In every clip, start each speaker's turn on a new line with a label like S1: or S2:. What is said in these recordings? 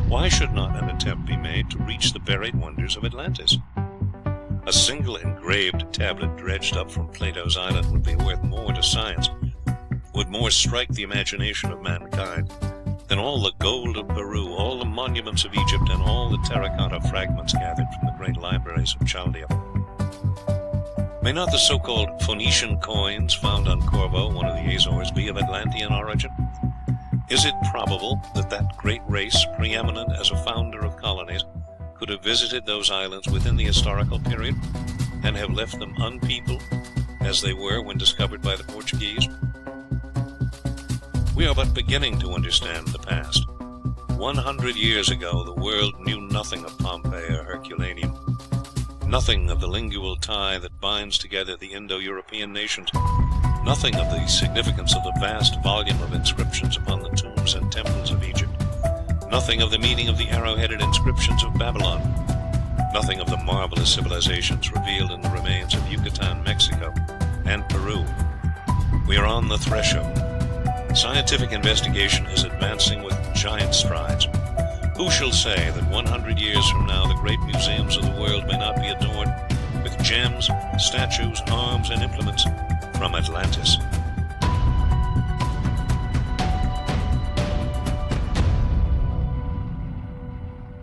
S1: Why should not an attempt be made to reach the buried wonders of Atlantis? A single engraved tablet dredged up from Plato's island would be worth more to science, would more strike the imagination of mankind, than all the gold of Peru, all the monuments of Egypt, and all the terracotta fragments gathered from the great libraries of Chaldea. May not the so-called Phoenician coins found on Corvo, one of the Azores, be of Atlantean origin? Is it probable that that great race, preeminent as a founder of colonies, could have visited those islands within the historical period, and have left them unpeopled, as they were when discovered by the Portuguese? We are but beginning to understand the past. 100 years ago, the world knew nothing of Pompeii or Herculaneum, nothing of the lingual tie that binds together the Indo-European nations, nothing of the significance of the vast volume of inscriptions upon the tombs and temples of Egypt, nothing of the meaning of the arrow-headed inscriptions of Babylon, nothing of the marvelous civilizations revealed in the remains of Yucatan, Mexico, and Peru. We are on the threshold. Scientific investigation is advancing with giant strides. Who shall say that 100 years from now the great museums of the world may not be adorned with gems, statues, arms, and implements from Atlantis?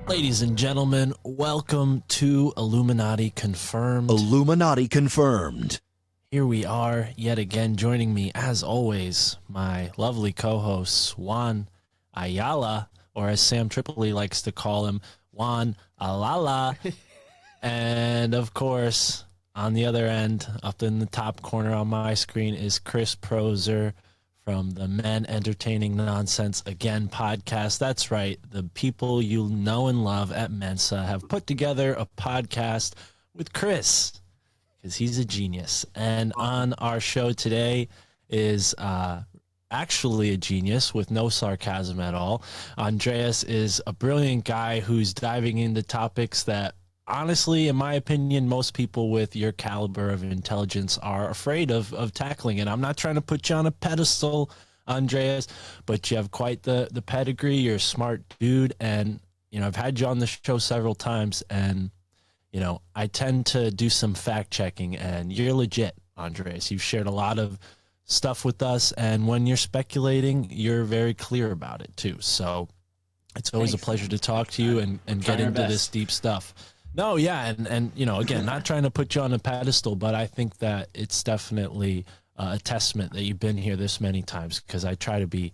S2: Ladies and gentlemen, welcome to Illuminati Confirmed.
S3: Illuminati Confirmed.
S2: Here we are yet again. Joining me, as always, my lovely co-hosts, Juan Ayala, or as Sam Tripoli likes to call him, Juan Alala. And, of course, on the other end, up in the top corner on my screen, is Chris Proser from the Men Entertaining Nonsense Again podcast. That's right. The people you know and love at Mensa have put together a podcast with Chris, because he's a genius. And on our show today is actually a genius with no sarcasm at all. Andreas is a brilliant guy who's diving into topics that, honestly, in my opinion, most people with your caliber of intelligence are afraid of tackling. And I'm not trying to put you on a pedestal, Andreas, but you have quite the pedigree. You're a smart dude. And, you know, I've had you on the show several times, and you know, I tend to do some fact checking, and you're legit, Andreas. You've shared a lot of stuff with us, and when you're speculating, you're very clear about it too. So it's always a pleasure to talk to you and get into this deep stuff. No, yeah, and you know, again, not trying to put you on a pedestal, but I think that it's definitely a testament that you've been here this many times, because I try to be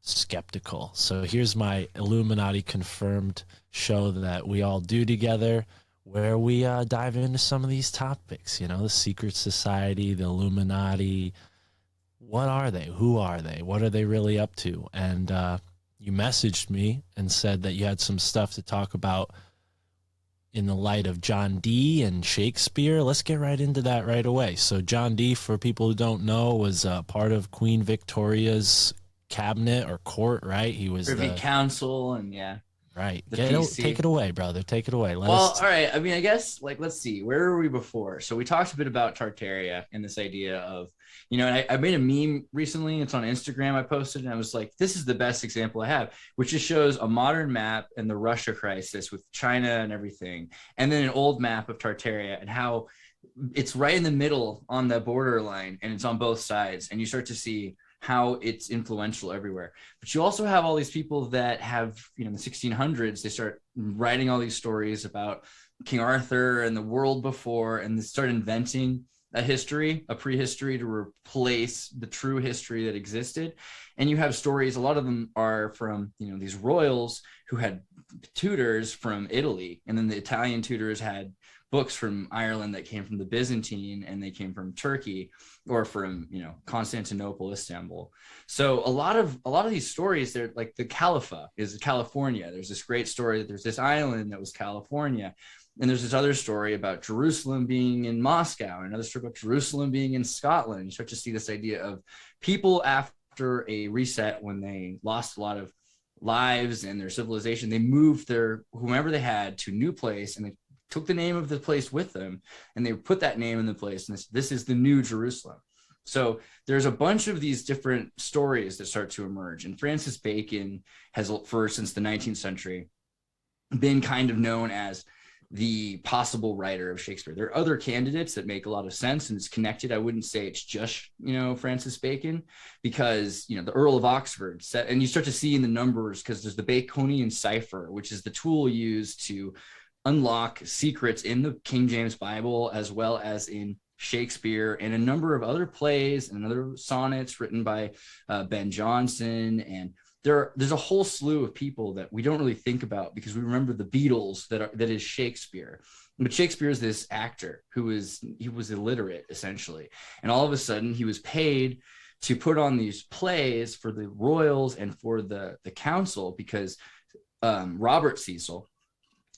S2: skeptical. So here's my Illuminati Confirmed show that we all do together, where we dive into some of these topics, you know, the secret society, the Illuminati. What are they? Who are they? What are they really up to? And you messaged me and said that you had some stuff to talk about in the light of John Dee and Shakespeare. Let's get right into that right away. So John Dee, for people who don't know, was part of Queen Victoria's cabinet or court, right? He was
S4: Privy Council, and yeah.
S2: Right. Take it away, brother. Take it away.
S4: All right. I mean, I guess, like, let's see. Where were we before? So we talked a bit about Tartaria and this idea of, you know, and I made a meme recently. It's on Instagram. I posted, and I was like, this is the best example I have, which just shows a modern map and the Russia crisis with China and everything, and then an old map of Tartaria and how it's right in the middle on the borderline, and it's on both sides, and you start to see how it's influential everywhere. But you also have all these people that have, you know, in the 1600s, they start writing all these stories about King Arthur and the world before, and they start inventing a history, a prehistory, to replace the true history that existed. And you have stories, a lot of them are from, you know, these royals who had tutors from Italy, and then the Italian tutors had books from Ireland that came from the Byzantine, and they came from Turkey, or from, you know, Constantinople, Istanbul. So a lot of these stories, they're like, the Caliphate is California. There's this great story that there's this island that was California. And there's this other story about Jerusalem being in Moscow, and another story about Jerusalem being in Scotland. You start to see this idea of people after a reset, when they lost a lot of lives and their civilization, they moved their whomever they had to a new place, and they took the name of the place with them, and they put that name in the place, and this is the new Jerusalem. So there's a bunch of these different stories that start to emerge. And Francis Bacon has, since the 19th century, been kind of known as the possible writer of Shakespeare. There are other candidates that make a lot of sense and it's connected. I wouldn't say it's just, Francis Bacon, because, the Earl of Oxford said, and you start to see in the numbers, because there's the Baconian cipher, which is the tool used to unlock secrets in the King James Bible, as well as in Shakespeare and a number of other plays and other sonnets written by Ben Jonson. And there's a whole slew of people that we don't really think about because we remember the Beatles that is Shakespeare. But Shakespeare is this actor he was illiterate, essentially. And all of a sudden he was paid to put on these plays for the royals and for the council, because Robert Cecil,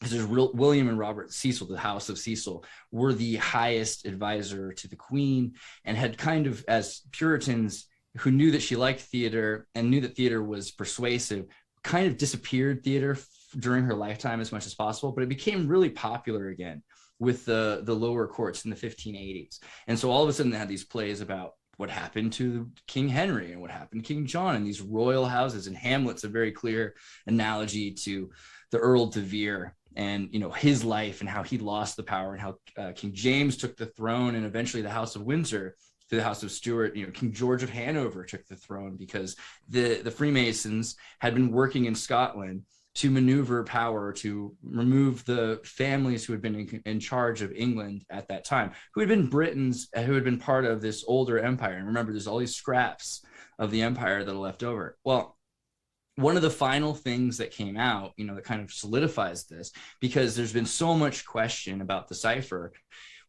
S4: because there's William and Robert Cecil, the House of Cecil, were the highest advisor to the Queen, and had kind of, as Puritans who knew that she liked theater and knew that theater was persuasive, kind of disappeared theater during her lifetime as much as possible. But it became really popular again with the lower courts in the 1580s. And so all of a sudden they had these plays about what happened to King Henry and what happened to King John and these royal houses. And Hamlet's a very clear analogy to the Earl de Vere and his life and how he lost the power, and how King James took the throne, and eventually the House of Windsor to the House of Stuart. King George of Hanover took the throne because the Freemasons had been working in Scotland to maneuver power, to remove the families who had been in charge of England at that time, who had been Britons, who had been part of this older empire. And remember, there's all these scraps of the empire that are left over. Well, one of the final things that came out, that kind of solidifies this, because there's been so much question about the cipher.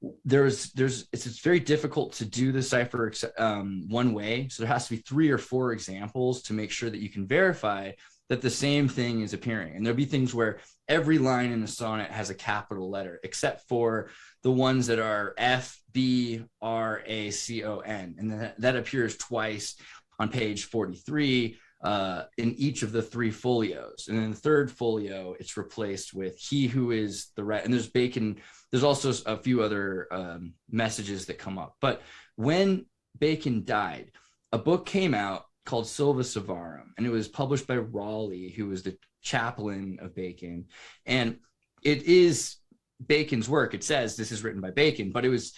S4: It's very difficult to do the cipher one way. So there has to be 3 or 4 examples to make sure that you can verify that the same thing is appearing. And there'll be things where every line in a sonnet has a capital letter, except for the ones that are F, B, R, A, C, O, N. And that appears twice on page 43 in each of the 3 folios. And in the 3rd folio, it's replaced with he who is the right. And there's Bacon. There's also a few other messages that come up. But when Bacon died, a book came out called Silva Savarum, and it was published by Raleigh, who was the chaplain of Bacon. And it is Bacon's work. It says this is written by Bacon, but it was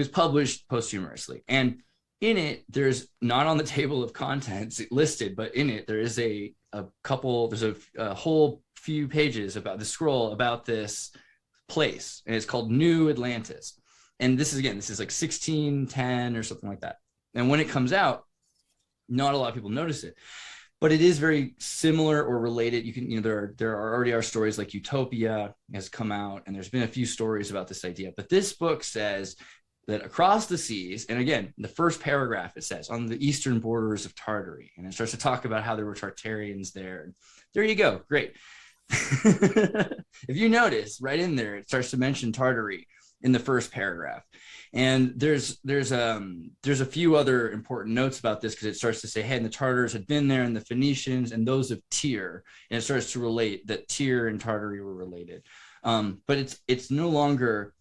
S4: published posthumously. And in it, there's not on the table of contents listed, but in it there is a whole few pages about the scroll about this place, and it's called New Atlantis. And this is like 1610 or something like that. And when it comes out, not a lot of people notice it, but it is very similar or related. You can, there are already stories like Utopia has come out, and there's been a few stories about this idea. But this book says that across the seas, and again, the first paragraph, it says on the eastern borders of Tartary, and it starts to talk about how there were Tartarians there. There you go, great. If you notice right in there, it starts to mention Tartary in the first paragraph. And there's a few other important notes about this, because it starts to say, hey, and the Tartars had been there, and the Phoenicians and those of Tyre, and it starts to relate that Tyre and Tartary were related. But it's no longer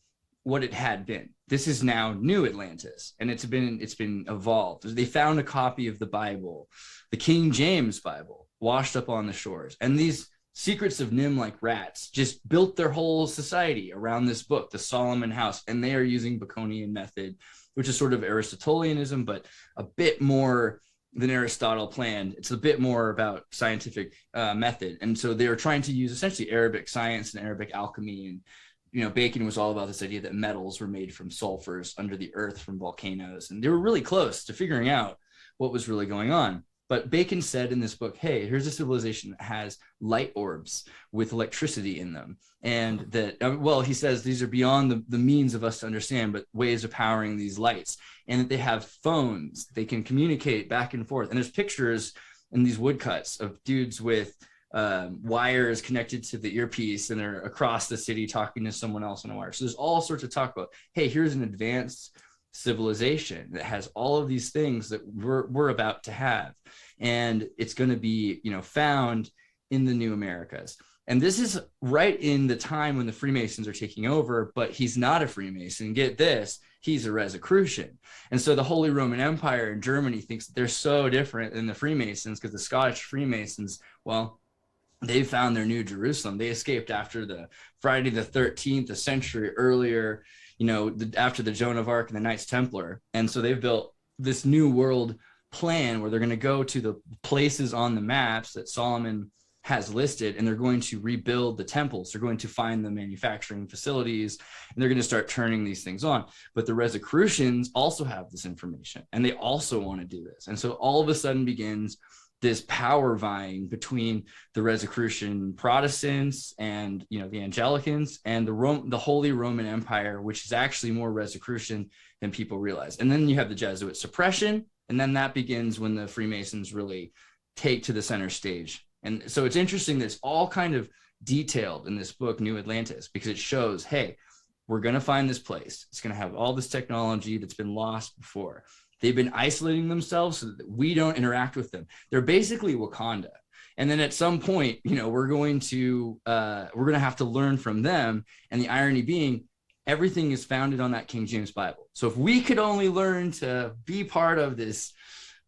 S4: what it had been. This is now New Atlantis, and it's been evolved. They found a copy of the Bible, the King James Bible, washed up on the shores, and these secrets of Nim, like rats, just built their whole society around this book, the Solomon House, and they are using Baconian method, which is sort of Aristotelianism, but a bit more than Aristotle planned. It's a bit more about scientific method. And so they are trying to use essentially Arabic science and Arabic alchemy. And, Bacon was all about this idea that metals were made from sulfurs under the earth from volcanoes. And they were really close to figuring out what was really going on. But Bacon said in this book, hey, here's a civilization that has light orbs with electricity in them. And that, he says these are beyond the means of us to understand, but ways of powering these lights. And that they have phones. They can communicate back and forth. And there's pictures in these woodcuts of dudes with wires connected to the earpiece, and they're across the city talking to someone else on a wire. So there's all sorts of talk about, hey, here's an advanced civilization that has all of these things that we're about to have, and it's going to be found in the new Americas. And this is right in the time when the Freemasons are taking over, but he's not a Freemason. Get this, he's a Rosicrucian. And so the Holy Roman Empire in Germany thinks that they're so different than the Freemasons because the Scottish Freemasons, well, they found their new Jerusalem. They escaped after the Friday the 13th, a century earlier, after the Joan of Arc and the Knights Templar. And so they've built this new world plan where they're going to go to the places on the maps that Solomon has listed, and they're going to rebuild the temples. They're going to find the manufacturing facilities, and they're going to start turning these things on. But the Rosicrucians also have this information, and they also want to do this. And so all of a sudden begins this power vying between the Rosicrucian Protestants and the Anglicans and the Holy Roman Empire, which is actually more Rosicrucian than people realize. And then you have the Jesuit suppression, and then that begins when the Freemasons really take to the center stage. And so it's interesting that it's all kind of detailed in this book, New Atlantis, because it shows, hey, we're going to find this place. It's going to have all this technology that's been lost before. They've been isolating themselves so that we don't interact with them. They're basically Wakanda. And then at some point, we're going to have to learn from them. And the irony being, everything is founded on that King James Bible. So if we could only learn to be part of this,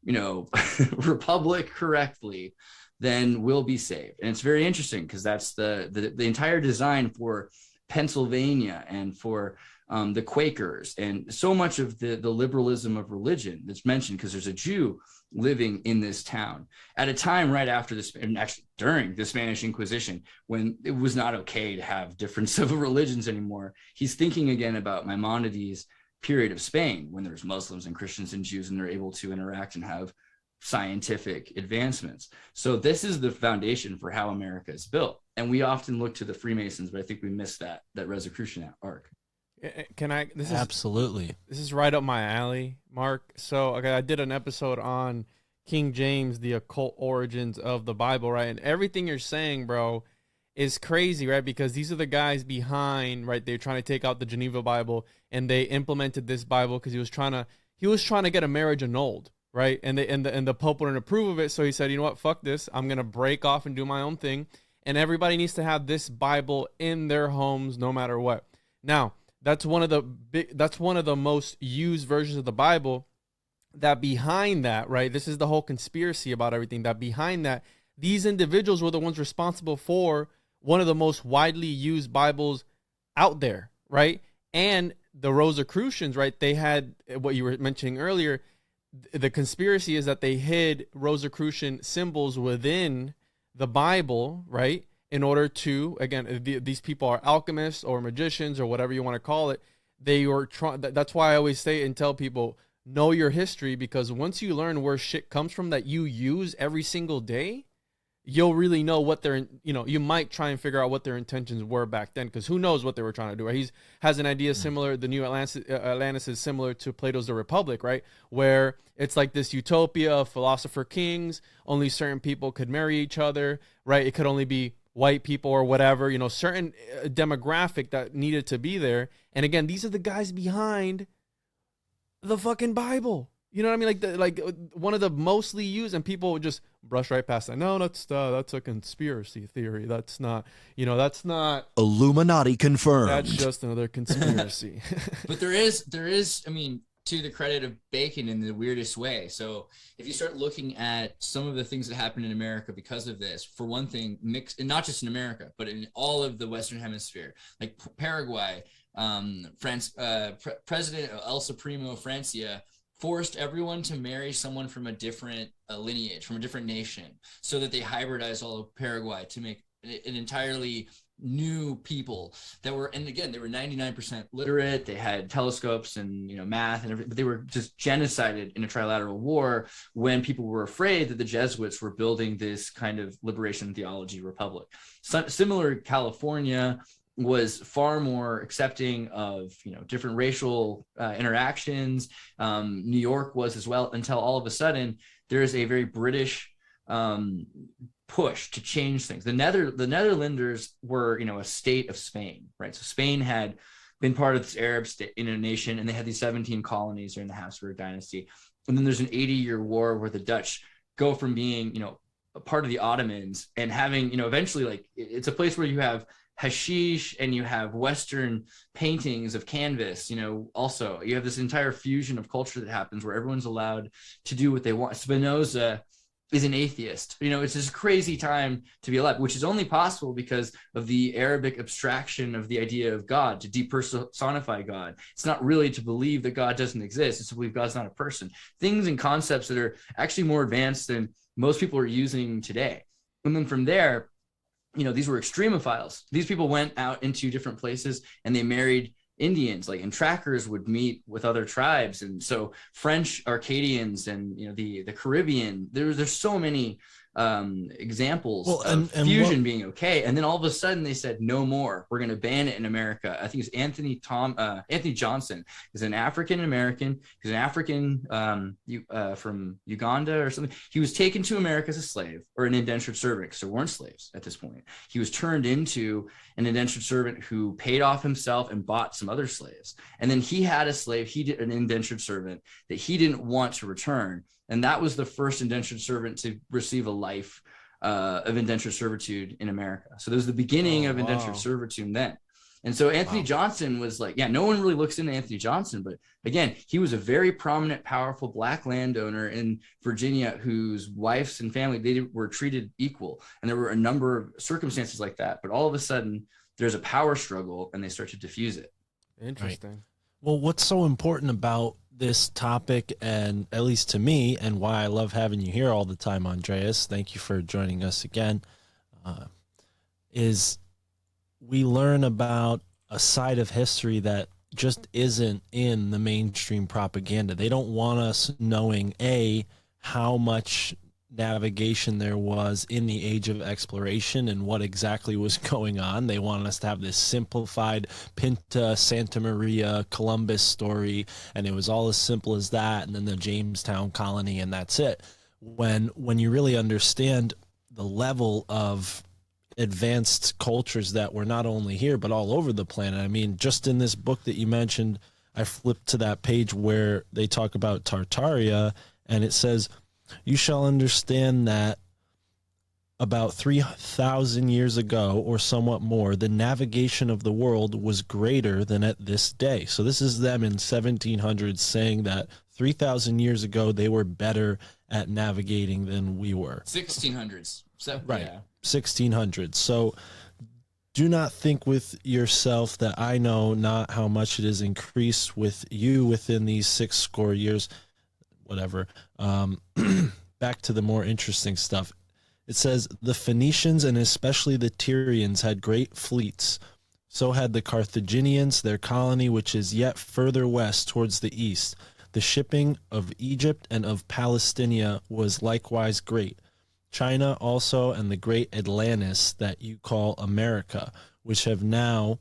S4: republic correctly, then we'll be saved. And it's very interesting because that's the entire design for Pennsylvania and for the Quakers and so much of the liberalism of religion that's mentioned, because there's a Jew living in this town at a time right after this, and actually during the Spanish Inquisition, when it was not okay to have different civil religions anymore. He's thinking again about Maimonides' period of Spain, when there's Muslims and Christians and Jews, and they're able to interact and have scientific advancements. So this is the foundation for how America is built. And we often look to the Freemasons, but I think we missed that Rosicrucian arc.
S5: Can I?
S2: Absolutely.
S5: This is right up my alley, Mark. So I did an episode on King James, the occult origins of the Bible, right? And everything you're saying, bro, is crazy, right? Because these are the guys behind, right? They're trying to take out the Geneva Bible, and they implemented this Bible because he was trying to get a marriage annulled, right? And the Pope wouldn't approve of it, so he said, you know what, fuck this, I'm gonna break off and do my own thing, and everybody needs to have this Bible in their homes, no matter what. Now, that's one of the most used versions of the Bible. That behind that, right? This is the whole conspiracy about everything. That behind that, these individuals were the ones responsible for one of the most widely used Bibles out there, right? And the Rosicrucians, right? They had what you were mentioning earlier. The conspiracy is that they hid Rosicrucian symbols within the Bible, right? In order to, again, these people are alchemists or magicians or whatever you want to call it. They were trying. That's why I always say and tell people, know your history, because once you learn where shit comes from that you use every single day, you'll really know what you might try and figure out what their intentions were back then, because who knows what they were trying to do, right? He has an idea similar, the New Atlantis is similar to Plato's The Republic, right? Where it's like this utopia of philosopher kings, only certain people could marry each other, right? It could only be white people or whatever, certain demographic that needed to be there. And again, these are the guys behind the fucking Bible. You know what I mean? Like one of the mostly used, and people would just brush right past that. No, that's a conspiracy theory. That's not, that's not
S3: Illuminati Confirmed.
S5: That's just another conspiracy.
S4: But there is, I mean, to the credit of Bacon in the weirdest way. So if you start looking at some of the things that happened in America because of this, for one thing, mixed, and not just in America, but in all of the Western Hemisphere, like Paraguay, President El Supremo Francia forced everyone to marry someone from a different lineage, from a different nation, so that they hybridized all of Paraguay to make an entirely new people that were, and again, they were 99% literate. They had telescopes and math and everything, but they were just genocided in a trilateral war when people were afraid that the Jesuits were building this kind of liberation theology republic. Similar, California was far more accepting of different racial interactions. New York was as well, until all of a sudden there is a very British push to change things. The Netherlanders were a state of Spain, right? So Spain had been part of this Arab state, nation, and they had these 17 colonies during the Habsburg dynasty. And then there's an 80-year war where the Dutch go from being a part of the Ottomans, and having, eventually, like, it's a place where you have hashish and you have Western paintings of canvas. Also you have this entire fusion of culture that happens where everyone's allowed to do what they want. Spinoza is an atheist. It's this crazy time to be alive, which is only possible because of the Arabic abstraction of the idea of God, to depersonify God. It's not really to believe that God doesn't exist. It's to believe God's not a person. Things and concepts that are actually more advanced than most people are using today. And then from there, these were extremophiles. These people went out into different places and they married Indians, and trackers would meet with other tribes. And so French Arcadians and, the Caribbean, there's so many examples of fusion being okay. And then all of a sudden they said, no more, we're going to ban it in America. I think it's Anthony Johnson is an African-American. He's an African from Uganda or something. He was taken to America as a slave or an indentured servant, because there weren't slaves at this point. He was turned into an indentured servant who paid off himself and bought some other slaves. And then he had a slave, an indentured servant that he didn't want to return. And that was the first indentured servant to receive a life of indentured servitude in America. So there was the beginning of indentured servitude then. And so Anthony Johnson was like, no one really looks into Anthony Johnson, but again, he was a very prominent, powerful Black landowner in Virginia whose wives and family, they were treated equal. And there were a number of circumstances like that. But all of a sudden, there's a power struggle and they start to diffuse it.
S5: Interesting.
S2: Right. Well, what's so important about this topic, and at least to me, and why I love having you here all the time, Andreas, thank you for joining us again, is we learn about a side of history that just isn't in the mainstream propaganda. They don't want us knowing, how much navigation there was in the age of exploration and what exactly was going on. They want us to have this simplified Pinta, Santa Maria, Columbus story, and it was all as simple as that, and then the Jamestown colony, and that's it. When you really understand the level of advanced cultures that were not only here but all over the planet. I mean, just in this book that you mentioned, I flipped to that page where they talk about Tartaria, and it says, you shall understand that about 3,000 years ago or somewhat more, the navigation of the world was greater than at this day. So this is them in 1700s saying that 3,000 years ago, they were better at navigating than we were.
S4: 1600s. So,
S2: right.
S4: Yeah.
S2: 1600s. So do not think with yourself that I know not how much it has increased with you within these 60 years. Whatever. Back to the more interesting stuff. It says the Phoenicians and especially the Tyrians had great fleets. So had the Carthaginians, their colony, which is yet further west towards the east. The shipping of Egypt and of Palestina was likewise great. China also, and the great Atlantis that you call America, which have now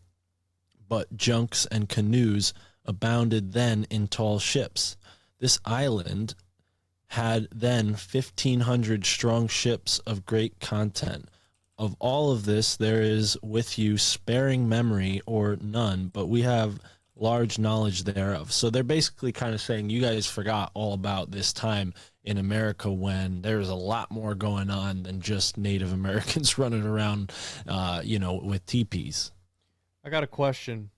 S2: but junks and canoes, abounded then in tall ships. This island had then 1,500 strong ships of great content. Of all of this, there is with you sparing memory or none, but we have large knowledge thereof. So they're basically kind of saying you guys forgot all about this time in America when there's a lot more going on than just Native Americans running around, with teepees.
S5: I got a question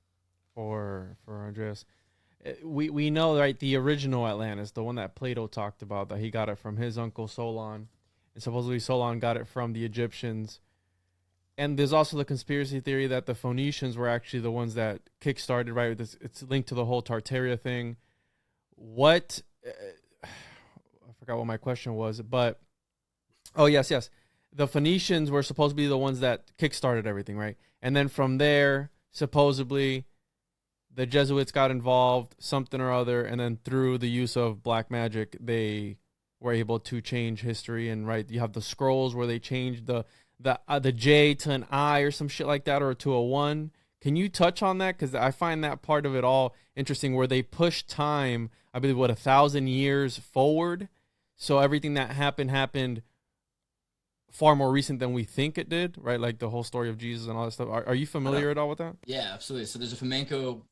S5: for Andreas. We know, right, the original Atlantis, the one that Plato talked about, that he got it from his uncle Solon, and supposedly Solon got it from the Egyptians. And there's also the conspiracy theory that the Phoenicians were actually the ones that kickstarted, right? It's linked to the whole Tartaria thing. What I forgot what my question was, but yes. The Phoenicians were supposed to be the ones that kickstarted everything, right? And then from there, supposedly, the Jesuits got involved, something or other, and then through the use of black magic, they were able to change history. And right, you have the scrolls where they changed the J to an I or some shit like that, or to a 1. Can you touch on that? Because I find that part of it all interesting, where they push time, I believe, 1,000 years forward. So everything that happened far more recent than we think it did, right? Like the whole story of Jesus and all that stuff. Are you familiar at all with that?
S4: Yeah, absolutely. So there's a flamenco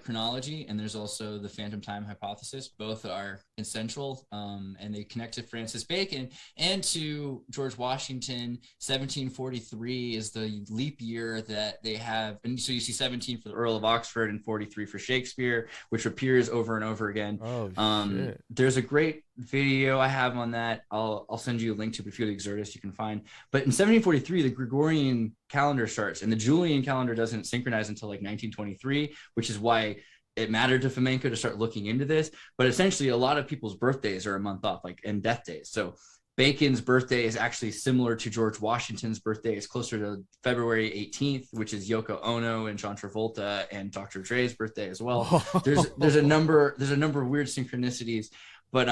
S4: chronology, and there's also the phantom time hypothesis. Both are essential, and they connect to Francis Bacon and to George Washington. 1743 is the leap year that they have, and so you see 17 for the Earl of Oxford and 43 for Shakespeare, which appears over and over again.
S5: Oh, shit.
S4: There's a great video I have on that. I'll send you a link to it if you're the Xirtus, you can find. But in 1743, the Gregorian calendar starts, and the Julian calendar doesn't synchronize until like 1923, which is why it mattered to flamenco to start looking into this. But essentially, a lot of people's birthdays are a month off, like, and death days. So Bacon's birthday is actually similar to George Washington's birthday. It's closer to February 18th, which is Yoko Ono and John Travolta and Dr. Dre's birthday as well. There's a number of weird synchronicities. But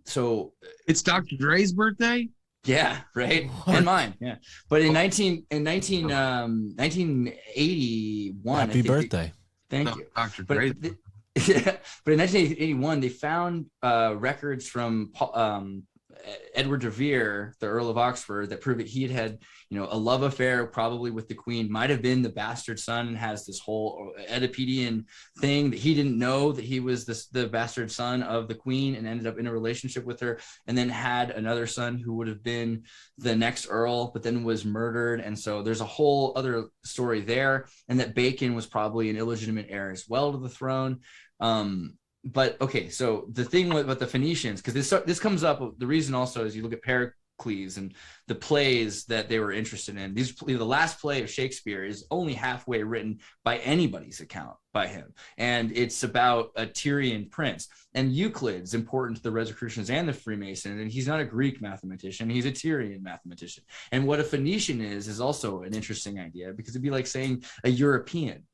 S4: so
S6: it's Dr. Dre's birthday.
S4: Yeah, right. What? And mine. Yeah. But in 1981.
S2: Happy birthday.
S4: Thank you.
S6: Dr. Dre's.
S4: Yeah, but in 1981, they found records from Edward de Vere, the Earl of Oxford, that prove that he had a love affair probably with the Queen, might have been the bastard son, and has this whole Oedipedian thing that he didn't know that he was the bastard son of the Queen, and ended up in a relationship with her, and then had another son who would have been the next Earl, but then was murdered. And so there's a whole other story there, and that Bacon was probably an illegitimate heir as well to the throne. But okay, so the thing with the Phoenicians, because this comes up, the reason also is you look at Pericles and the plays that they were interested in. The last play of Shakespeare is only halfway written by anybody's account by him, and it's about a Tyrian prince. And Euclid's important to the Rosicrucians and the Freemasons, and he's not a Greek mathematician, he's a Tyrian mathematician. And what a Phoenician is also an interesting idea, because it'd be like saying a European,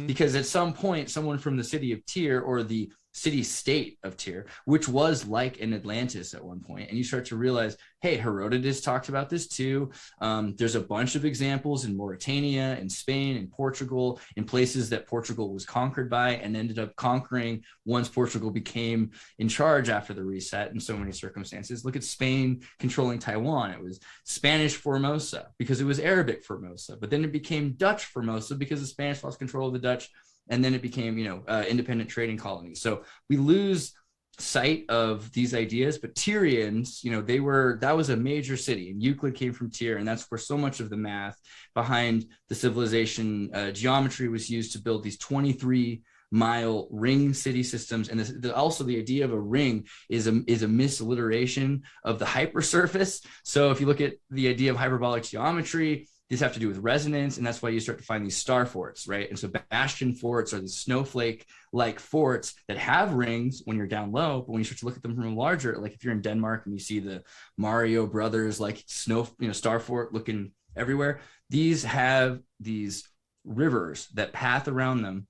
S4: because at some point someone from the city of Tyre, or the city-state of Tyre, which was like an Atlantis at one point, and you start to realize, hey, Herodotus talked about this too. There's a bunch of examples in Mauritania, in Spain, in Portugal, in places that Portugal was conquered by and ended up conquering once Portugal became in charge after the reset in so many circumstances. Look at Spain controlling Taiwan. It was Spanish Formosa because it was Arabic Formosa, but then it became Dutch Formosa because the Spanish lost control of the Dutch, and then it became, independent trading colonies. So we lose sight of these ideas. But Tyrians, that was a major city, and Euclid came from Tyre, and that's where so much of the math behind the civilization geometry was used to build these 23-mile ring city systems. And also the idea of a ring is a misliteration of the hypersurface. So if you look at the idea of hyperbolic geometry, these have to do with resonance, and that's why you start to find these star forts, right? And so bastion forts are these snowflake-like forts that have rings when you're down low, but when you start to look at them from a larger, like if you're in Denmark and you see the Mario Brothers like star fort looking everywhere, these have these rivers that path around them.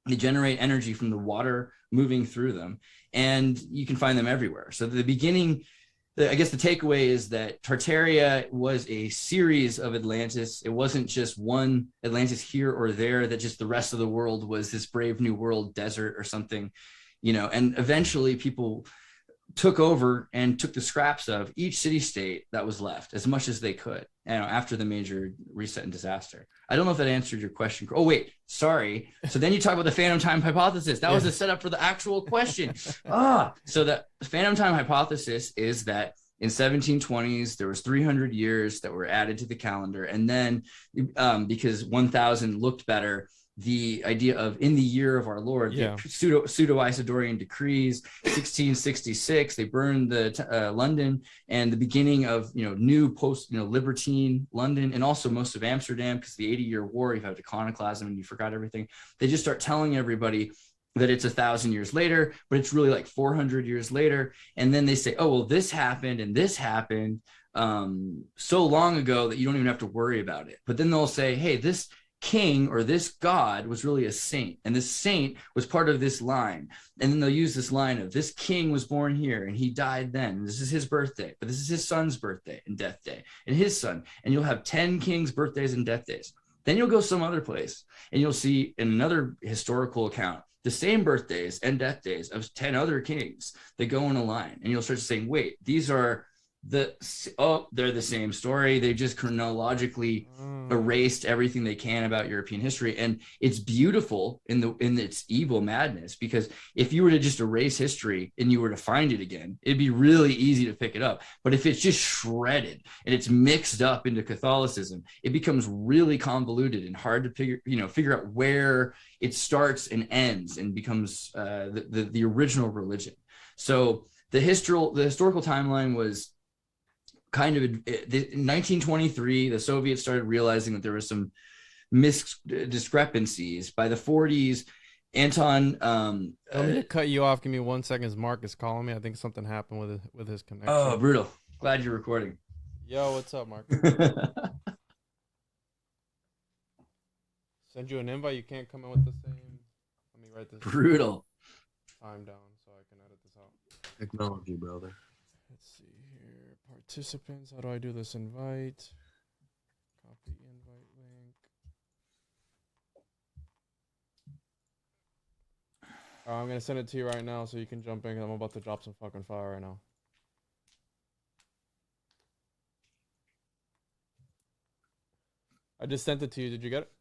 S4: They generate energy from the water moving through them, and you can find them everywhere. So the beginning. I guess the takeaway is that Tartaria was a series of Atlantis. It wasn't just one Atlantis here or there, that just the rest of the world was this brave new world desert or something, and eventually people took over and took the scraps of each city-state that was left, as much as they could, after the major reset and disaster. I don't know if that answered your question. Oh, wait, sorry. So then you talk about the phantom time hypothesis. That was a setup for the actual question. So the phantom time hypothesis is that in 1720s, there was 300 years that were added to the calendar. And then because 1000 looked better, the idea of in the year of our Lord, the pseudo-Isidorian decrees, 1666, they burned the London, and the beginning of new post libertine London, and also most of Amsterdam, because the 80-year war, you've had iconoclasm and you forgot everything. They just start telling everybody that it's 1,000 years later, but it's really like 400 years later. And then they say, oh, well, this happened and this happened so long ago that you don't even have to worry about it. But then they'll say, hey, this king or this god was really a saint, and this saint was part of this line. And then they'll use this line of this king was born here and he died then. This is his birthday, but this is his son's birthday and death day and his son. And you'll have 10 kings' birthdays and death days. Then you'll go some other place and you'll see in another historical account the same birthdays and death days of 10 other kings that go in a line. And you'll start saying, wait, these are They're the same story. They just chronologically erased everything they can about European history, and it's beautiful in its evil madness, because if you were to just erase history and you were to find it again, it'd be really easy to pick it up. But if it's just shredded and it's mixed up into Catholicism, it becomes really convoluted and hard to figure out where it starts and ends, and becomes the original religion. So the historical timeline was kind of in 1923, the Soviets started realizing that there was some discrepancies. By the 40s, Anton.
S5: Let me cut you off. Give me 1 second. Mark is calling me. I think something happened with his connection.
S4: Oh, brutal. Glad you're recording.
S5: Yo, what's up, Mark? Send you an invite. You can't come in with the same. Let me write this.
S4: Brutal.
S5: Time down so I can edit this out.
S6: Technology, brother.
S5: Let's see here. Participants. How do I do this? Invite. Copy invite link. I'm going to send it to you right now so you can jump in. I'm about to drop some fucking fire right now. I just sent it to you. Did you get it?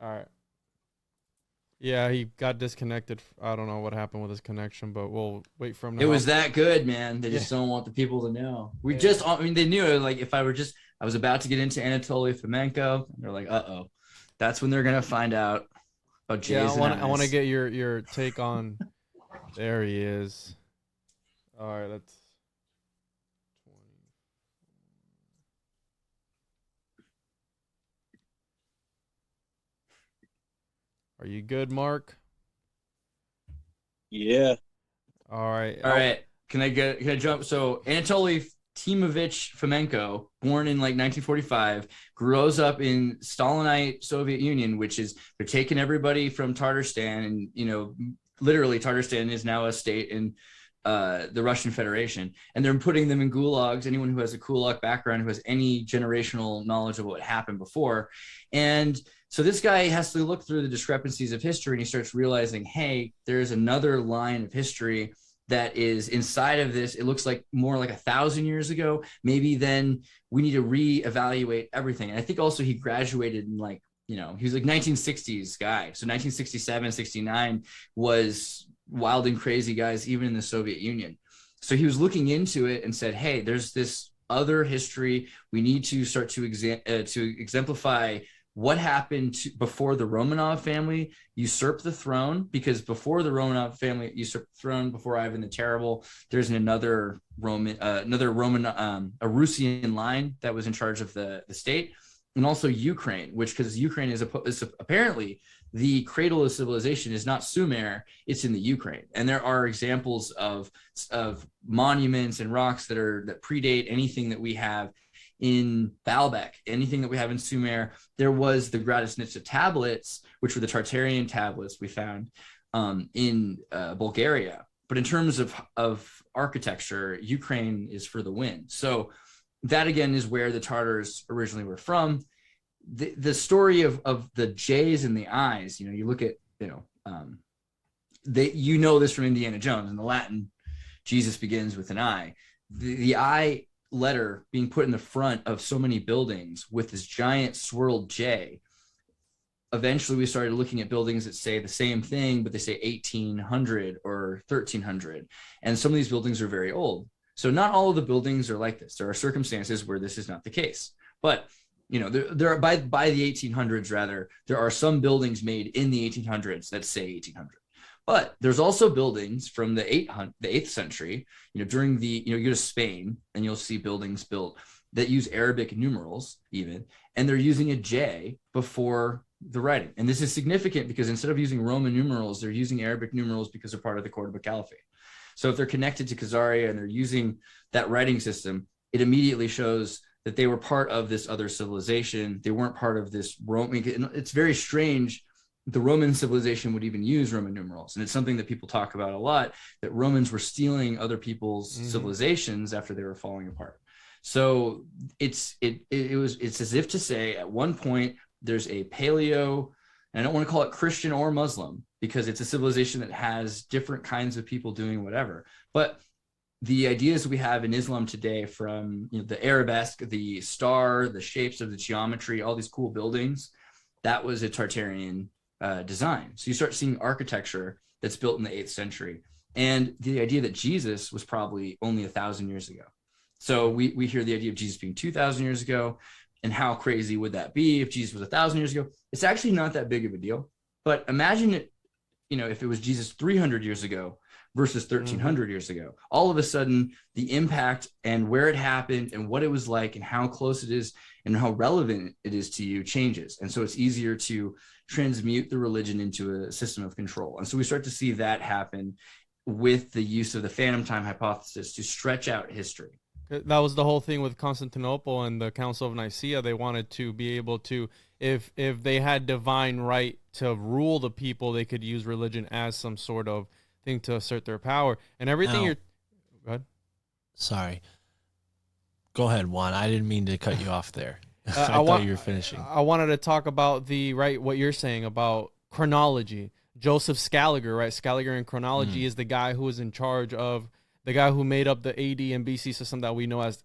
S5: All right. Yeah, he got disconnected. I don't know what happened with his connection, but we'll wait for him.
S4: It was that good, man. They just don't want the people to know. They knew it. Like, if I was about to get into Anatoly Fomenko, they're like, uh-oh. That's when they're going to find out about Jay's.
S5: Yeah, I want to get your take on. There he is. All right, that's 20. Are you good, Mark?
S7: Yeah.
S5: All right.
S4: Can I jump? So Anatoly Timovich Fomenko, born in like 1945, grows up in Stalinite Soviet Union, which is, they're taking everybody from Tatarstan, and literally Tatarstan is now a state in the Russian Federation, and they're putting them in gulags. Anyone who has a gulag background, who has any generational knowledge of what happened before. And so this guy has to look through the discrepancies of history, and he starts realizing, hey, there's another line of history that is inside of this. It looks like more like 1,000 years ago. Maybe then we need to reevaluate everything. And I think also he graduated in he was like 1960s guy. So 1967, 69 was wild and crazy guys, even in the Soviet Union. So he was looking into it and said, hey, there's this other history. We need to start to exemplify what happened before the Romanov family usurped the throne, because before the Romanov family usurped the throne, before Ivan the Terrible, there's another Russian line that was in charge of the state, and also Ukraine, because Ukraine is apparently the cradle of civilization is not Sumer, it's in the Ukraine. And there are examples of monuments and rocks that predate anything that we have in Baalbek, anything that we have in Sumer. There was the Gradisnitsa tablets, which were the Tartarian tablets we found in Bulgaria. But in terms of architecture, Ukraine is for the win. So that, again, is where the Tartars originally were from. The story of the J's and the I's, you look at, this from Indiana Jones. In the Latin, Jesus begins with an I. The I letter being put in the front of so many buildings with this giant swirled J. Eventually, we started looking at buildings that say the same thing, but they say 1800 or 1300. And some of these buildings are very old. So not all of the buildings are like this. There are circumstances where this is not the case. But there are by the 1800s, rather, there are some buildings made in the 1800s that say 1800. But there's also buildings from the 8th century, during you go to Spain and you'll see buildings built that use Arabic numerals even, and they're using a J before the writing. And this is significant because instead of using Roman numerals, they're using Arabic numerals because they're part of the Cordoba Caliphate. So if they're connected to Khazaria and they're using that writing system, it immediately shows that they were part of this other civilization. They weren't part of this Roman. It's very strange. The Roman civilization would even use Roman numerals. And it's something that people talk about a lot, that Romans were stealing other people's civilizations after they were falling apart. So it's as if to say, at one point, there's a Paleo And I don't want to call it Christian or Muslim because it's a civilization that has different kinds of people doing whatever. But the ideas we have in Islam today, from the Arabesque, the star, the shapes of the geometry, all these cool buildings, that was a Tartarian design. So you start seeing architecture that's built in the 8th century. And the idea that Jesus was probably only 1,000 years ago. So we hear the idea of Jesus being 2,000 years ago. And how crazy would that be if Jesus was 1,000 years ago? It's actually not that big of a deal. But imagine it, if it was Jesus 300 years ago versus 1,300 years ago. All of a sudden, the impact and where it happened and what it was like and how close it is and how relevant it is to you changes. And so it's easier to transmute the religion into a system of control. And so we start to see that happen with the use of the phantom time hypothesis to stretch out history.
S5: That was the whole thing with Constantinople and the Council of Nicaea. They wanted to be able to, if they had divine right to rule the people, they could use religion as some sort of thing to assert their power. And everything
S2: Now,
S5: Go ahead.
S2: Sorry. Go ahead, Juan. I didn't mean to cut you off there. I
S5: I
S2: thought you were finishing.
S5: I wanted to talk about what you're saying about chronology. Joseph Scaliger, right? Scaliger in chronology is the guy who is in charge of the guy who made up the AD and BC system that we know as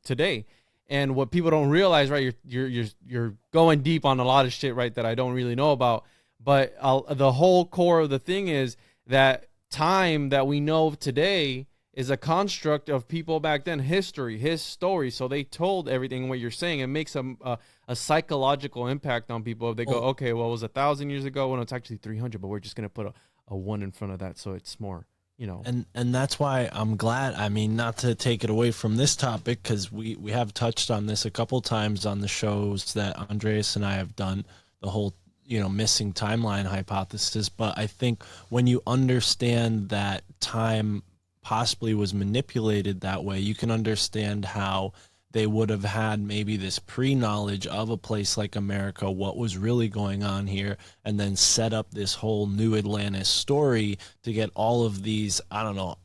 S5: today. And what people don't realize, right? You're going deep on a lot of shit, right? That I don't really know about. But the whole core of the thing is that time that we know today is a construct of people back then, history, his story. So they told everything what you're saying. It makes a psychological impact on people. If they go, okay, well, it was 1,000 years ago. Well, it's actually 300, but we're just going to put a 1 in front of that. So it's more,
S2: And that's why I'm glad. I mean, not to take it away from this topic, because we have touched on this a couple times on the shows that Andreas and I have done, the whole missing timeline hypothesis. But I think when you understand that time possibly was manipulated that way, you can understand how they would have had maybe this pre-knowledge of a place like America, what was really going on here, and then set up this whole new Atlantis story to get all of these, I don't know,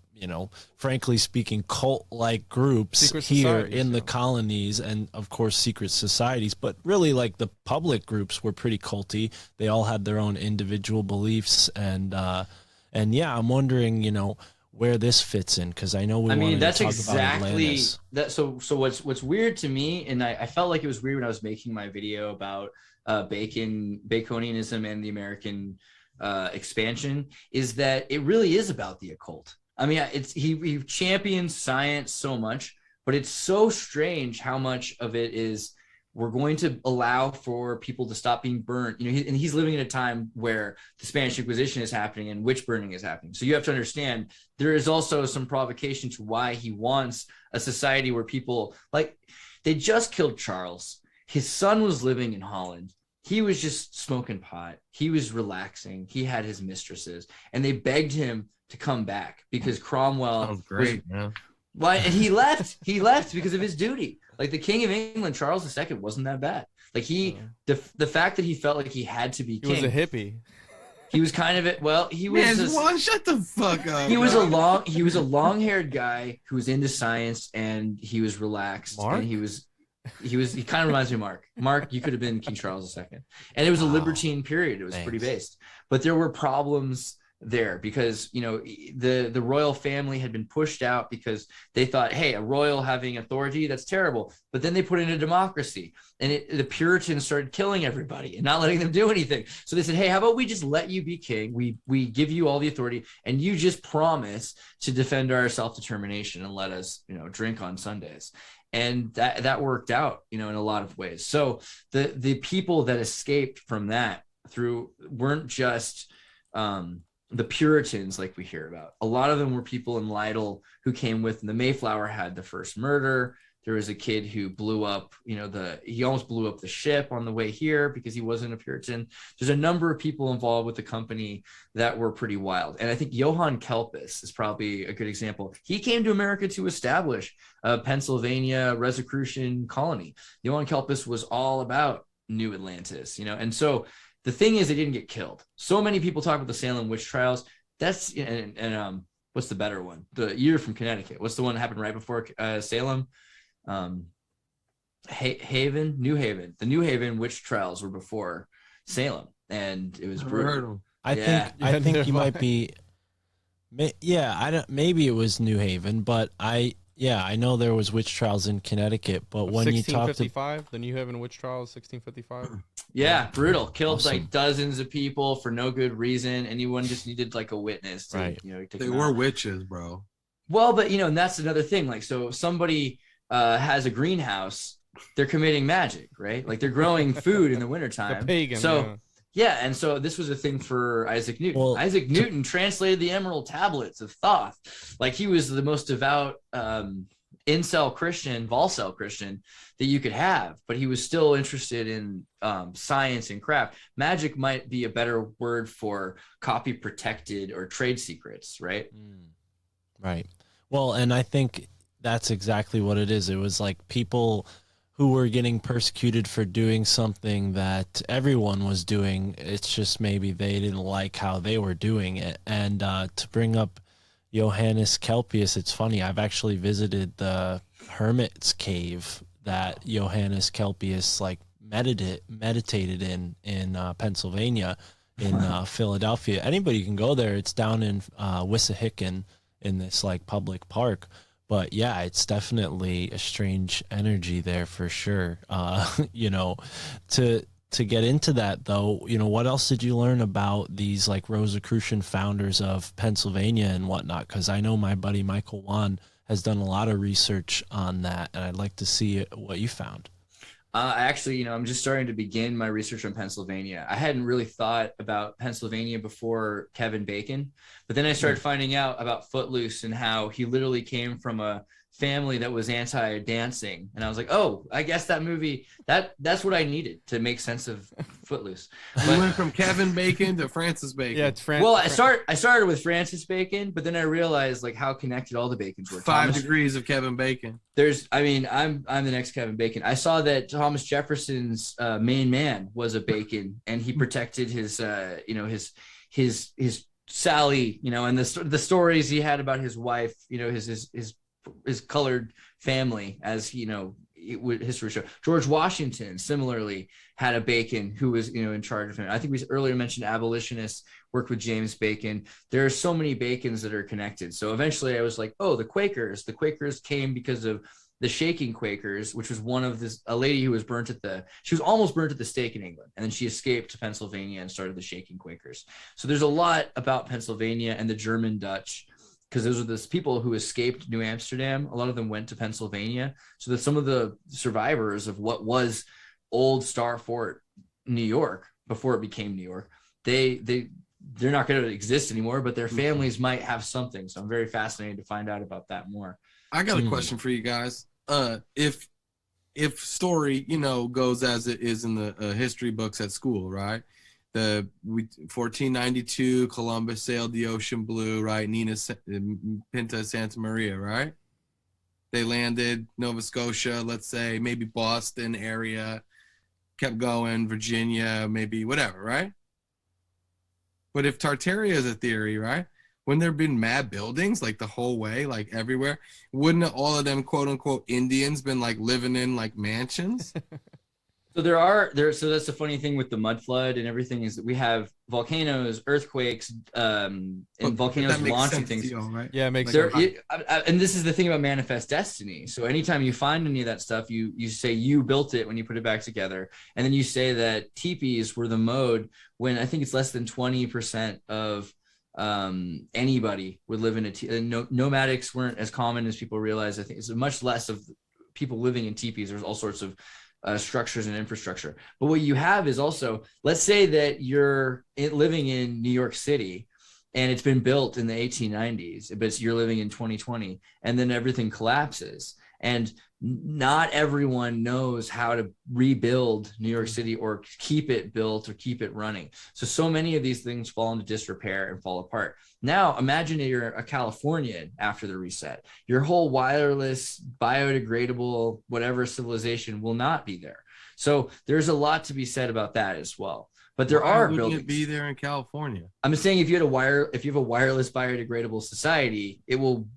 S2: frankly speaking, cult-like groups here in the colonies, and of course secret societies, but really like the public groups were pretty culty. They all had their own individual beliefs, and yeah, I'm wondering, where this fits in, because I know
S4: that's
S2: to talk
S4: exactly
S2: about Atlantis.
S4: that. So what's weird to me, and I felt like it was weird when I was making my video about Baconianism and the American expansion, is that it really is about the occult. I mean, he champions science so much, but it's so strange how much of it is we're going to allow for people to stop being burnt. And he's living in a time where the Spanish Inquisition is happening and witch burning is happening. So you have to understand there is also some provocation to why he wants a society where people, like, they just killed Charles. His son was living in Holland. He was just smoking pot. He was relaxing. He had his mistresses, and they begged him to come back because Cromwell.
S6: Oh, great.
S4: Well, and he left. He left because of his duty. Like the King of England, Charles II, wasn't that bad. Like the fact that he felt like he had to be king.
S5: He was a hippie.
S4: He was kind of it. Well, he was.
S6: Juan, shut the fuck up.
S4: He was a long-haired guy who was into science, and he was relaxed.
S5: Mark?
S4: And he kind of reminds me of Mark. Mark, you could have been King Charles II. And it was a libertine period. It was pretty based. But there were problems there because the royal family had been pushed out because they thought, hey, a royal having authority, that's terrible. But then they put in a democracy, and the Puritans started killing everybody and not letting them do anything. So they said, hey, how about we just let you be king? We give you all the authority, and you just promise to defend our self-determination and let us drink on Sundays. And that worked out in a lot of ways. So the people that escaped from that weren't just the Puritans like we hear about. A lot of them were people in Lytle who came with, and the Mayflower had the first murder. There was a kid who blew up, he almost blew up the ship on the way here because he wasn't a Puritan. There's a number of people involved with the company that were pretty wild. And I think Johann Kelpis is probably a good example. He came to America to establish a Pennsylvania Rosicrucian colony. Johann Kelpis was all about New Atlantis, and so the thing is, they didn't get killed. So many people talk about the Salem witch trials. That's and what's the better one? The Year from Connecticut. What's the one that happened right before Salem? New Haven. The New Haven witch trials were before Salem, and it was
S6: Never
S4: brutal.
S6: heard 'em.
S2: I
S4: Yeah.
S2: think you might be. Yeah, I don't. Maybe it was New Haven, but I know there was witch trials in Connecticut. But when you talked to
S5: 1655, the New Haven witch trials, 1655.
S4: Yeah, brutal. Killed
S2: Awesome.
S4: like dozens of people for no good reason. Anyone just needed like a witness to,
S2: Right.
S4: take
S6: They
S4: them
S6: were
S4: out.
S6: witches, bro.
S4: Well, but and that's another thing. Like, so somebody has a greenhouse, they're committing magic, right? Like they're growing food in the wintertime.
S5: The pagan.
S4: So yeah, and so this was a thing for Isaac Newton.
S2: Well,
S4: Isaac Newton translated the Emerald Tablets of Thoth. Like he was the most devout incel Christian, Volcel Christian that you could have, but he was still interested in science and craft. Magic might be a better word for copy protected or trade secrets, right?
S2: Right. Well, and I think that's exactly what it is. It was like people who were getting persecuted for doing something that everyone was doing. It's just maybe they didn't like how they were doing it. And to bring up Johannes Kelpius, it's funny. I've actually visited the hermit's cave that Johannes Kelpius like meditated in Pennsylvania, in Philadelphia. Anybody can go there. It's down in Wissahickon in this like public park. But yeah, it's definitely a strange energy there for sure. To get into that though, what else did you learn about these like Rosicrucian founders of Pennsylvania and whatnot? Because I know my buddy Michael Juan has done a lot of research on that, and I'd like to see what you found.
S4: Actually, I'm just starting to begin my research on Pennsylvania. I hadn't really thought about Pennsylvania before Kevin Bacon, but then I started finding out about Footloose and how he literally came from a family that was anti-dancing. And I was like, oh, I guess that movie, that's what I needed to make sense of Footloose.
S6: We went from Kevin Bacon to Francis Bacon.
S5: Yeah, it's
S4: Well, I started with Francis Bacon, but then I realized like how connected all the Bacons were.
S6: 5 degrees of Kevin Bacon.
S4: I'm the next Kevin Bacon. I saw that Thomas Jefferson's main man was a Bacon, and he protected his Sally, and the stories he had about his wife, his colored family, as history show. George Washington similarly had a Bacon who was in charge of him. I think we earlier mentioned abolitionists worked with James Bacon. There are so many Bacons that are connected. So eventually I was like, oh, the Quakers came because of the Shaking Quakers, which was a lady who was she was almost burnt at the stake in England, and then she escaped to Pennsylvania and started the Shaking Quakers. So there's a lot about Pennsylvania and the German Dutch, because those are the people who escaped New Amsterdam. A lot of them went to Pennsylvania. So that some of the survivors of what was old Star Fort, New York, before it became New York, they're not going to exist anymore, but their families might have something. So I'm very fascinated to find out about that more.
S6: I got a question for you guys. If story, goes as it is in the history books at school, right? 1492, Columbus sailed the ocean blue, right? Pinta, Santa Maria, right? They landed Nova Scotia, let's say, maybe Boston area, kept going, Virginia, maybe whatever, right? But if Tartaria is a theory, right? Wouldn't there have been mad buildings like the whole way, like everywhere? Wouldn't all of them, quote unquote, Indians been like living in like mansions?
S4: So so that's the funny thing with the mud flood and everything, is that we have volcanoes, earthquakes, and volcanoes launching things.
S6: You, right?
S5: Yeah, it makes sense.
S4: And this is the thing about manifest destiny. So anytime you find any of that stuff, you say you built it when you put it back together. And then you say that teepees were the mode when I think it's less than 20% of anybody would live in nomadics weren't as common as people realize. I think it's much less of people living in teepees. There's all sorts of structures and infrastructure. But what you have is also, let's say that you're living in New York City and it's been built in the 1890s, but you're living in 2020, and then everything collapses. And not everyone knows how to rebuild New York City or keep it built or keep it running. So many of these things fall into disrepair and fall apart. Now, imagine you're a Californian after the reset. Your whole wireless, biodegradable, whatever civilization will not be there. So there's a lot to be said about that as well. But there are buildings.
S6: It be there in California?
S4: I'm saying if you have a wireless biodegradable society, you will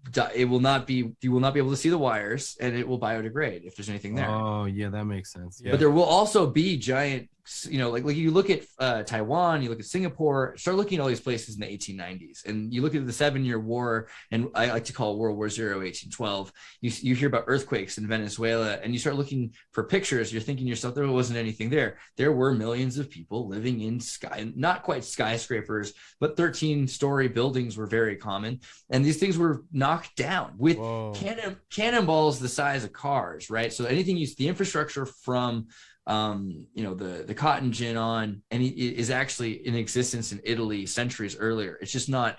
S4: not be able to see the wires, and it will biodegrade if there's anything there.
S6: Oh yeah, that makes sense.
S5: Yeah.
S4: But there will also be giant you know, like you look at Taiwan, you look at Singapore, start looking at all these places in the 1890s, and you look at the 7-Year War, and I like to call World War Zero 1812. You hear about earthquakes in Venezuela, and you start looking for pictures. You're thinking to yourself, there wasn't anything there. There were millions of people living in not quite skyscrapers, but 13-story buildings were very common, and these things were knocked down with cannonballs the size of cars, right? So anything the infrastructure from you know, the cotton gin on, and is actually in existence in Italy centuries earlier. It's just not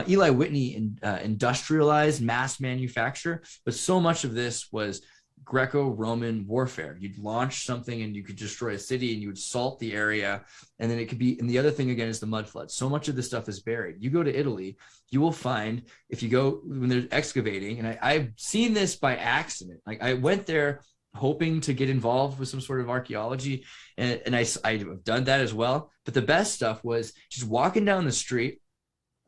S4: Eli Whitney industrialized mass manufacture, but so much of this was Greco-Roman warfare. You'd launch something and you could destroy a city, and you would salt the area, and then it could be, and the other thing again is the mud flood. So much of this stuff is buried. You go to Italy, you will find, if you go when they're excavating, and I've seen this by accident. Like I went there hoping to get involved with some sort of archaeology, and I've done that as well. But the best stuff was just walking down the street.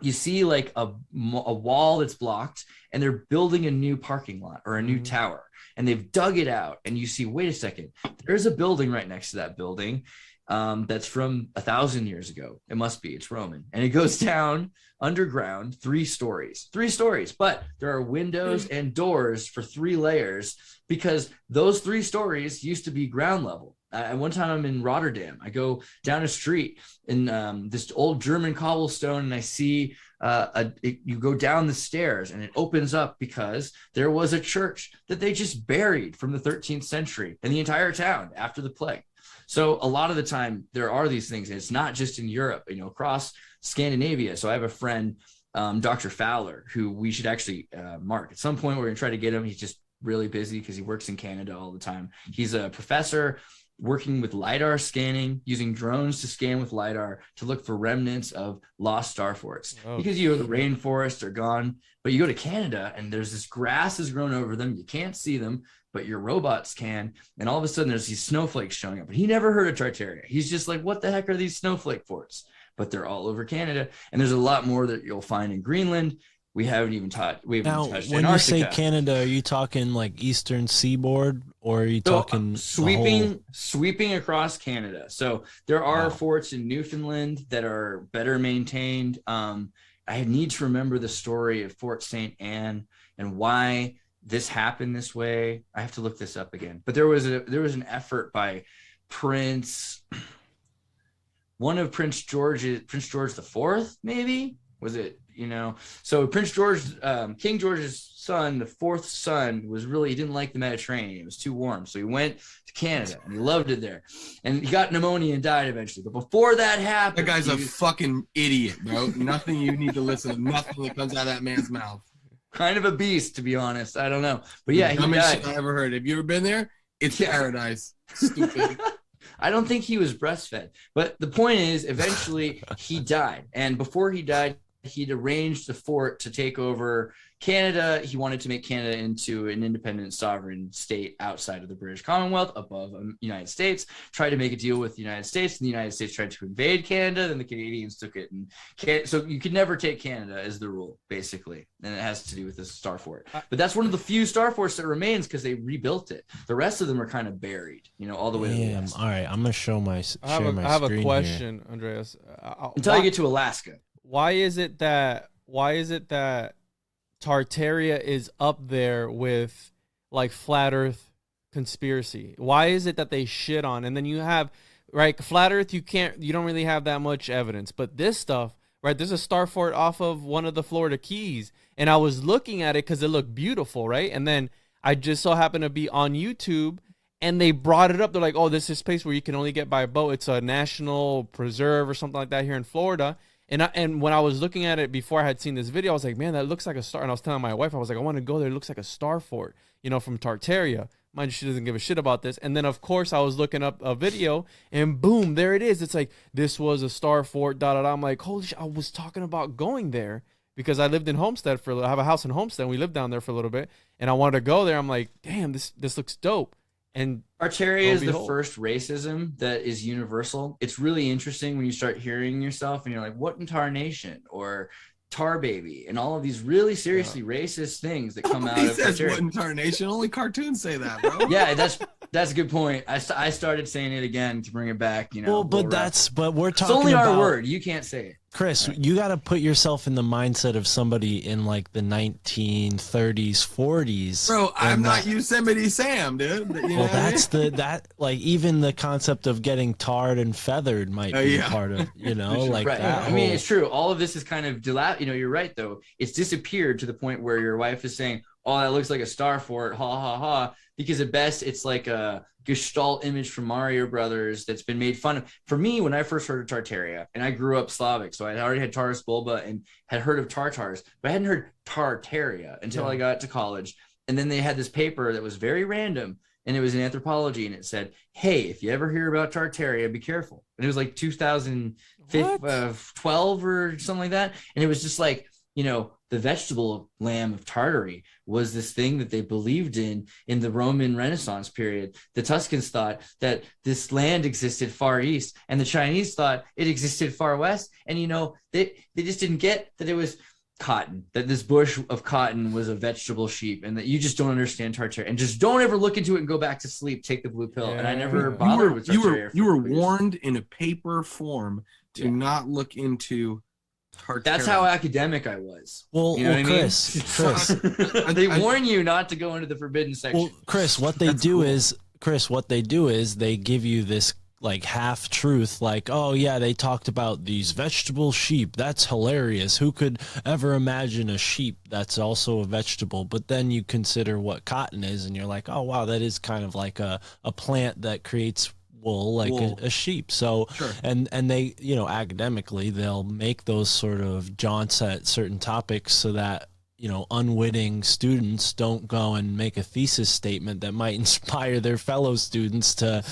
S4: You see like a wall that's blocked, and they're building a new parking lot or a new tower, and they've dug it out, and you see, wait a second, there's a building right next to that building that's from 1,000 years ago. It must be, it's Roman, and it goes down underground 3 stories, but there are windows and doors for 3 layers, because those 3 stories used to be ground level. One time I'm in Rotterdam, I go down a street in this old German cobblestone, and I see you go down the stairs, and it opens up because there was a church that they just buried from the 13th century in the entire town after the plague. So a lot of the time there are these things, and it's not just in Europe, you know, across Scandinavia. So I have a friend, Dr. Fowler, who we should actually mark at some point. We're going to try to get him. He's just really busy because he works in Canada all the time. He's a professor working with LiDAR scanning, using drones to scan with LiDAR to look for remnants of lost star forts. Because the rainforests are gone, but you go to Canada and there's this grass has grown over them. You can't see them, but your robots can. And all of a sudden there's these snowflakes showing up. But he never heard of Tartaria. He's just like, what the heck are these snowflake forts? But they're all over Canada. And there's a lot more that you'll find in Greenland. We haven't even touched Antarctica.
S2: When you say Canada, are you talking like eastern seaboard, or are you talking
S4: sweeping across Canada? So there are forts in Newfoundland that are better maintained. I need to remember the story of Fort St. Anne and why this happened this way. I have to look this up again. But there was an effort by Prince George IV, maybe, was it? You know, so Prince George, King George's son, the 4th son, he didn't like the Mediterranean. It was too warm. So he went to Canada, and he loved it there. And he got pneumonia and died eventually. But before that happened,
S6: that guy's a fucking idiot, bro. Nothing you need to listen to. Nothing that comes out of that man's mouth.
S4: Kind of a beast, to be honest. I don't know. But yeah, he
S6: dumbest
S4: died.
S6: shit I ever heard. Have you ever been there? It's paradise. Stupid.
S4: I don't think he was breastfed. But the point is, eventually he died. And before he died, he'd arranged the fort to take over Canada. He wanted to make Canada into an independent sovereign state outside of the British Commonwealth, above the United States, tried to make a deal with the United States, and the United States tried to invade Canada, then the Canadians took it. So you could never take Canada as the rule, basically. And it has to do with this star fort. But that's one of the few star forts that remains because they rebuilt it. The rest of them are kind of buried, you know, all the way to the west.
S2: All right, I'm going to show my
S5: I have a question, here. Andreas.
S4: Until you get to Alaska.
S5: Why is it that Tartaria is up there with like flat Earth conspiracy? Why is it that they shit on? And then you have, right, flat Earth, you don't really have that much evidence. But this stuff, right, there's a star fort off of one of the Florida Keys, and I was looking at it because it looked beautiful, right? And then I just so happened to be on YouTube, and they brought it up. They're like, oh, this is a place where you can only get by boat. It's a national preserve or something like that here in Florida. And when I was looking at it before I had seen this video, I was like, man, that looks like a star. And I was telling my wife, I was like, I want to go there. It looks like a star fort, you know, from Tartaria. Mind you, she doesn't give a shit about this. And then, of course, I was looking up a video, and boom, there it is. It's like, this was a star fort, da-da-da. I'm like, holy shit, I was talking about going there because I lived in Homestead I have a house in Homestead, and we lived down there for a little bit. And I wanted to go there. I'm like, damn, this looks dope. And
S4: Tartaria is the first racism that is universal. It's really interesting when you start hearing yourself and you're like, what in Tarnation or Tar Baby and all of these really seriously racist things that come out of
S6: Tartaria.
S4: What
S6: in Tarnation? Only cartoons say that, bro.
S4: Yeah, That's a good point. I started saying it again to bring it back. You know.
S2: Well, but we're
S4: it's
S2: talking
S4: only
S2: about
S4: our word. You can't say it.
S2: Chris, you got to put yourself in the mindset of somebody in like the 1930s, 40s.
S6: Bro, I'm not Yosemite Sam, dude.
S2: Well, that's like even the concept of getting tarred and feathered might be part of, like
S4: right.
S2: that.
S4: I mean, it's true. All of this is kind of you're right though. It's disappeared to the point where your wife is saying, "Oh, that looks like a star fort." Ha ha ha. Because at best, it's like a Gestalt image from Mario Brothers that's been made fun of. For me, when I first heard of Tartaria, and I grew up Slavic, so I already had Taurus bulba and had heard of Tartars, but I hadn't heard Tartaria until I got to college. And then they had this paper that was very random, and it was in anthropology, and it said, "Hey, if you ever hear about Tartaria, be careful." And it was like 2012 or something like that, and it was just like, the vegetable lamb of Tartary was this thing that they believed in the Roman Renaissance period. The Tuscans thought that this land existed far east, and the Chinese thought it existed far west. And, they just didn't get that it was cotton, that this bush of cotton was a vegetable sheep, and that you just don't understand Tartaria. And just don't ever look into it and go back to sleep, take the blue pill. And I never bothered with Tartaria.
S6: You were warned in a paper form to not look into Tartaria.
S4: That's how academic I was.
S2: Well, Chris,
S4: they warn you not to go into the forbidden section.
S2: Well, Chris, what they do is they give you this like half truth, like, oh yeah, they talked about these vegetable sheep. That's hilarious. Who could ever imagine a sheep that's also a vegetable? But then you consider what cotton is, and you're like, oh wow, that is kind of like a plant that creates wool like a sheep. So and they academically they'll make those sort of jaunts at certain topics so that unwitting students don't go and make a thesis statement that might inspire their fellow students to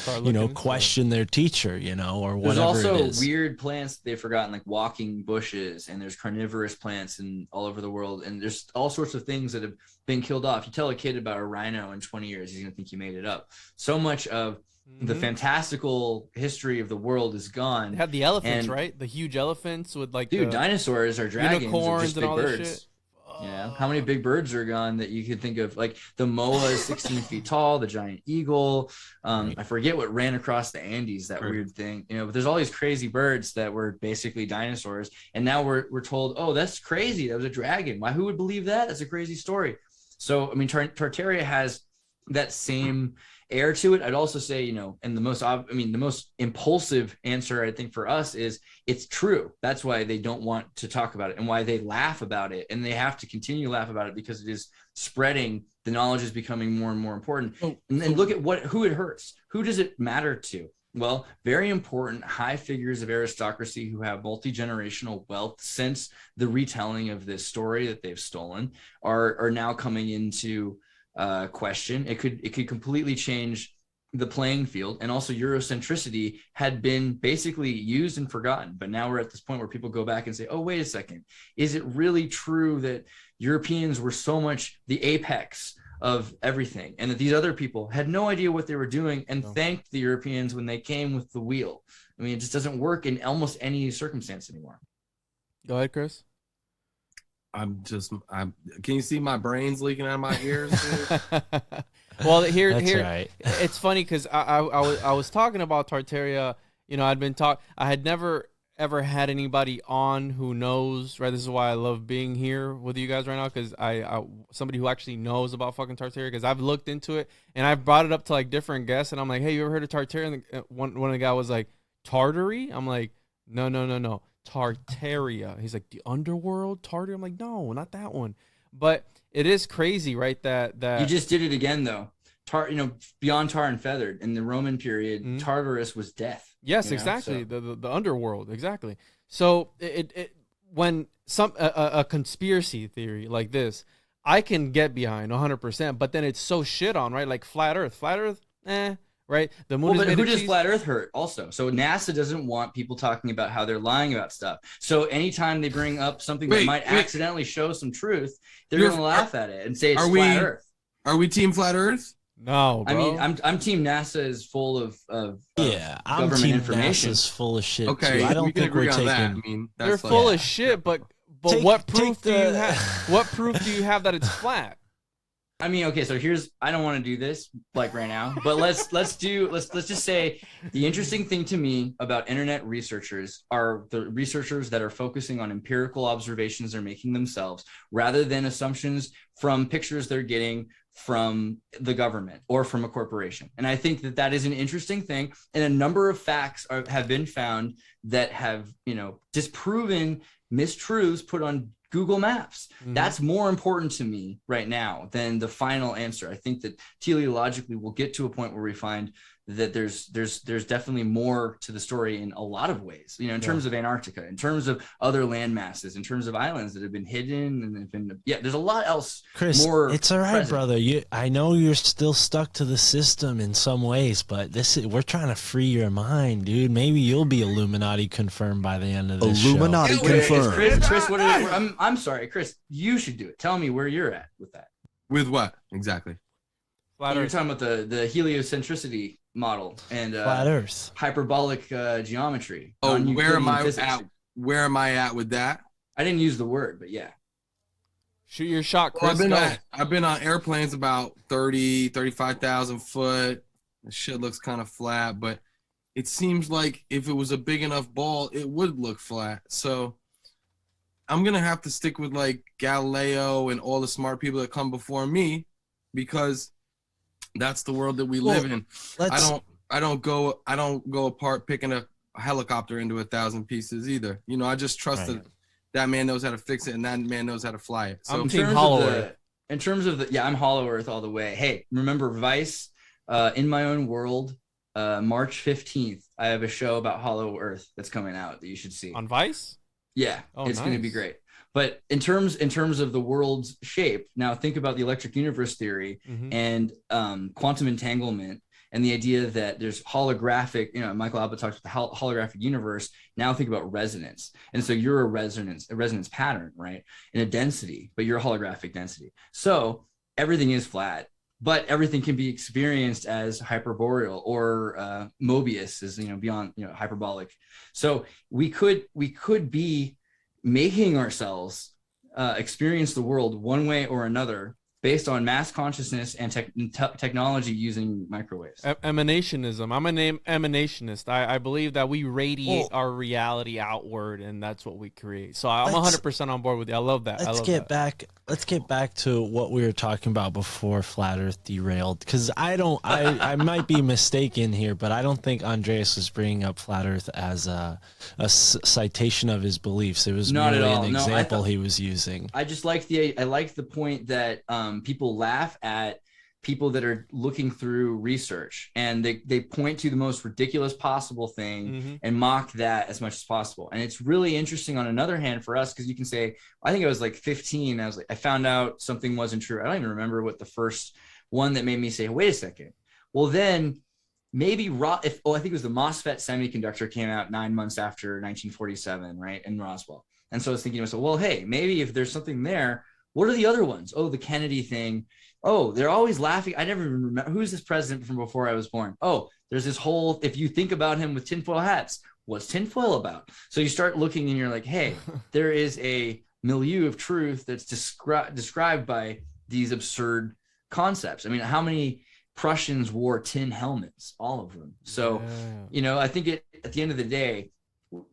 S2: question their teacher or whatever.
S4: There's also
S2: it is.
S4: weird plants they've forgotten, like walking bushes, and there's carnivorous plants all over the world, and there's all sorts of things that have been killed off. You tell a kid about a rhino in 20 years, he's gonna think you made it up. So much of the fantastical history of the world is gone.
S5: They had the elephants, right? The huge elephants with
S4: dinosaurs are dragons,
S5: unicorns, and all
S4: birds.
S5: that shit.
S4: Yeah, how many big birds are gone that you could think of? Like the moa is 16 feet tall, the giant eagle. I forget what ran across the Andes, that weird thing. But there's all these crazy birds that were basically dinosaurs, and now we're told, oh, that's crazy. That was a dragon. Why? Who would believe that? That's a crazy story. So I mean, Tartaria has that same air to it. I'd also say, and the most impulsive answer I think for us is it's true. That's why they don't want to talk about it, and why they laugh about it, and they have to continue to laugh about it because it is spreading. The knowledge is becoming more and more important. And look at who it hurts. Who does it matter to? Well, very important high figures of aristocracy who have multi-generational wealth since the retelling of this story that they've stolen are now coming into question. It could completely change the playing field. And also Eurocentricity had been basically used and forgotten, but now we're at this point where people go back and say, oh, wait a second, is it really true that Europeans were so much the apex of everything, and that these other people had no idea what they were doing and thanked the Europeans when they came with the wheel? I mean, it just doesn't work in almost any circumstance anymore.
S5: Go ahead, Chris.
S6: Can you see my brains leaking out of my ears?
S5: Well, here,
S2: right.
S5: It's funny because I was talking about Tartaria. I had never ever had anybody on who knows, right? This is why I love being here with you guys right now, because I somebody who actually knows about fucking Tartaria, because I've looked into it and I've brought it up to like different guests, and I'm like, hey, you ever heard of Tartaria? And one of the guys was like, Tartary? I'm like, no. Tartaria. He's like, the underworld Tartaria? I'm like, no, not that one. But it is crazy, right? That
S4: you just did it again, though. Beyond tar and feathered in the Roman period, Tartarus was death.
S5: Yes, exactly. So. The underworld, exactly. So it when a conspiracy theory like this, I can get behind 100%, but then it's so shit on, right? Like flat Earth, right? The moon.
S4: Well, but who does flat Earth hurt also? So NASA doesn't want people talking about how they're lying about stuff. So anytime they bring up something that might accidentally show some truth, they're going to laugh at it and say it's flat Earth.
S6: Are we team flat Earth?
S5: No, bro.
S4: I mean, I'm team NASA is full of
S2: I'm
S4: government
S2: team
S4: information.
S2: NASA's full of shit.
S6: Okay,
S2: too. I don't think we're taking.
S6: I mean,
S5: they're full of shit, but what proof do you have? What proof do you have that it's flat?
S4: I mean, okay, so I don't want to do this like right now, but let's just say the interesting thing to me about internet researchers are the researchers that are focusing on empirical observations they're making themselves rather than assumptions from pictures they're getting from the government or from a corporation. And I think that is an interesting thing. And a number of facts have been found that have, disproven mistruths put on Google Maps. That's more important to me right now than the final answer. I think that teleologically we'll get to a point where we find that there's definitely more to the story in a lot of ways, in terms of Antarctica, in terms of other land masses, in terms of islands that have been hidden and have been, there's a lot else.
S2: Chris,
S4: more
S2: it's all right,
S4: present.
S2: brother. I know you're still stuck to the system in some ways, but we're trying to free your mind, dude. Maybe you'll be Illuminati confirmed by the end of this
S3: Illuminati
S2: show.
S3: confirmed.
S4: Chris, I'm sorry, Chris, you should do it. Tell me where you're at with that.
S6: With what exactly?
S4: You're talking about the heliocentricity model and
S2: Flat Earth,
S4: hyperbolic geometry.
S6: Oh, where am I at? Where am I at with that?
S4: I didn't use the word, but yeah.
S5: Shoot your shot,
S6: Well,
S5: Chris.
S6: I've been on airplanes about 35,000 foot. The shit looks kind of flat, but it seems like if it was a big enough ball, it would look flat. So I'm gonna have to stick with like Galileo and all the smart people that come before me, because that's the world that we live in. I don't go apart picking a helicopter into 1,000 pieces either. I just trust that man knows how to fix it and that man knows how to fly it. So
S5: I'm Team Hollow Earth.
S4: In terms of I'm Hollow Earth all the way. Hey, remember Vice? In My Own World, March 15th, I have a show about Hollow Earth that's coming out that you should see.
S5: On Vice?
S4: Yeah, it's going to be great. But in terms of the world's shape, now think about the electric universe theory and quantum entanglement and the idea that there's holographic, Michael Albert talks about the holographic universe. Now think about resonance. And so you're a resonance pattern, right? In a density, but you're a holographic density. So everything is flat, but everything can be experienced as hyperboreal or Mobius is, beyond, hyperbolic. So we could be making ourselves experience the world one way or another based on mass consciousness and technology using microwaves.
S5: Emanationism. I'm an emanationist. I believe that we radiate our reality outward, and that's what we create. So I'm 100% on board with you. I love that.
S2: Let's get back to what we were talking about before Flat Earth derailed, because I might be mistaken here, but I don't think Andreas was bringing up Flat Earth as a citation of his beliefs. It was
S4: not
S2: merely
S4: at all.
S2: an example he was using.
S4: I just like the point that people laugh at people that are looking through research and they point to the most ridiculous possible thing and mock that as much as possible. And it's really interesting on another hand for us, because you can say, I think I was like 15. I found out something wasn't true. I don't even remember what the first one that made me say, wait a second. Well, then maybe I think it was the MOSFET semiconductor came out 9 months after 1947, right? In Roswell. And so I was thinking to myself, well, hey, maybe if there's something there, what are the other ones? Oh, the Kennedy thing. Oh, they're always laughing. I never even remember. Who's this president from before I was born? Oh, there's this whole, if you think about him with tinfoil hats, what's tinfoil about? So you start looking and you're like, hey, there is a milieu of truth that's described by these absurd concepts. I mean, how many Prussians wore tin helmets? All of them. So, I think at the end of the day,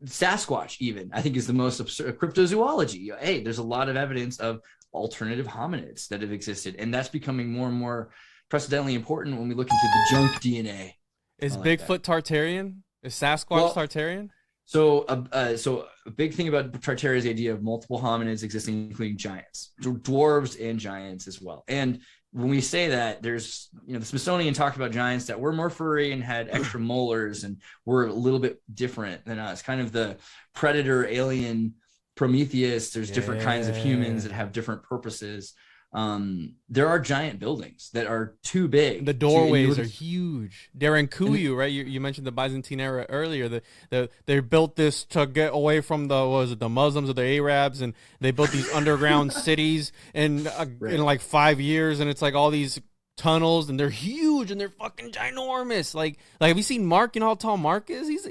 S4: Sasquatch even, I think, is the most absurd. Cryptozoology. Hey, there's a lot of evidence of alternative hominids that have existed, and that's becoming more and more precedentally important when we look into the junk DNA.
S5: Is Bigfoot Tartarian? Is Sasquatch Tartarian?
S4: So a big thing about Tartaria is the idea of multiple hominids existing, including giants, dwarves and giants as well. And when we say that, there's, the Smithsonian talked about giants that were more furry and had extra molars and were a little bit different than us, kind of the predator alien Prometheus. There's different kinds of humans that have different purposes. There are giant buildings that are too big.
S5: The doorways are huge. They're in Kuyu, right? You mentioned the Byzantine era earlier. They built this to get away from the Muslims or the Arabs, and they built these underground cities in like 5 years, and it's like all these tunnels, and they're huge and they're fucking ginormous. Like have you seen Mark? You know how tall Mark is? He's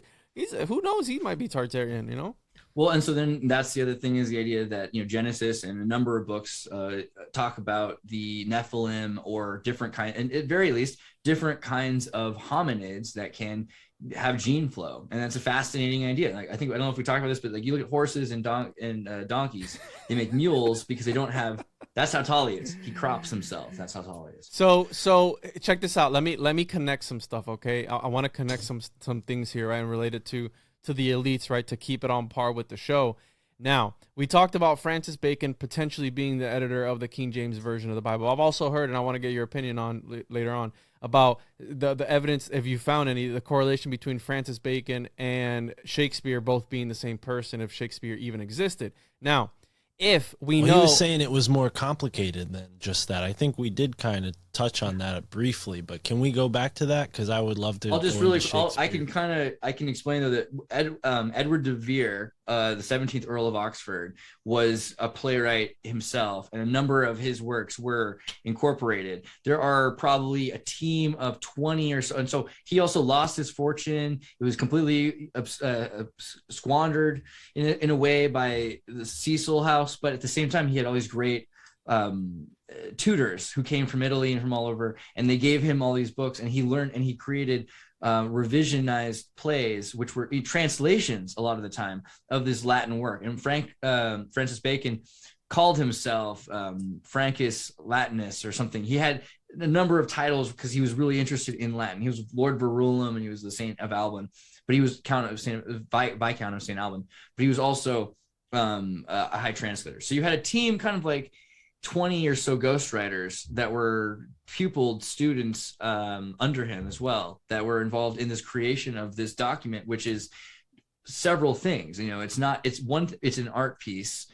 S5: who knows? He might be Tartarian.
S4: Well, and so then that's the other thing, is the idea that, Genesis and a number of books talk about the Nephilim, or different kind, and at very least different kinds of hominids that can have gene flow. And that's a fascinating idea. Like, I don't know if we talked about this, but like, you look at horses and donkeys, they make mules because they don't have. That's how tall he is. He crops himself. That's how tall he is.
S5: So check this out. Let me connect some stuff. Okay, I want to connect some things here, right, and related to the elites, right, to keep it on par with the show. Now, we talked about Francis Bacon potentially being the editor of the King James Version of the Bible. I've also heard, and I want to get your opinion on later on, about the evidence, if you found any, the correlation between Francis Bacon and Shakespeare both being the same person, if Shakespeare even existed. Now, if we know...
S2: He was saying it was more complicated than just that. I think we did kind of touch on that briefly, but can we go back to that? Because I would love to.
S4: I can explain, though, that Edward de Vere, the 17th Earl of Oxford, was a playwright himself, and a number of his works were incorporated. There are probably a team of 20 or so, and so he also lost his fortune. It was completely squandered in a way by the Cecil House, but at the same time, he had all these great tutors who came from Italy and from all over, and they gave him all these books, and he learned, and he created revisionized plays, which were translations a lot of the time of this Latin work. And Francis Bacon called himself Francus Latinus or something. He had a number of titles because he was really interested in Latin. He was Lord Verulam, and he was the Saint of Alban, but he was Viscount of St. Alban, but he was also a high translator. So you had a team, kind of like 20 or so ghostwriters that were pupilled students under him as well, that were involved in this creation of this document, which is several things. It's an art piece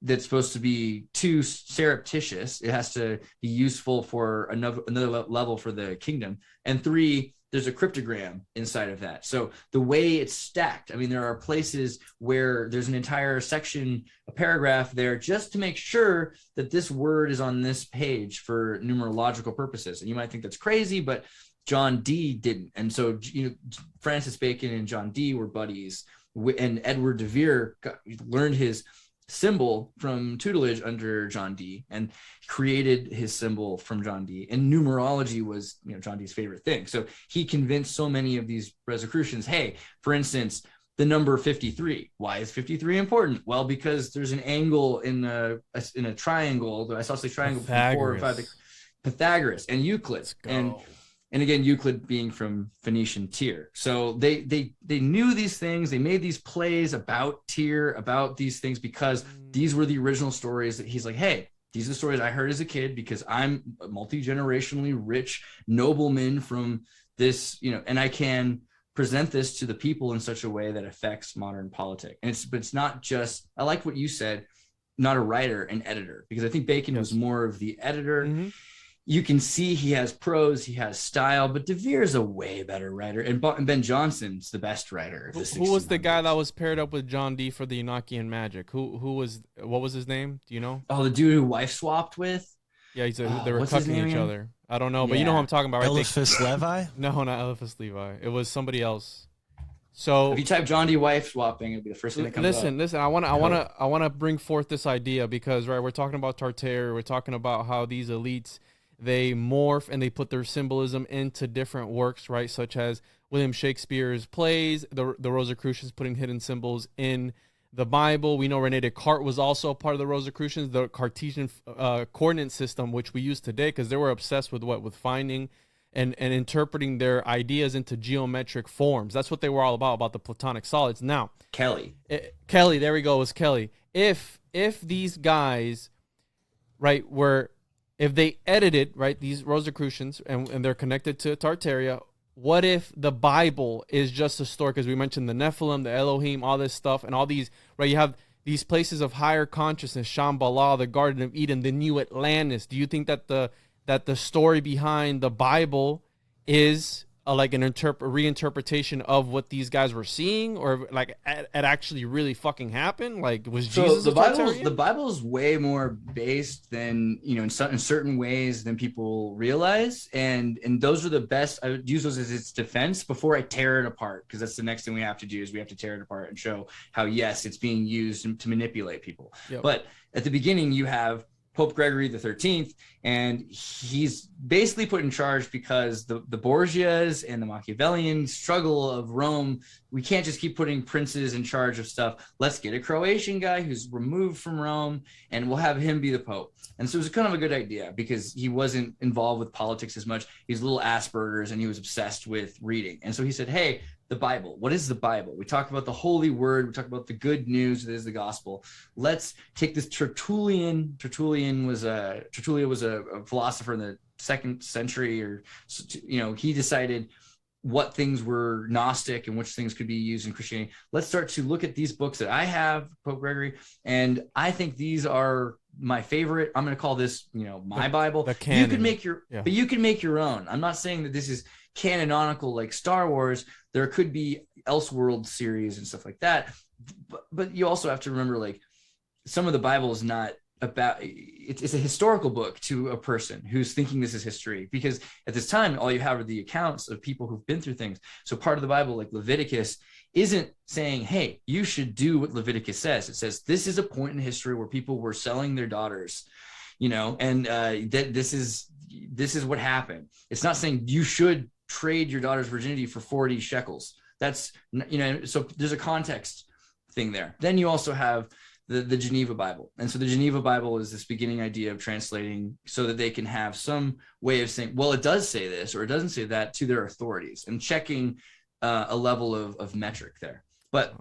S4: that's supposed to be too surreptitious. It has to be useful for another level for the kingdom. And 3, there's a cryptogram inside of that. So the way it's stacked, there are places where there's an entire section, a paragraph there, just to make sure that this word is on this page for numerological purposes. And you might think that's crazy, but John Dee didn't. And so, Francis Bacon and John Dee were buddies, and Edward de Vere learned his symbol from tutelage under John Dee, and created his symbol from John Dee. And numerology was, John Dee's favorite thing. So he convinced so many of these Rosicrucians, hey, for instance, the number 53. Why is 53 important? Well, because there's an angle in a triangle, the isosceles triangle, between 4 or 5. Pythagoras and Euclid, and again, Euclid being from Phoenician Tyre. So they knew these things. They made these plays about Tyre, about these things, because these were the original stories that he's like, hey, these are the stories I heard as a kid, because I'm a multi-generationally rich nobleman from this, and I can present this to the people in such a way that affects modern politics. And it's not just, I like what you said, not a writer, an editor, because I think Bacon was more of the editor. Mm-hmm. You can see he has prose, he has style, but De Vere is a way better writer, and Ben Jonson's the best writer.
S5: Who was the guy that was paired up with John Dee for the Enochian magic? What was his name? Do you know?
S4: Oh, the dude who wife swapped with?
S5: Yeah, they were cucking each other. I don't know, but you know who I'm talking about, right?
S2: Eliphas Levi?
S5: No, not Eliphas Levi. It was somebody else. So
S4: if you type John Dee wife swapping, it'll be the first thing that comes up.
S5: Listen. I want to bring forth this idea because, right, we're talking about Tartaria. We're talking about how these elites, they morph and they put their symbolism into different works, right? Such as William Shakespeare's plays, the Rosicrucians putting hidden symbols in the Bible. We know Rene Descartes was also a part of the Rosicrucians, the Cartesian coordinate system, which we use today, because they were obsessed with finding and interpreting their ideas into geometric forms. That's what they were all about the Platonic solids. Now,
S4: Kelly,
S5: there we go, it was Kelly. If these guys, right, if they edited, right, these Rosicrucians and they're connected to Tartaria, what if the Bible is just a story? Because we mentioned the Nephilim, the Elohim, all this stuff, and all these, right? You have these places of higher consciousness, Shambhala, the Garden of Eden, the New Atlantis. Do you think that the story behind the Bible is like an reinterpretation of what these guys were seeing, or like it actually really fucking happened? Like, was Jesus
S4: the Bible's way more based than, you know, in certain ways than people realize, and those are the best. I would use those as its defense before I tear it apart, because that's the next thing we have to do, is we have to tear it apart and show how, yes, it's being used to manipulate people.
S5: Yep.
S4: But at the beginning, you have Pope Gregory the 13th, and he's basically put in charge because the Borgias and the Machiavellian struggle of Rome, we can't just keep putting princes in charge of stuff. Let's get a Croatian guy who's removed from Rome, and we'll have him be the Pope. And so it was kind of a good idea because he wasn't involved with politics as much. He's a little Asperger's, and he was obsessed with reading. And so he said, hey, the Bible. What is the Bible? We talk about the holy word. We talk about the good news that is the gospel. Let's take this Tertullian. Tertullian was a philosopher in the 2nd century, or, you know, he decided what things were Gnostic and which things could be used in Christianity. Let's start to look at these books that I have, Pope Gregory, and I think these are my favorite. I'm going to call this, you know, my Bible.
S5: The canon.
S4: You could make your, but you can make your own. I'm not saying that this is canonical like Star Wars. There could be Elseworld series and stuff like that, but you also have to remember, like, some of the Bible is not about, it's a historical book to a person who's thinking this is history, because at this time all you have are the accounts of people who've been through things. So part of the Bible, like Leviticus, isn't saying, hey, you should do what Leviticus says. It says this is a point in history where people were selling their daughters, you know, and that this is what happened. It's not saying you should trade your daughter's virginity for 40 shekels. That's, you know, so there's a context thing there. Then you also have the Geneva Bible. And so the Geneva Bible is this beginning idea of translating so that they can have some way of saying, well, it does say this or it doesn't say that, to their authorities, and checking a level of metric there. But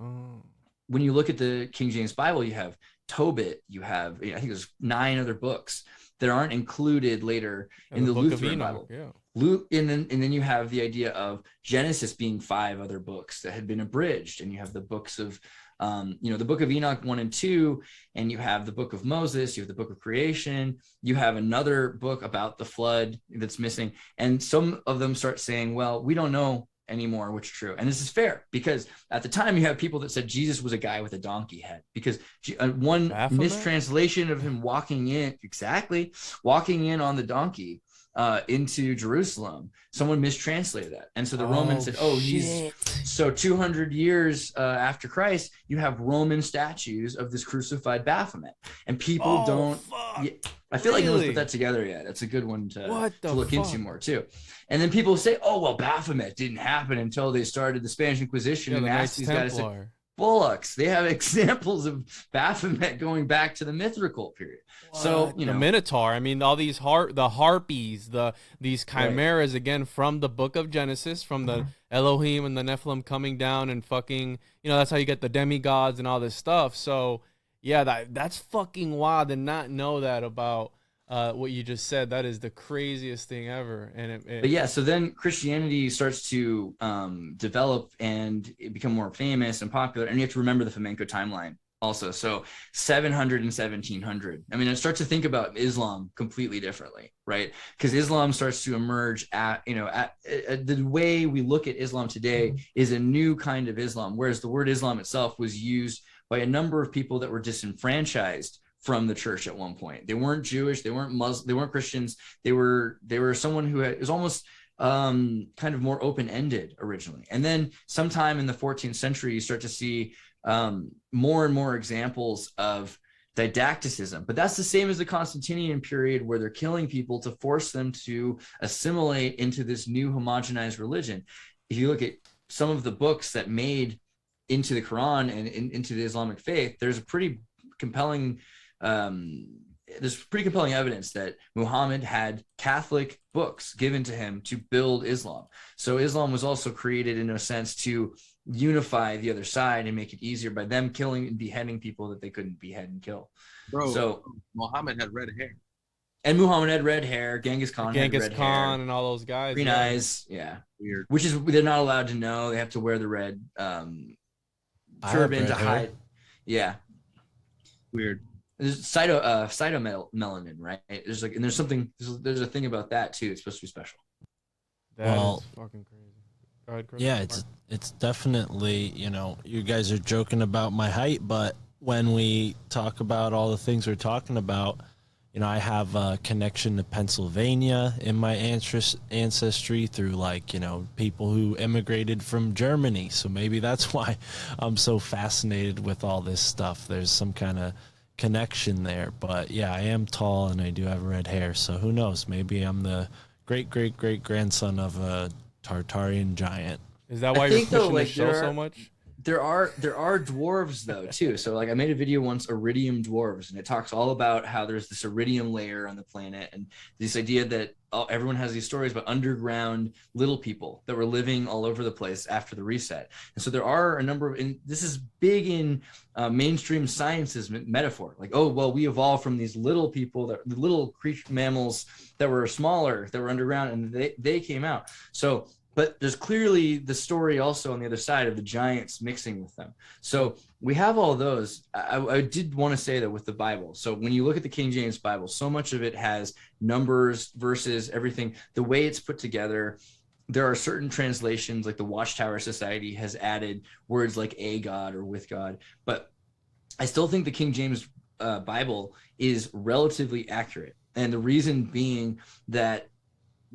S4: when you look at the King James Bible, you have Tobit, you have, I think there's 9 other books that aren't included later in the Lutheran Bible.
S5: Yeah.
S4: And then you have the idea of Genesis being 5 other books that had been abridged, and you have the books of the book of Enoch 1 and 2, and you have the book of Moses, you have the book of creation, you have another book about the flood that's missing. And some of them start saying, well, we don't know anymore which is true. And this is fair, because at the time you have people that said Jesus was a guy with a donkey head, because one mistranslation of him walking in on the donkey into Jerusalem, someone mistranslated that, and so the Romans said, he's so 200 years after Christ, you have Roman statues of this crucified Baphomet, and people I feel like no one's put that together yet. It's a good one to look into more too. And then people say, Baphomet didn't happen until they started the Spanish Inquisition and asked these guys to say, bullocks. They have examples of Baphomet going back to the mythical period. What? So, you know,
S5: the Minotaur. I mean, all these the harpies, these chimeras, again, from the book of Genesis, from the Elohim and the Nephilim coming down and fucking, you know, that's how you get the demigods and all this stuff. So yeah, that's fucking wild, and not know that about what you just said. That is the craziest thing ever. And
S4: but yeah, so then Christianity starts to develop and become more famous and popular, and you have to remember the flamenco timeline also. So 700 and 1700. I mean, it starts to think about Islam completely differently, right? Because Islam starts to emerge at the way we look at Islam today is a new kind of Islam, whereas the word Islam itself was used by a number of people that were disenfranchised from the church at one point. They weren't Jewish, they weren't Muslim, they weren't Christians. They were someone who was almost kind of more open-ended originally. And then sometime in the 14th century, you start to see more and more examples of didacticism. But that's the same as the Constantinian period, where they're killing people to force them to assimilate into this new homogenized religion. If you look at some of the books that made into the Quran and into the Islamic faith, there's pretty compelling evidence that Muhammad had Catholic books given to him to build Islam. So Islam was also created in a sense to unify the other side and make it easier by them killing and beheading people that they couldn't behead and kill.
S6: Bro,
S4: so
S6: Muhammad had red hair.
S4: And Muhammad had red hair. Genghis Khan had red hair.
S5: And all those guys.
S4: Green eyes. Yeah.
S6: Weird.
S4: Which is, they're not allowed to know. They have to wear the red turban to hide. Yeah.
S6: Weird.
S4: There's cytomelanin, right? There's a thing about that too. It's supposed to be special.
S5: That is fucking crazy. Go ahead, Chris.
S2: Yeah, it's definitely, you guys are joking about my height, but when we talk about all the things we're talking about, I have a connection to Pennsylvania in my ancestry through people who immigrated from Germany. So maybe that's why I'm so fascinated with all this stuff. There's some kind of connection there. But yeah, I am tall and I do have red hair. So who knows? Maybe I'm the great grandson of a Tartarian giant.
S5: Is that why you're pushing the show so much?
S4: There are dwarves though too. So I made a video once, iridium dwarves, and it talks all about how there's this iridium layer on the planet, and this idea that everyone has these stories about underground little people that were living all over the place after the reset. And so there are a number of, and this is big in mainstream science's metaphor, we evolved from these little people, little creature mammals that were smaller, that were underground, and they came out. So. But there's clearly the story also on the other side of the giants mixing with them. So we have all those. I did want to say that with the Bible. So when you look at the King James Bible, so much of it has numbers, verses, everything. The way it's put together, there are certain translations, like the Watchtower Society has added words like a God or with God. But I still think the King James Bible is relatively accurate. And the reason being that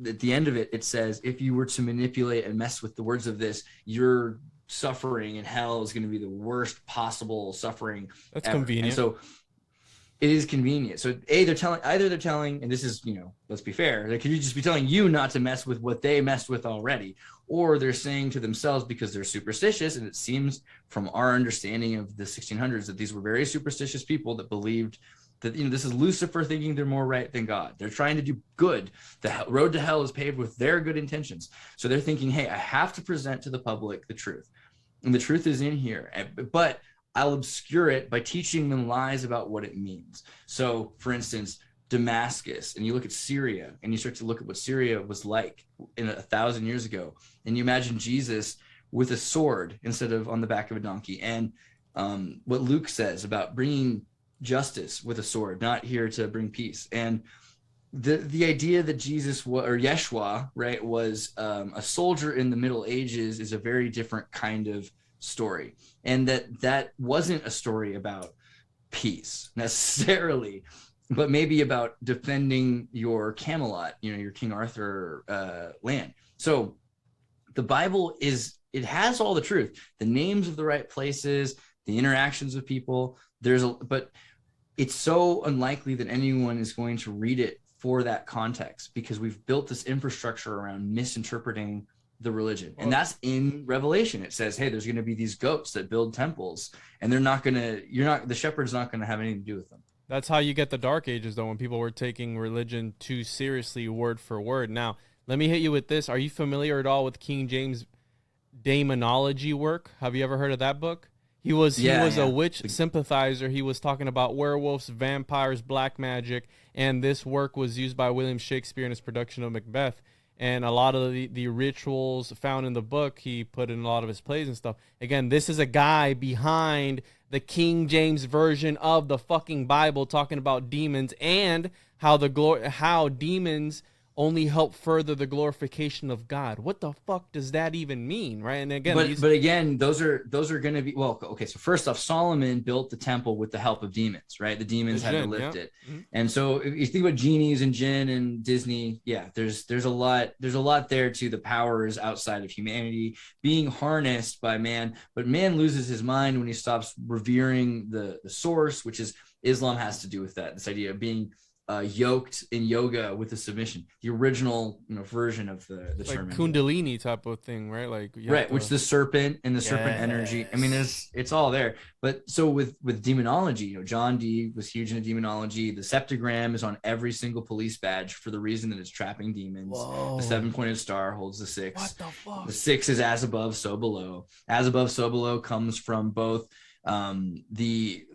S4: at the end of it, it says, if you were to manipulate and mess with the words of this, your suffering in hell is going to be the worst possible suffering.
S5: That's
S4: ever.
S5: convenient.
S4: And so it is convenient. So they're telling, and this is, let's be fair, they could just be telling you not to mess with what they messed with already, or they're saying to themselves because they're superstitious. And it seems from our understanding of the 1600s that these were very superstitious people that believed that this is Lucifer thinking they're more right than God. They're trying to do good. The road to hell is paved with their good intentions. So they're thinking, hey, I have to present to the public the truth. And the truth is in here. But I'll obscure it by teaching them lies about what it means. So, for instance, Damascus, and you look at Syria, and you start to look at what Syria was like in 1,000 years ago. And you imagine Jesus with a sword instead of on the back of a donkey. And what Luke says about bringing justice with a sword, not here to bring peace. And the idea that Jesus or Yeshua, right, was a soldier in the Middle Ages is a very different kind of story, and that wasn't a story about peace necessarily, but maybe about defending your Camelot, your King Arthur land. So the Bible it has all the truth, the names of the right places, the interactions with people. But it's so unlikely that anyone is going to read it for that context, because we've built this infrastructure around misinterpreting the religion. And that's in Revelation. It says, hey, there's going to be these goats that build temples, and the shepherd's not going to have anything to do with them.
S5: That's how you get the Dark Ages, though, when people were taking religion too seriously, word for word. Now, let me hit you with this. Are you familiar at all with King James' demonology work? Have you ever heard of that book? He was a witch sympathizer. He was talking about werewolves, vampires, black magic, and this work was used by William Shakespeare in his production of Macbeth. And a lot of the rituals found in the book, he put in a lot of his plays and stuff. Again, this is a guy behind the King James version of the fucking Bible, talking about demons and how demons only help further the glorification of God. What the fuck does that even mean, right? And again,
S4: but again, those are going to be, well, okay. So first off, Solomon built the temple with the help of demons, right? The demons had to lift it, and so if you think about genies and jinn and Disney, there's a lot there to the powers outside of humanity being harnessed by man. But man loses his mind when he stops revering the source, which is Islam has to do with that. This idea of being yoked in yoga with the submission, the original version of the term,
S5: Kundalini type of thing, right?
S4: Which the serpent and the serpent energy. I mean, it's all there. But so with demonology, John Dee was huge into demonology. The septagram is on every single police badge for the reason that it's trapping demons. Whoa. The 7-pointed star holds the 6.
S5: What the fuck?
S4: The 6 is as above, so below. As above, so below comes from both the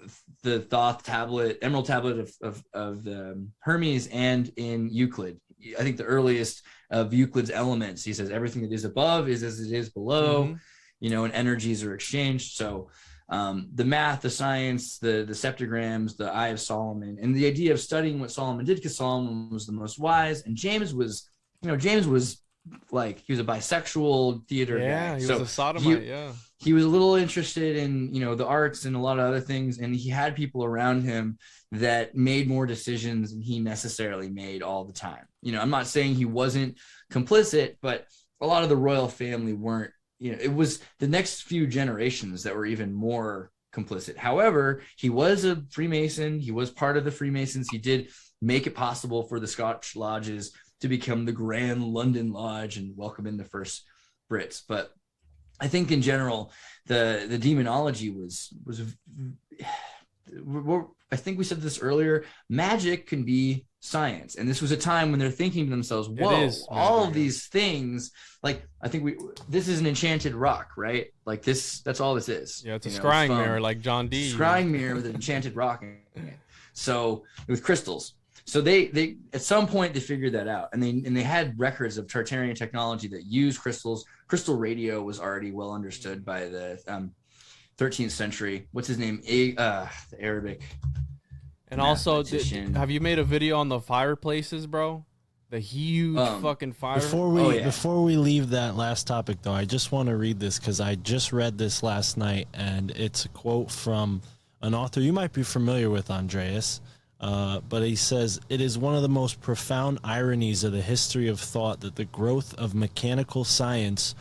S4: Thoth tablet, Emerald tablet of the Hermes, and in Euclid. I think the earliest of Euclid's elements, he says everything that is above is as it is below, and energies are exchanged. So the math, the science, the septagrams, the Eye of Solomon, and the idea of studying what Solomon did, because Solomon was the most wise, and James was like he was a bisexual theater
S5: Yeah,
S4: guy.
S5: he
S4: So
S5: was a sodomite. Yeah.
S4: he was a little interested in, the arts and a lot of other things, and he had people around him that made more decisions than he necessarily made all the time. I'm not saying he wasn't complicit, but a lot of the royal family weren't. It was the next few generations that were even more complicit. However, he was a Freemason. He was part of the Freemasons. He did make it possible for the Scotch lodges to become the Grand London Lodge and welcome in the first Brits. But I think in general, the demonology was I think we said this earlier, magic can be science. And this was a time when they're thinking to themselves, whoa, all of these things, like, I think this is an enchanted rock, right? Like that's all this is.
S5: Yeah, it's a scrying mirror like John D.
S4: Scrying mirror with an enchanted rock in it. So with crystals. So they at some point they figured that out, and they had records of Tartarian technology that used crystals. Crystal radio was already well understood by the 13th century. What's his name? The Arabic.
S5: And also, have you made a video on the fireplaces, bro? The huge fucking fire.
S2: Before we leave that last topic, though, I just want to read this because I just read this last night, and it's a quote from an author you might be familiar with, Andreas. But he says, "It is one of the most profound ironies of the history of thought that the growth of mechanical science,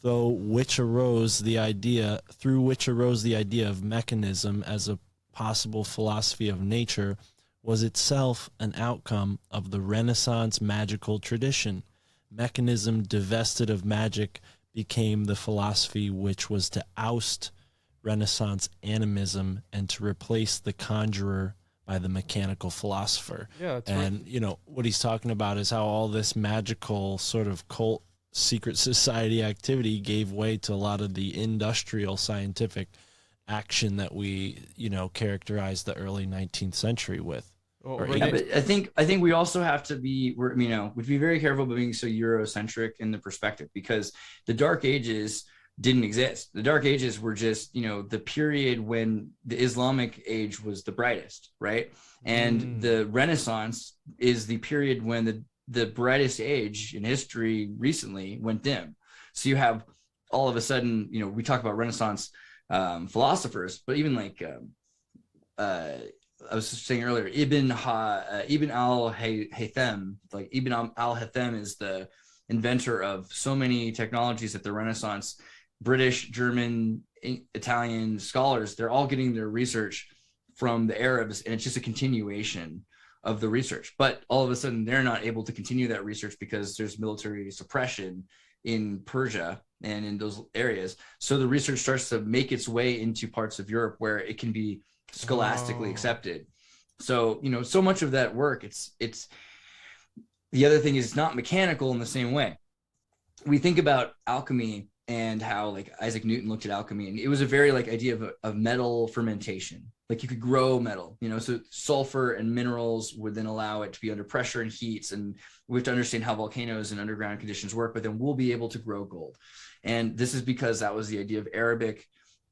S2: through which arose the idea of mechanism as a possible philosophy of nature, was itself an outcome of the Renaissance magical tradition. Mechanism divested of magic became the philosophy which was to oust Renaissance animism and to replace the conjurer by the mechanical philosopher."
S5: Yeah, that's
S2: and
S5: right.
S2: What he's talking about is how all this magical sort of cult secret society activity gave way to a lot of the industrial scientific action that we characterized the early 19th century with.
S4: But I think we also have to be we'd be very careful about being so Eurocentric in the perspective, because the Dark Ages didn't exist. The Dark Ages were just, the period when the Islamic age was the brightest, right? And the Renaissance is the period when the brightest age in history recently went dim. So you have all of a sudden, we talk about Renaissance philosophers, but even like I was saying earlier, Ibn al-Haytham, like Ibn al-Haytham is the inventor of so many technologies at the Renaissance. British, German, Italian scholars, they're all getting their research from the Arabs, and it's just a continuation of the research. But all of a sudden, they're not able to continue that research because there's military suppression in Persia and in those areas. So the research starts to make its way into parts of Europe where it can be scholastically accepted. So, so much of that work, it's the other thing is it's not mechanical in the same way. We think about alchemy and how like Isaac Newton looked at alchemy, and it was a very like idea of metal fermentation. Like you could grow metal, so sulfur and minerals would then allow it to be under pressure and heats. And we have to understand how volcanoes and underground conditions work, but then we'll be able to grow gold. And this is because that was the idea of Arabic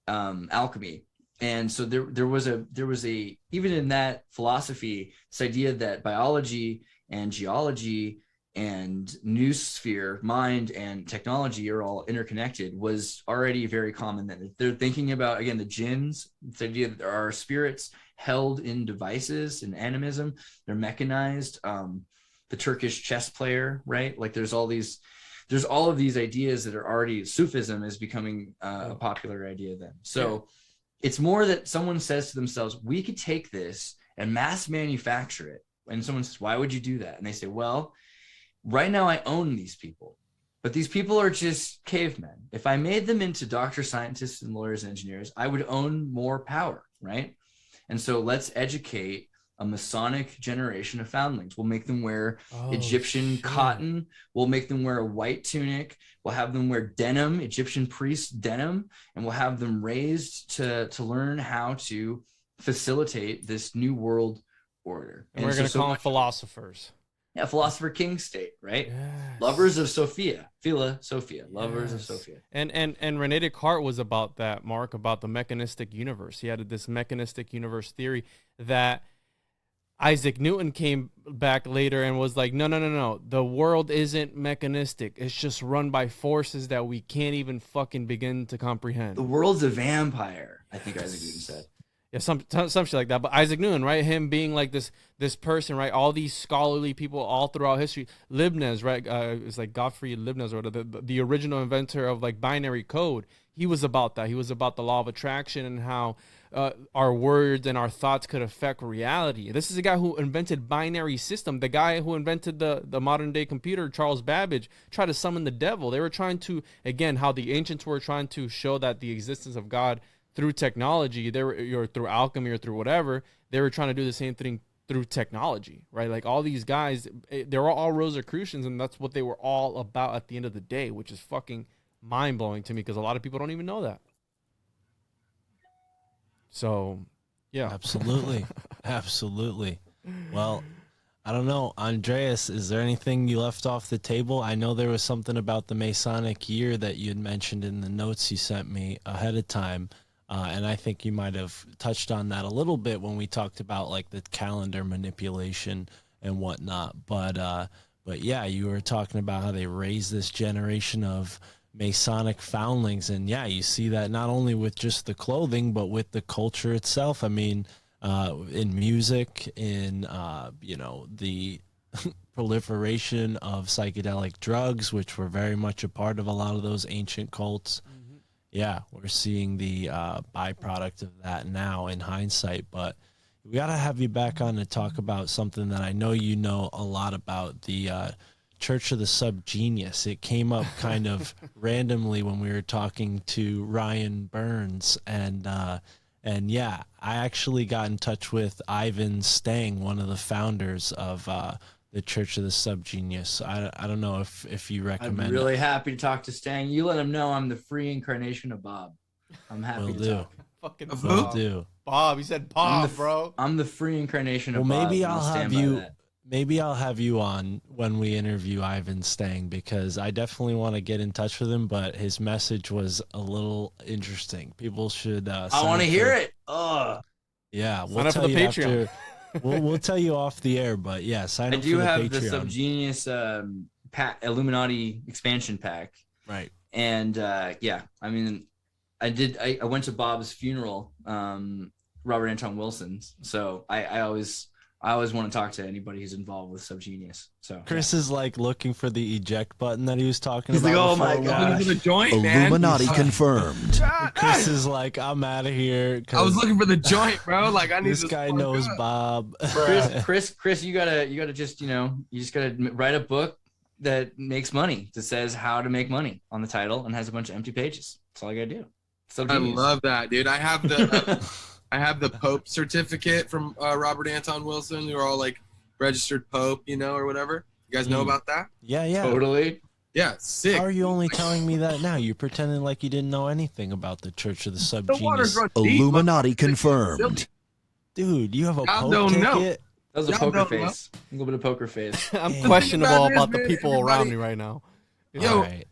S4: alchemy. And so there was a even in that philosophy, this idea that biology and geology and noosphere, mind and technology are all interconnected was already very common. That they're thinking about, again, the jinns, the idea that there are spirits held in devices and animism. They're mechanized. The Turkish chess player, right? Like there's all of these ideas that are already, Sufism is becoming a popular idea then. So it's more that someone says to themselves, we could take this and mass manufacture it. And someone says, why would you do that? And they say, well, right now I own these people, but these people are just cavemen. If I made them into doctors, scientists, and lawyers and engineers, I would own more power, right? And so let's educate a Masonic generation of foundlings. We'll make them wear Egyptian cotton. We'll make them wear a white tunic. We'll have them wear denim, Egyptian priest denim, and we'll have them raised to learn how to facilitate this new world order.
S5: And we're going to call them philosophers.
S4: Yeah, philosopher king state, right?
S5: Yes.
S4: Lovers of Sophia, Sophia, lovers of Sophia.
S5: And Rene Descartes was about that, Mark, about the mechanistic universe. He had this mechanistic universe theory that Isaac Newton came back later and was like, no. The world isn't mechanistic. It's just run by forces that we can't even fucking begin to comprehend.
S4: The world's a vampire, I think Isaac Newton said.
S5: Yeah, some shit like that. But Isaac Newton, right? Him being like this person, right? All these scholarly people all throughout history. Leibniz, right? It's like Gottfried Leibniz, or the original inventor of like binary code. He was about that. He was about the law of attraction and how our words and our thoughts could affect reality. This is a guy who invented binary system. The guy who invented the modern day computer, Charles Babbage, tried to summon the devil. They were trying to, again, how the ancients were trying to show that the existence of God through technology, or through alchemy or through whatever, they were trying to do the same thing through technology, right? Like all these guys, they were all Rosicrucians, and that's what they were all about at the end of the day, which is fucking mind-blowing to me because a lot of people don't even know that. So, yeah.
S2: Absolutely. Absolutely. Well, I don't know. Andreas, is there anything you left off the table? I know there was something about the Masonic year that you had mentioned in the notes you sent me ahead of time. And I think you might have touched on that a little bit when we talked about like the calendar manipulation and whatnot. But yeah, you were talking about how they raised this generation of Masonic foundlings. And yeah, you see that not only with just the clothing, but with the culture itself. I mean, in music, in, the proliferation of psychedelic drugs, which were very much a part of a lot of those ancient cults. Yeah, we're seeing the byproduct of that now in hindsight. But we got to have you back on to talk about something that I know you know a lot about, the Church of the Subgenius. It came up kind of randomly when we were talking to Ryan Burns. And yeah, I actually got in touch with Ivan Stang, one of the founders of the Church of the Subgenius. I don't know if you recommend.
S4: I'm really happy to talk to Stang. You let him know I'm the free incarnation of Bob. I'm happy to talk.
S5: Fucking
S2: Will do.
S5: Bob. He said Bob, bro.
S4: I'm the free incarnation of
S2: Bob.
S4: Bob.
S2: Maybe I'll have you on when we interview Ivan Stang, because I definitely want to get in touch with him, but his message was a little interesting. People should I
S4: want to hear it.
S2: Yeah,
S5: we'll tell you
S2: Patreon. We'll tell you off the air, but yeah, sign up for the Patreon.
S4: I do have the Subgenius Illuminati expansion pack.
S2: Right.
S4: And yeah, I mean, I went to Bob's funeral, Robert Anton Wilson's. So I always want to talk to anybody who's involved with Subgenius. So
S2: Chris is like looking for the eject button that he was talking
S4: He's
S2: about.
S4: like, oh my god,
S6: the joint,
S3: Illuminati
S6: man.
S3: Confirmed.
S2: Chris is like, I'm out of here.
S6: I was looking for the joint, bro. Like I need
S2: this guy knows Bob.
S4: Chris, you gotta just you just gotta write a book that makes money, that says how to make money on the title and has a bunch of empty pages. That's all you gotta do. Subgenius.
S6: I love that, dude. I have the I have the Pope certificate from Robert Anton Wilson. You're all like registered Pope, or whatever. You guys know about that?
S2: Yeah.
S4: Totally.
S6: Yeah, sick.
S2: How are you only telling me that now? You're pretending like you didn't know anything about the Church of the Subgenius.
S3: Illuminati Confirmed.
S2: Dude, you have a
S6: Y'all
S2: Pope
S6: don't
S2: ticket?
S6: know.
S4: That was a poker face. A little bit of poker face.
S5: I'm questionable about the people around me right now.
S6: Yo,
S2: Right.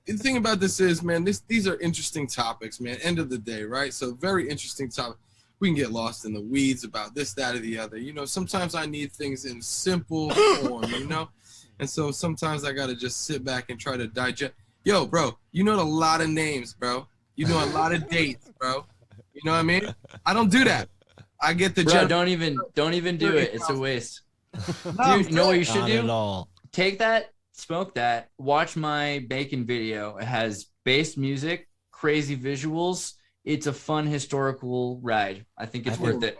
S6: the thing about this is, man, these are interesting topics, man. End of the day, right? So very interesting topic. We can get lost in the weeds about this, that, or the other. Sometimes I need things in simple form, And so sometimes I got to just sit back and try to digest. Yo, bro, you know a lot of names, bro. You know a lot of dates, bro. You know what I mean? I don't do that. I get the
S4: Bro, don't even do it. It's a waste. Dude, you know what you should
S2: Not
S4: do?
S2: at all.
S4: Take that, smoke that, watch my bacon video. It has bass music, crazy visuals. It's a fun historical ride. I think it's worth it.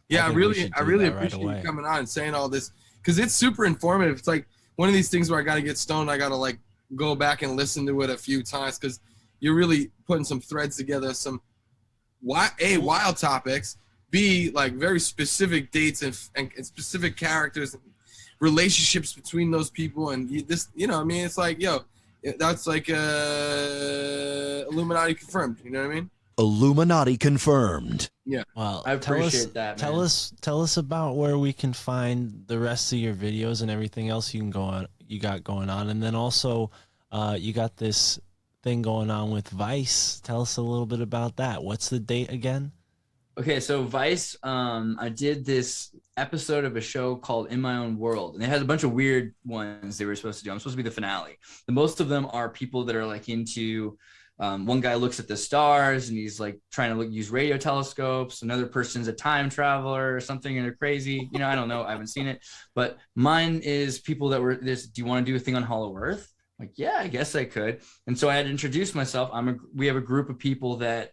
S6: Yeah, I really
S2: right
S6: appreciate
S2: away.
S6: you coming on and saying all this, because it's super informative. It's like one of these things where I got to get stoned. I got to like go back and listen to it a few times, because you're really putting some threads together, some wild topics, B, like very specific dates and specific characters, relationships between those people, and I mean, it's like, yo, that's like Illuminati Confirmed. You know what I mean?
S3: Illuminati Confirmed.
S6: Yeah.
S2: Well,
S4: I appreciate that, man.
S2: Tell us about where we can find the rest of your videos and everything else you got going on, and then also you got this thing going on with Vice. Tell us a little bit about that. What's the date again?
S4: Okay, so Vice, I did this episode of a show called In My Own World, and they had a bunch of weird ones they were supposed to do. I'm supposed to be the finale. The most of them are people that are like into. One guy looks at the stars and he's like trying to use radio telescopes. Another person's a time traveler or something, and they're crazy. You know, I don't know. I haven't seen it, but mine is people that were this. Do you want to do a thing on Hollow Earth? Like, yeah, I guess I could. And so I had introduced myself. We have a group of people that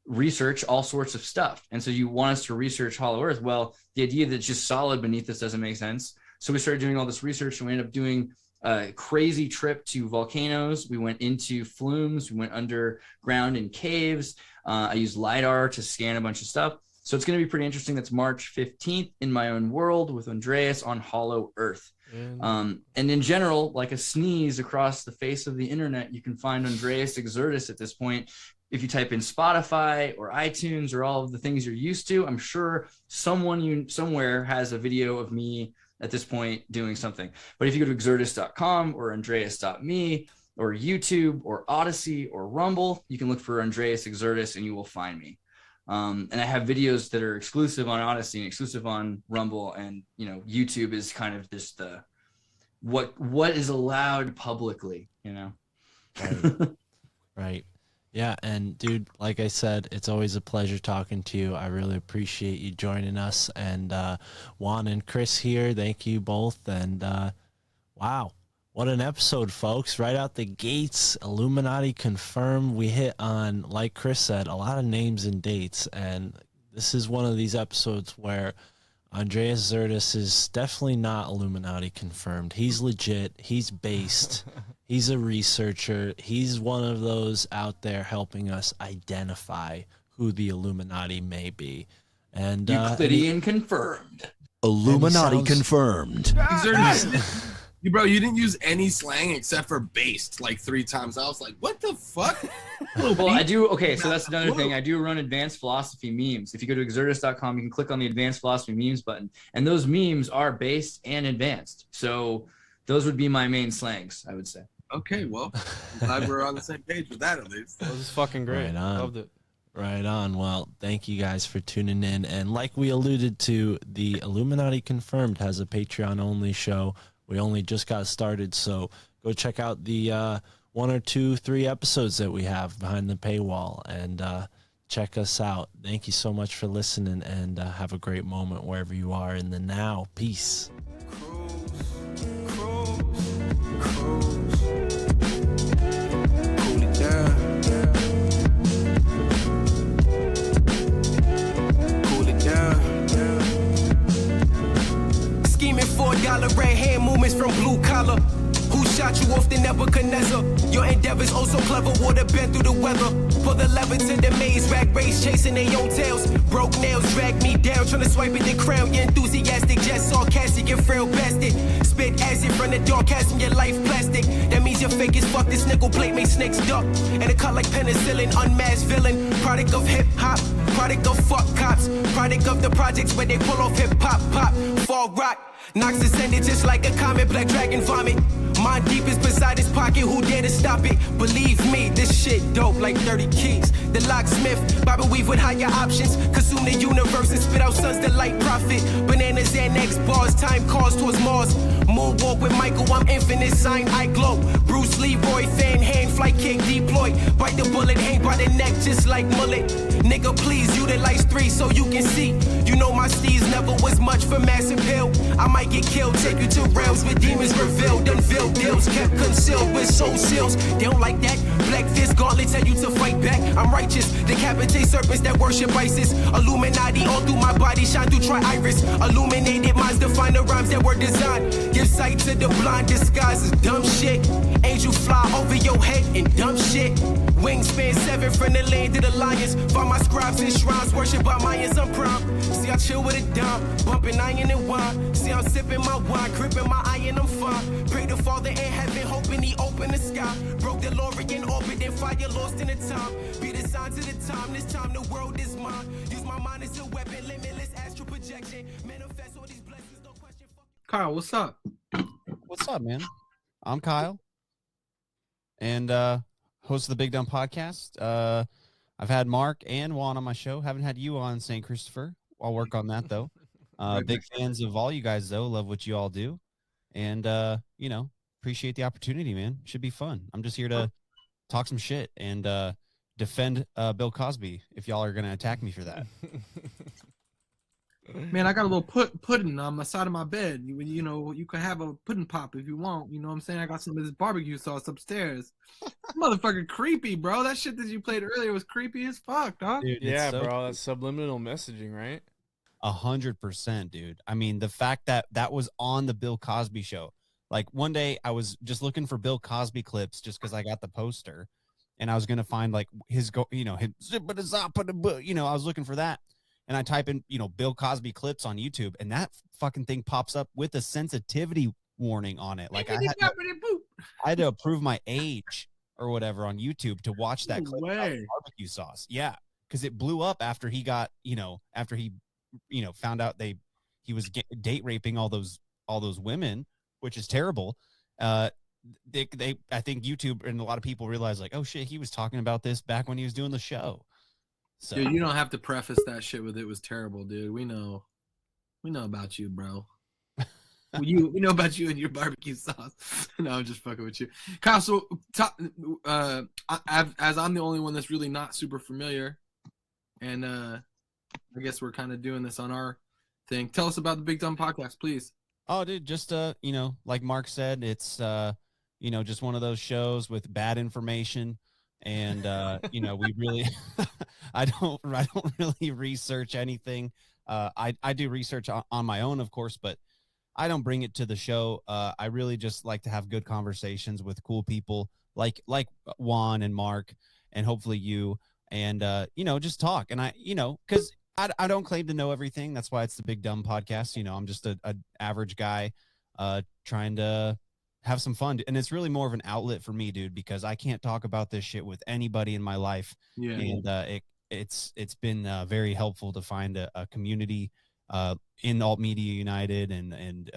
S4: research all sorts of stuff. And so you want us to research Hollow Earth. Well, the idea that it's just solid beneath this doesn't make sense. So we started doing all this research, and we ended up doing a crazy trip to volcanoes. We went into flumes. We went underground in caves. I used LiDAR to scan a bunch of stuff. So it's going to be pretty interesting. That's March 15th in My Own World with Andreas on Hollow Earth. And in general, like a sneeze across the face of the internet, you can find Andreas Xirtus at this point. If you type in Spotify or iTunes or all of the things you're used to, I'm sure somewhere has a video of me at this point doing something. But if you go to xirtus.com or andreas.me or YouTube or Odyssey or Rumble, you can look for Andreas Xirtus and you will find me. And I have videos that are exclusive on Odyssey and exclusive on Rumble, and YouTube is kind of just the what is allowed publicly,
S2: Right. Yeah, and dude, like I said, it's always a pleasure talking to you. I really appreciate you joining us. And Juan and Chris here, thank you both. And wow, what an episode, folks. Right out the gates, Illuminati Confirmed. We hit on, like Chris said, a lot of names and dates. And this is one of these episodes where Andreas Xirtus is definitely not Illuminati Confirmed. He's legit. He's based. He's a researcher. He's one of those out there helping us identify who the Illuminati may be. And
S4: Euclidean confirmed.
S3: Illuminati confirmed.
S6: Bro, you didn't use any slang except for based like 3 times. I was like, what the fuck?
S4: Well, I do. Okay, so that's another thing. I do run advanced philosophy memes. If you go to xirtus.com, you can click on the advanced philosophy memes button. And those memes are based and advanced. So those would be my main slangs, I would say.
S6: Okay, well, I'm glad we're on the same page with that at least.
S5: That was fucking great.
S2: Right on.
S5: Loved it.
S2: Right on. Well, thank you guys for tuning in. And like we alluded to, the Illuminati Confirmed has a Patreon-only show. We only just got started, so go check out the 1 or 2, 3 episodes that we have behind the paywall, and check us out. Thank you so much for listening, and have a great moment wherever you are in the now. Peace.
S7: $4 red hand movements from blue collar. Who shot you off the Nebuchadnezzar? Your endeavors oh so clever, water bent through the weather. Pull the lever to the maze, rag race chasing their own tails. Broke nails drag me down, trying to swipe at the crown. Your enthusiastic, just sarcastic and frail bastard. Spit acid from the dark, casting your life plastic. That means you're fake as fuck, this nickel plate makes snakes duck. And a cut like penicillin, unmasked villain. Product of hip hop, product of fuck cops. Product of the projects where they pull off hip hop, pop, fall rock. Knocks descended just like a comet, black dragon vomit. Mind deep is beside his pocket, who dare to stop it? Believe me, this shit dope like 30 keys. The locksmith, Bobby weave with higher options. Consume the universe and spit out sons that light profit. Bananas and X bars, time calls towards Mars. Moonwalk with Michael, I'm infinite, sign I glow. Bruce Leroy, fan hand, flight kick, deploy. Bite the bullet, hang by the neck just like mullet. Nigga, please utilize 3 so you can see. You know my steez never was much for mass appeal. I might get killed, take you to realms with demons revealed. Unveiled deals kept concealed with soul seals. They don't like that. Black fist gauntlet tell you to fight back. I'm righteous, decapitate serpents that worship ISIS. Illuminati all through my body, shine through tri-iris. Illuminated minds define the rhymes that were designed. Give sight to the blind, disguise is dumb shit. Angel fly over your head and dumb shit. Wingspan 7 from the land of the lions. Find my scribes and shrines, worship by Mayans, I'm prime. See I chill with a dime, bumping iron and wine. See I'm sipping my wine, gripping my iron, I'm fine. Pray to Father in heaven, hoping he open the sky. Broke the DeLorean orbit and fire lost in the time. Be the sign to the time, this time the world is mine. Use my mind as a weapon, limitless astral projection. Manifest all these blessings, no question.
S6: Kyle, what's up?
S8: What's up, man? I'm Kyle, and host of the Big Dumb Podcast. I've had Mark and Juan on my show. Haven't had you on, St. Christopher. I'll work on that, though. Big fans of all you guys, though. Love what you all do. And, appreciate the opportunity, man. Should be fun. I'm just here to talk some shit and defend Bill Cosby if y'all are going to attack me for that.
S6: Man, I got a little pudding on my side of my bed. You can have a pudding pop if you want. You know what I'm saying? I got some of this barbecue sauce upstairs. Motherfucker creepy, bro. That shit that you played earlier was creepy as fuck, dog.
S8: Dude,
S5: Yeah, bro. That's subliminal messaging, right?
S8: 100%, dude. I mean, the fact that was on the Bill Cosby show. Like one day I was just looking for Bill Cosby clips just because I got the poster and I was going to find like his I was looking for that. And I type in, Bill Cosby clips on YouTube, and that fucking thing pops up with a sensitivity warning on it. Like I had to approve my age or whatever on YouTube to watch that clip about barbecue sauce. Yeah, because it blew up after he got, after he, found out he was date raping all those women, which is terrible. I think YouTube and a lot of people realized like, oh shit, he was talking about this back when he was doing the show. So.
S6: Dude, you don't have to preface that shit with it was terrible, dude. We know about you, bro. we know about you and your barbecue sauce. No, I'm just fucking with you, Kyle. So, as I'm the only one that's really not super familiar, and I guess we're kind of doing this on our thing. Tell us about the Big Dumb Podcast, please.
S8: Oh, dude, just like Mark said, it's just one of those shows with bad information. And we really I don't really research anything. I do research on my own, of course, but I don't bring it to the show. I really just like to have good conversations with cool people like Juan and Mark and hopefully you and just talk. And because I don't claim to know everything. That's why it's the Big Dumb Podcast. I'm just a average guy trying to have some fun. And it's really more of an outlet for me, dude, because I can't talk about this shit with anybody in my life. Yeah. And it's been very helpful to find a community in Alt Media United and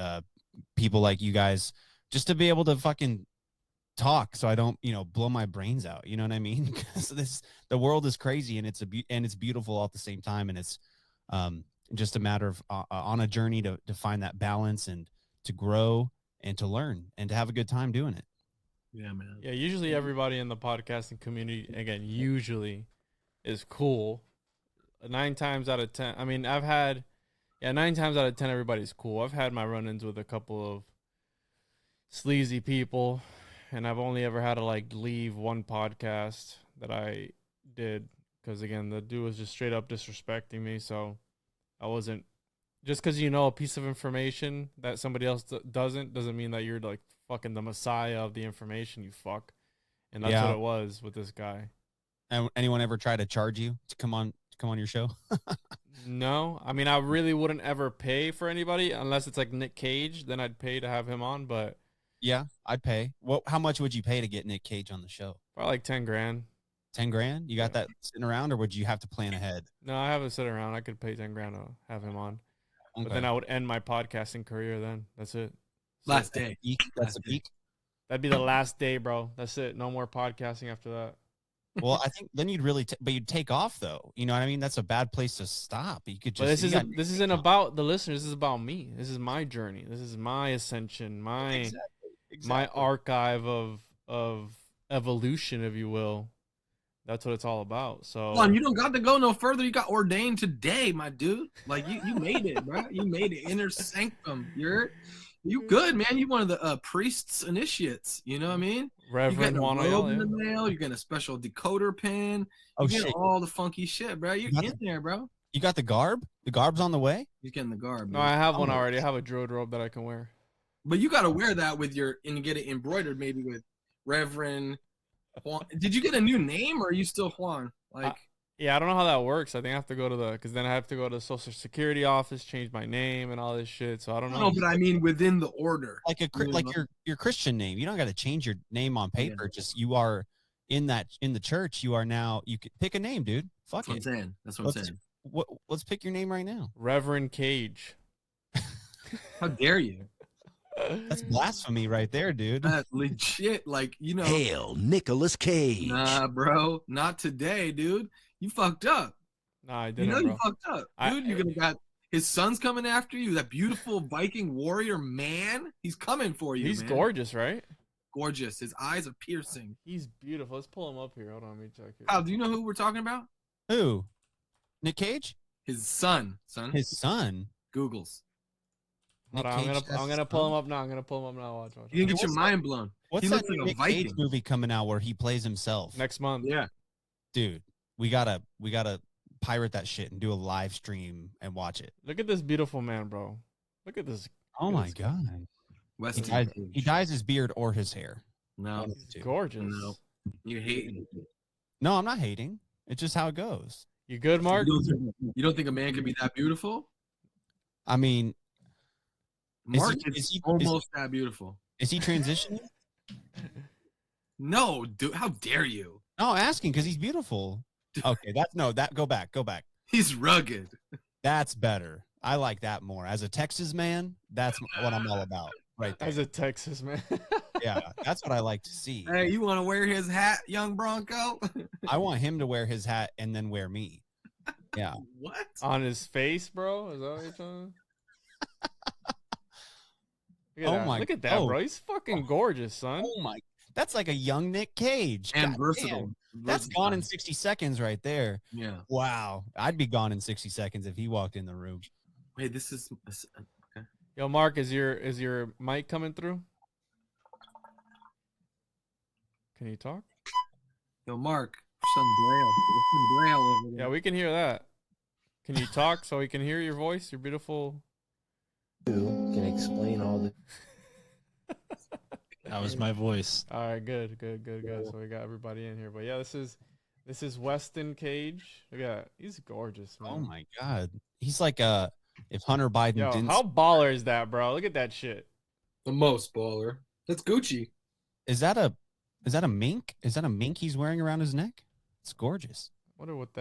S8: people like you guys just to be able to fucking talk so I don't, blow my brains out. You know what I mean? Because the world is crazy and it's beautiful all at the same time. And it's just a matter of on a journey to find that balance and to grow and to learn and to have a good time doing it.
S6: Yeah, man.
S5: Yeah, usually everybody in the podcasting community, again, usually is cool. 9 times out of 10, I mean, 9 times out of 10, everybody's cool. I've had my run-ins with a couple of sleazy people, and I've only ever had to, leave one podcast that I did because, again, the dude was just straight up disrespecting me, so I wasn't. Just because a piece of information that somebody else doesn't mean that you're fucking the messiah of the information, you fuck. And that's what it was with this guy.
S8: And anyone ever try to charge you to come on your show?
S5: No, I mean I really wouldn't ever pay for anybody unless it's like Nick Cage. Then I'd pay to have him on. But
S8: yeah, I'd pay. How much would you pay to get Nick Cage on the show?
S5: Probably like $10,000.
S8: $10,000? You got that sitting around, or would you have to plan ahead?
S5: No, I haven't sit around. I could pay $10,000 to have him on. Okay. But then I would end my podcasting career then. That's it.
S6: Last day.
S8: That's a peak.
S5: That'd be the last day, bro. That's it. No more podcasting after that.
S8: Well, I think then you'd really, but you'd take off though. You know what I mean? That's a bad place to stop. You could just.
S5: But this isn't about the listeners. This is about me. This is my journey. This is my ascension. My my archive of evolution, if you will. That's what it's all about. So
S6: you don't got to go no further. You got ordained today, my dude. Like you made it, bro. You made it. Inner sanctum. You good, man. You one of the priests initiates. You know what I mean?
S5: Reverend Juan
S6: in the mail. You got a special decoder pin. You get all the funky shit, bro. You're in there, bro.
S8: You got the garb? The garb's on the way?
S6: He's getting the garb.
S5: No, I have one already. I have a druid robe that I can wear.
S6: But you got to wear that and get it embroidered maybe with Reverend Juan. Did you get a new name or are you still Juan?
S5: Yeah, I don't know how that works. I think I have to go to because then I have to go to the Social Security office, change my name and all this shit. So I don't know.
S6: No, but I mean within the order.
S8: Your Christian name. You don't got to change your name on paper. Yeah. Just you are in the church. You are now. You can pick a name, dude. Fuck it.
S6: That's what I'm saying.
S8: Let's pick your name right now.
S5: Reverend Cage.
S6: How dare you?
S8: That's blasphemy right there, dude.
S6: That's legit.
S3: Hail Nicolas Cage.
S6: Nah, bro. Not today, dude. You fucked up.
S5: Nah, I didn't.
S6: You fucked up, dude. His son's coming after you. That beautiful Viking warrior man. He's coming for you.
S5: He's
S6: man.
S5: gorgeous, right?
S6: Gorgeous. His eyes are piercing.
S5: He's beautiful. Let's pull him up here. Hold on, let me check it.
S6: Kyle, do you know who we're talking about?
S8: Who? Nick Cage?
S6: His son.
S8: His son.
S6: Googles.
S5: Hold on, I'm gonna pull him up now. I'm gonna pull him up now. Watch.
S6: You can get your mind blown.
S8: What's
S6: He
S8: that
S6: looks like a
S8: Nick
S6: Viking.
S8: Cage movie coming out where he plays himself?
S5: Next month.
S6: Yeah.
S8: Dude, we gotta pirate that shit and do a live stream and watch it.
S5: Look at this beautiful man, bro. Look at this.
S8: Oh my god. He dyes his beard or his hair.
S6: No.
S8: One of the
S5: He's
S8: two.
S5: gorgeous.
S6: No. You hate.
S8: No, I'm not hating. It's just how it goes.
S5: You good, Mark?
S6: You don't think a man can be that beautiful?
S8: I mean,
S6: Mark
S8: he-
S6: is
S8: is he-
S6: almost that beautiful.
S8: is he transitioning?
S6: No, dude, how dare you?
S8: No, I'm asking because he's beautiful. Okay, go back.
S6: He's rugged.
S8: That's better. I like that more. As a Texas man, that's what I'm all about. Right there.
S5: As a Texas man.
S8: Yeah, that's what I like to see.
S6: Hey, you want to wear his hat, young Bronco?
S8: I want him to wear his hat and then wear me. Yeah.
S6: What?
S5: On his face, bro? Is that what you're trying? Look at
S8: Oh
S5: that.
S8: my-
S5: Look at that,
S8: oh.
S5: bro. He's fucking gorgeous, son.
S8: Oh my, that's like a young Nick Cage.
S6: And
S8: God
S6: versatile.
S8: damn. That's gone in 60 seconds right there.
S6: Yeah.
S8: Wow. I'd be gone in 60 seconds if he walked in the room.
S6: Wait, this is okay.
S5: Yo, Mark, is your mic coming through? Can you talk?
S6: Yo, Mark, some braille over there.
S5: Yeah, we can hear that. Can you talk so we can hear your voice? Your beautiful.
S2: Can explain all the. That was my voice.
S5: All right, good. So we got everybody in here, but yeah, this is Weston Cage. Look at that. He's gorgeous, man.
S8: Oh my God. He's like if Hunter Biden
S5: Yo,
S8: didn't.
S5: how baller is that, bro? Look at that shit.
S6: The most baller. That's Gucci.
S8: Is that a mink? Is that a mink he's wearing around his neck? It's gorgeous.
S5: I wonder what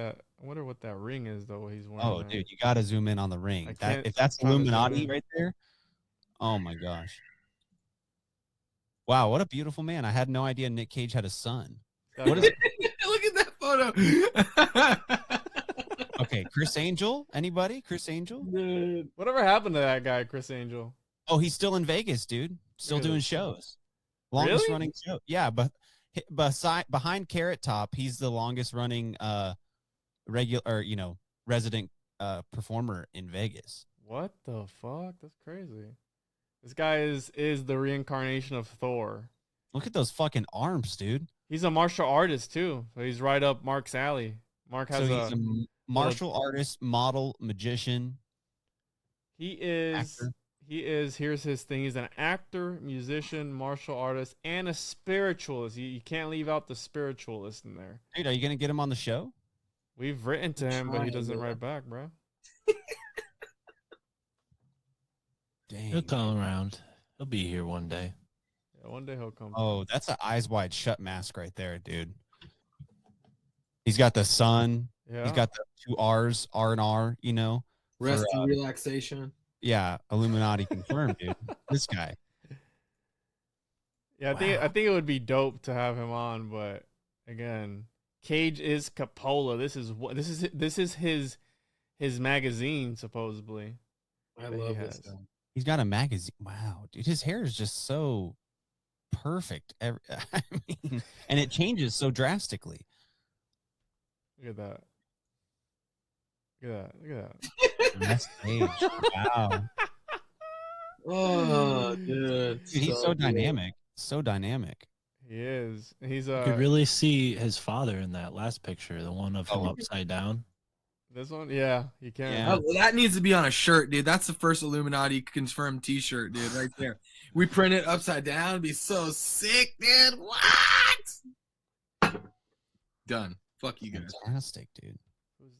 S5: that ring is though. He's wearing.
S8: Oh,
S5: that.
S8: dude, you gotta zoom in on the ring.
S5: I
S8: That
S5: can't-
S8: if that's
S5: I'm trying to zoom
S8: Illuminati
S5: in.
S8: right there. Oh my gosh. Wow, what a beautiful man. I had no idea Nick Cage had a son. What is it?
S6: Look at that photo.
S8: Okay, Chris Angel? Anybody? Chris Angel?
S6: Dude.
S5: Whatever happened to that guy, Chris Angel?
S8: Oh, he's still in Vegas, dude. Still
S5: Look at
S8: doing
S5: this.
S8: shows. Longest
S5: Really?
S8: running show. Yeah, but behind Carrot Top, he's the longest running resident performer in Vegas.
S5: What the fuck? That's crazy. This guy is the reincarnation of Thor.
S8: Look at those fucking arms, dude.
S5: He's a martial artist too, so he's right up Mark's alley. Mark has
S8: So he's a martial artist, model, magician.
S5: he is
S8: actor.
S5: here's his thing. He's an actor, musician, martial artist, and a spiritualist. You can't leave out the spiritualist in there.
S8: Dude, are you gonna get him on the show?
S5: We've written to him, but he
S6: Trying,
S5: doesn't
S6: bro.
S5: write back, bro.
S8: Dang.
S2: He'll come around. He'll be here one day.
S5: Yeah, one day he'll come.
S8: Oh, that's an eyes wide shut mask right there, dude. He's got the sun.
S5: yeah.
S8: He's got the two R's, R and R,
S6: Rest
S8: For,
S6: and relaxation.
S8: Yeah, Illuminati confirmed, dude. This guy.
S5: Yeah, I think it would be dope to have him on, but again, Cage is Coppola. This is his magazine supposedly.
S6: I
S5: that he
S6: love this
S5: has.
S6: guy.
S8: He's got a magazine. Wow, dude, his hair is just so perfect. I mean, and it changes so drastically.
S5: Look at that. Look at that.
S8: That's Cage. Wow,
S6: Oh, dude.
S8: dude, he's so dynamic. So dynamic.
S5: He is. He's
S2: You could really see his father in that last picture, the one of him
S8: Oh.
S2: upside down.
S5: this one. Yeah, you can.
S8: Yeah.
S6: Oh, that needs to be on a shirt, dude. That's the first Illuminati confirmed T-shirt, dude, right there. We print it upside down. It'd be so sick, dude. What? Done. Fuck you guys.
S8: Fantastic, dude.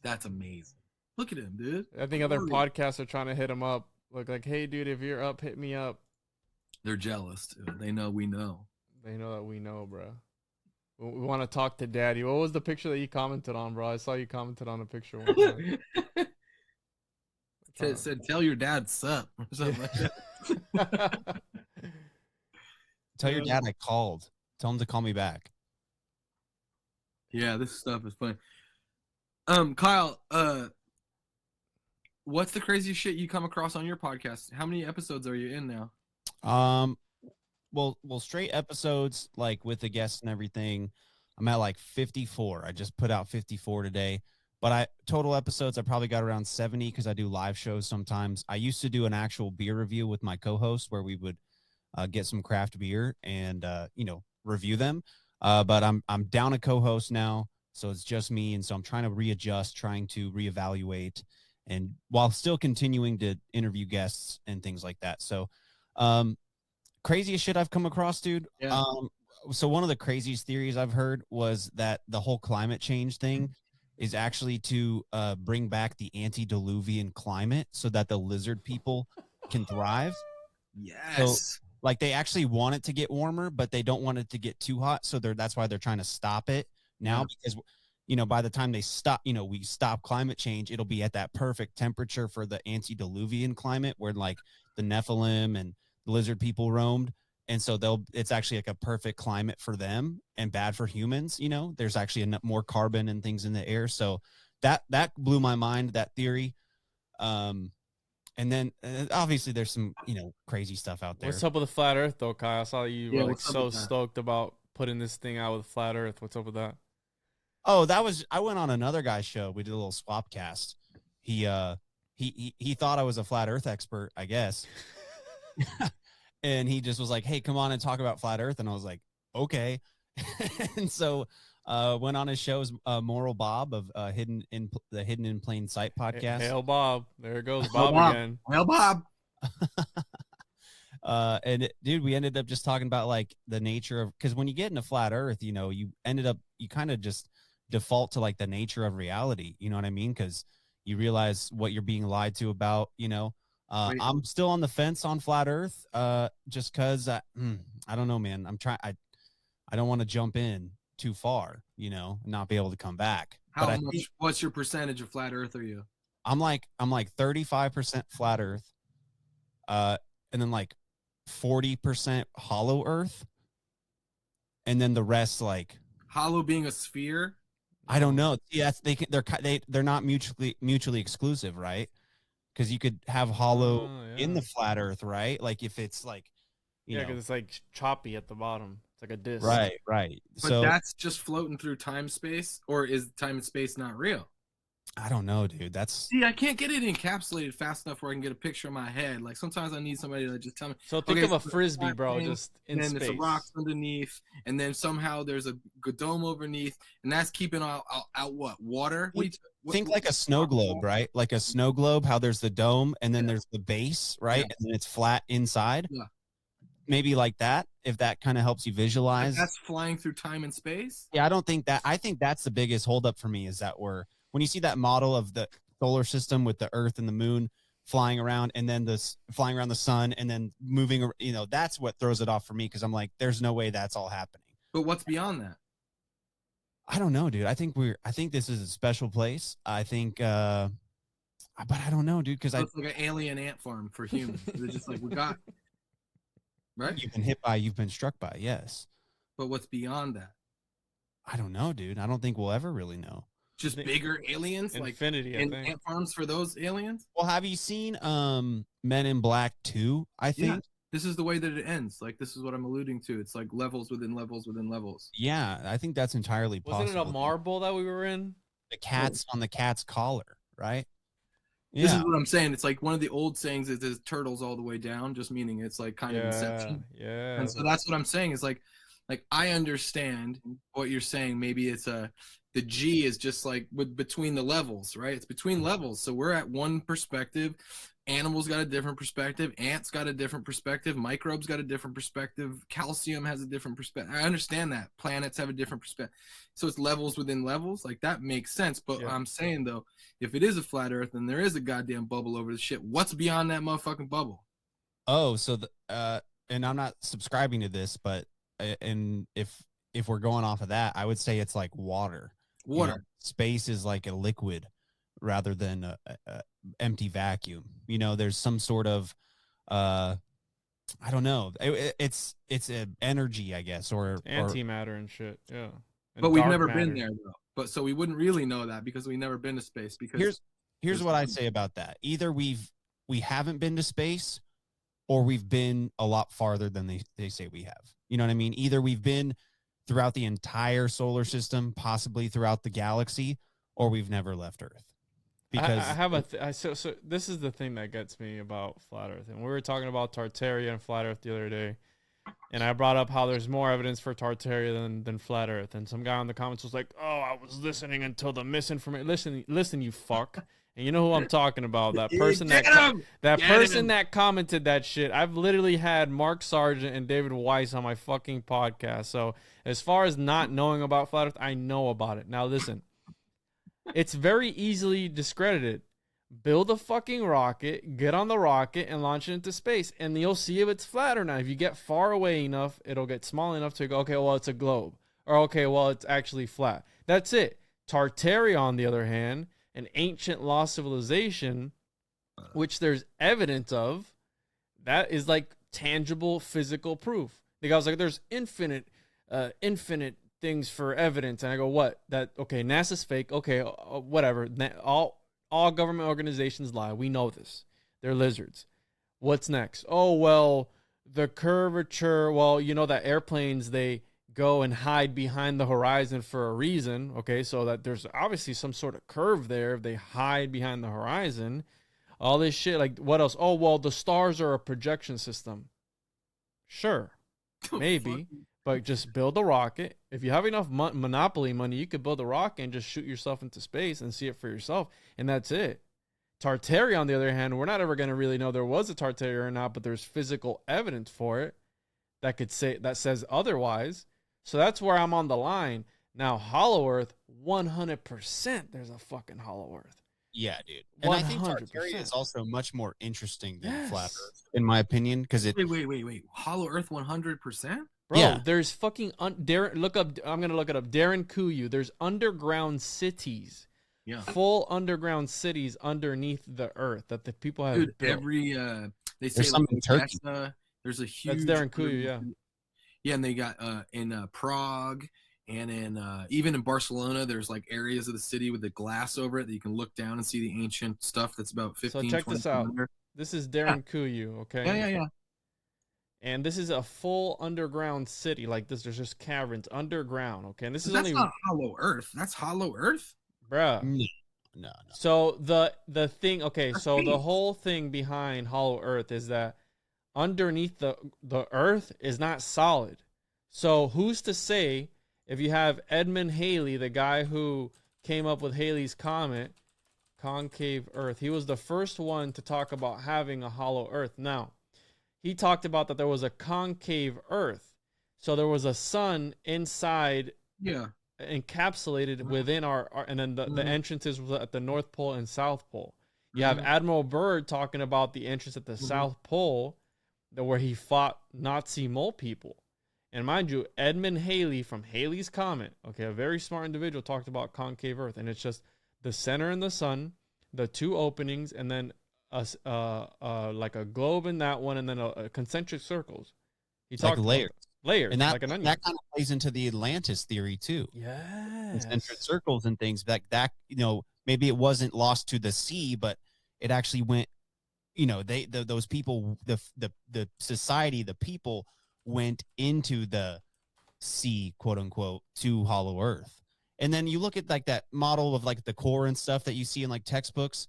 S6: That's amazing. Look at him, dude.
S5: I think other
S6: Glory.
S5: podcasts are trying to hit him up. Like, hey, dude, if you're up, hit me up.
S6: They're jealous, dude. They know we know.
S5: They know that we know, bro. We want to talk to Daddy. What was the picture that you commented on, bro? I saw you commented on a picture one time.
S6: Said, tell your dad sup or something like that.
S8: Tell your dad I called. Tell him to call me back.
S6: Yeah, this stuff is funny. Kyle, what's the craziest shit you come across on your podcast? How many episodes are you in now?
S8: Well, straight episodes, like with the guests and everything, I'm at like 54. I just put out 54 today. But total episodes, I probably got around 70 because I do live shows sometimes. I used to do an actual beer review with my co-host where we would get some craft beer and review them. But I'm down a co-host now, so it's just me, and so I'm trying to readjust, trying to reevaluate, and while still continuing to interview guests and things like that. So, craziest shit I've come across, dude.
S6: Yeah.
S8: So one of the craziest theories I've heard was that the whole climate change thing is actually to bring back the antediluvian climate so that the lizard people can thrive.
S6: Yes.
S8: So, like, they actually want it to get warmer, but they don't want it to get too hot. So that's why they're trying to stop it now, because, by the time they stop, we stop climate change, it'll be at that perfect temperature for the antediluvian climate where like the Nephilim and the lizard people roamed. And so it's actually like a perfect climate for them and bad for humans. There's actually more carbon and things in the air. So that blew my mind, that theory. And then obviously there's some, crazy stuff out there.
S5: What's up with the flat Earth though, Kai? I saw you were like
S6: what's up
S5: so
S6: with that?
S5: stoked about putting this thing out with flat Earth. What's up with that?
S8: Oh, I went on another guy's show. We did a little swap cast. He thought I was a flat Earth expert, I guess. And he just was like, hey, come on and talk about flat Earth. And I was like, okay. And so went on his show's Moral Bob of Hidden in Plain Sight podcast.
S5: Hail Bob. There it goes, Bob again.
S6: Well, Bob.
S8: Dude, we ended up just talking about like the nature of, because when you get into flat Earth, you kind of just default to like the nature of reality. You know what I mean? Because you realize what you're being lied to about, I'm still on the fence on flat Earth, just because I don't know, man. I don't want to jump in too far, and not be able to come back.
S6: What's your percentage of flat Earth are you?
S8: I'm like 35% flat Earth, and then like 40% hollow Earth, and then the rest like
S6: hollow being a sphere.
S8: I don't know. Yeah, they're not mutually exclusive, right? Because you could have hollow in the flat Earth, right? Like if it's like,
S5: because it's like choppy at the bottom. It's like a disc.
S8: Right.
S6: But that's just floating through time space, or is time and space not real?
S8: I don't know, dude.
S6: See, I can't get it encapsulated fast enough where I can get a picture in my head. Like sometimes I need somebody to just tell me.
S5: So think of a frisbee, bro, just in space.
S6: And there's a rock underneath, and then somehow there's a dome underneath, and that's keeping out what? Water?
S8: Think like a snow globe, right? Like a snow globe, how there's the dome, and then there's the base, right? And then it's flat inside.
S6: Yeah.
S8: Maybe like that, if that kind of helps you visualize.
S6: Like that's flying through time and space?
S8: Yeah, I don't think that. I think that's the biggest holdup for me is that when you see that model of the solar system with the Earth and the moon flying around, and then flying around the sun, and then moving, that's what throws it off for me, because I'm like, there's no way that's all happening.
S6: But what's beyond that?
S8: I don't know, dude. I think this is a special place. I think, but I don't know, dude, because
S6: it's like an alien ant farm for humans. They're just like, we got, right?
S8: You've been struck by, yes.
S6: But what's beyond that?
S8: I don't know, dude. I don't think we'll ever really know.
S6: Just bigger aliens,
S5: Infinity,
S6: like ant farms for those aliens.
S8: Well, have you seen Men in Black 2? I think.
S6: Yeah. This is the way that it ends. Like, this is what I'm alluding to. It's like levels within levels within levels.
S8: Yeah, I think that's entirely possible.
S5: Wasn't it a marble that we were in?
S8: The cat's on the cat's collar, right?
S6: This is what I'm saying. It's like one of the old sayings is there's turtles all the way down, just meaning it's like kind of Inception.
S5: Yeah.
S6: And so that's what I'm saying is like I understand what you're saying. Maybe it's the G is just like between the levels, right? It's between levels. So we're at one perspective. Animals got a different perspective. Ants got a different perspective. Microbes got a different perspective. Calcium has a different perspective. I understand that. Planets have a different perspective. So it's levels within levels. Like that makes sense. But I'm saying though, if it is a flat Earth and there is a goddamn bubble over the shit, what's beyond that motherfucking bubble?
S8: Oh, so and I'm not subscribing to this, but and if we're going off of that, I would say it's like water. Space is like a liquid rather than a empty vacuum. There's some sort of I don't know. It's an energy, I guess, or
S5: antimatter and shit. Yeah.
S6: But we've never been there though. But so we wouldn't really know that because we've never been to space. Because
S8: Here's what I say about that. Either we haven't been to space, or we've been a lot farther than they say we have. You know what I mean? Either we've been throughout the entire solar system, possibly throughout the galaxy, or we've never left Earth. Because
S5: I have so this is the thing that gets me about flat Earth. And we were talking about Tartaria and flat Earth the other day, and I brought up how there's more evidence for Tartaria than flat Earth. And some guy in the comments was like, "Oh, I was listening until the misinformation." Listen, you fuck. And you know who I'm talking about? That person that commented that shit. I've literally had Mark Sargent and David Weiss on my fucking podcast. So as far as not knowing about flat Earth, I know about it. Now listen, it's very easily discredited. Build a fucking rocket, get on the rocket, and launch it into space, and you'll see if it's flat or not. If you get far away enough, it'll get small enough to go, okay, well, it's a globe. Or, okay, well, it's actually flat. That's it. Tartaria, on the other hand, an ancient lost civilization, which there's evidence of, that is like tangible physical proof. The guy was like, there's infinite things for evidence. And I go, what? That, okay, NASA's fake. Okay, whatever. All government organizations lie. We know this. They're lizards. What's next? Oh, well, the curvature. Well, you know that airplanes, they go and hide behind the horizon for a reason. Okay, so that there's obviously some sort of curve there. They hide behind the horizon. All this shit. Like, what else? Oh, well, the stars are a projection system. Sure, maybe. But just build a rocket. If you have enough monopoly money, you could build a rocket and just shoot yourself into space and see it for yourself. And that's it. Tartaria, on the other hand, we're not ever going to really know there was a Tartaria or not, but there's physical evidence for it that says otherwise. So that's where I'm on the line. Now, Hollow Earth, 100% there's a fucking Hollow Earth.
S8: Yeah, dude. And 100%. I think Tartaria is also much more interesting than Flat Earth, in my opinion, because it...
S6: Wait. Hollow Earth 100%?
S5: Bro, yeah. There's fucking Darren. Look up. I'm gonna look it up. Darren Kuyu. There's underground cities. Yeah. Full underground cities underneath the earth that the people have built.
S6: Every they say
S8: there's some in Turkey.
S6: There's a huge.
S5: That's Darren Kuyu. Yeah.
S6: Yeah, and they got in Prague and in even in Barcelona. There's like areas of the city with the glass over it that you can look down and see the ancient stuff that's about 15.
S5: So check this out. This is Darren Kuyu. Okay.
S6: Yeah.
S5: And this is a full underground city. Like this, there's just caverns underground. Okay, and this is
S6: that's not Hollow Earth. That's Hollow Earth,
S5: bruh.
S8: No.
S5: So the thing. Okay, so the whole thing behind Hollow Earth is that underneath the Earth is not solid. So who's to say if you have Edmund Halley, the guy who came up with Halley's Comet, concave Earth, he was the first one to talk about having a hollow Earth. Now. He talked about that there was a concave Earth. So there was a sun inside, encapsulated within our and then the entrances was at the North Pole and South Pole. You have Admiral Byrd talking about the entrance at the South Pole, where he fought Nazi mole people. And mind you, Edmund Halley from Halley's Comet, okay, a very smart individual, talked about concave Earth. And it's just the center in the sun, the two openings, and then like a globe in that one, and then a concentric circles. He talked
S8: like layers, and that
S5: like an onion.
S8: That kind of plays into the Atlantis theory too.
S5: Yeah,
S8: concentric circles and things that maybe it wasn't lost to the sea, but it actually went. Those people, the society, the people went into the sea, quote unquote, to Hollow Earth. And then you look at like that model of like the core and stuff that you see in like textbooks.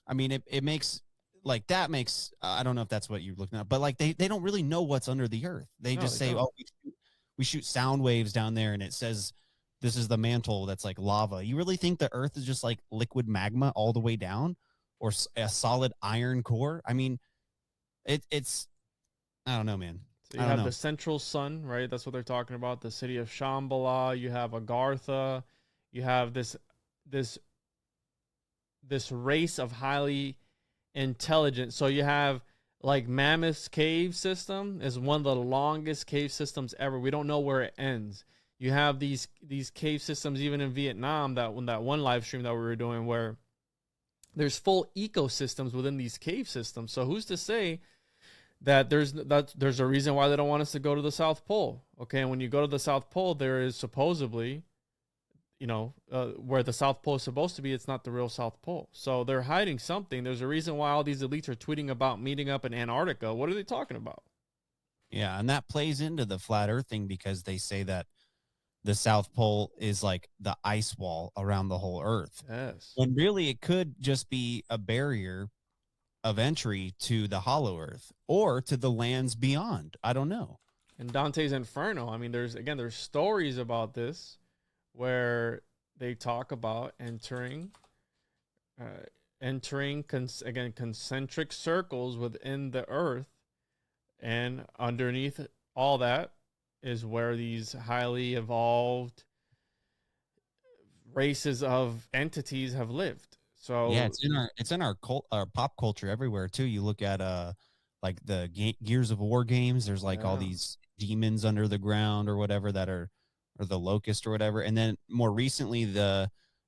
S8: I mean, it makes I don't know if that's what you're looking at, but like they don't really know what's under the earth. They say, don't. Oh, we shoot sound waves down there, and it says this is the mantle that's like lava. You really think the earth is just like liquid magma all the way down, or a solid iron core? I mean, it's I don't know, man.
S5: So you have the central sun, right? That's what they're talking about. The city of Shambhala. You have Agartha. You have this race of highly intelligent. So you have like Mammoth's cave system is one of the longest cave systems ever. We don't know where it ends. You have these cave systems even in Vietnam, that one live stream that we were doing, where there's full ecosystems within these cave systems. So who's to say that there's a reason why they don't want us to go to the South Pole? Okay, and when you go to the South Pole, there is supposedly where the South Pole is supposed to be, it's not the real South Pole. So they're hiding something. There's a reason why all these elites are tweeting about meeting up in Antarctica. What are they talking about?
S8: Yeah, and that plays into the flat Earth thing because they say that the South Pole is like the ice wall around the whole Earth.
S5: Yes.
S8: When really it could just be a barrier of entry to the hollow Earth or to the lands beyond. I don't know.
S5: And Dante's Inferno, I mean, there's stories about this where they talk about entering concentric circles within the Earth, and underneath all that is where these highly evolved races of entities have lived. So
S8: yeah, it's in our pop culture everywhere too. You look at like the Gears of War games. There's like all these demons under the ground or whatever that are, or the locust or whatever. And then more recently,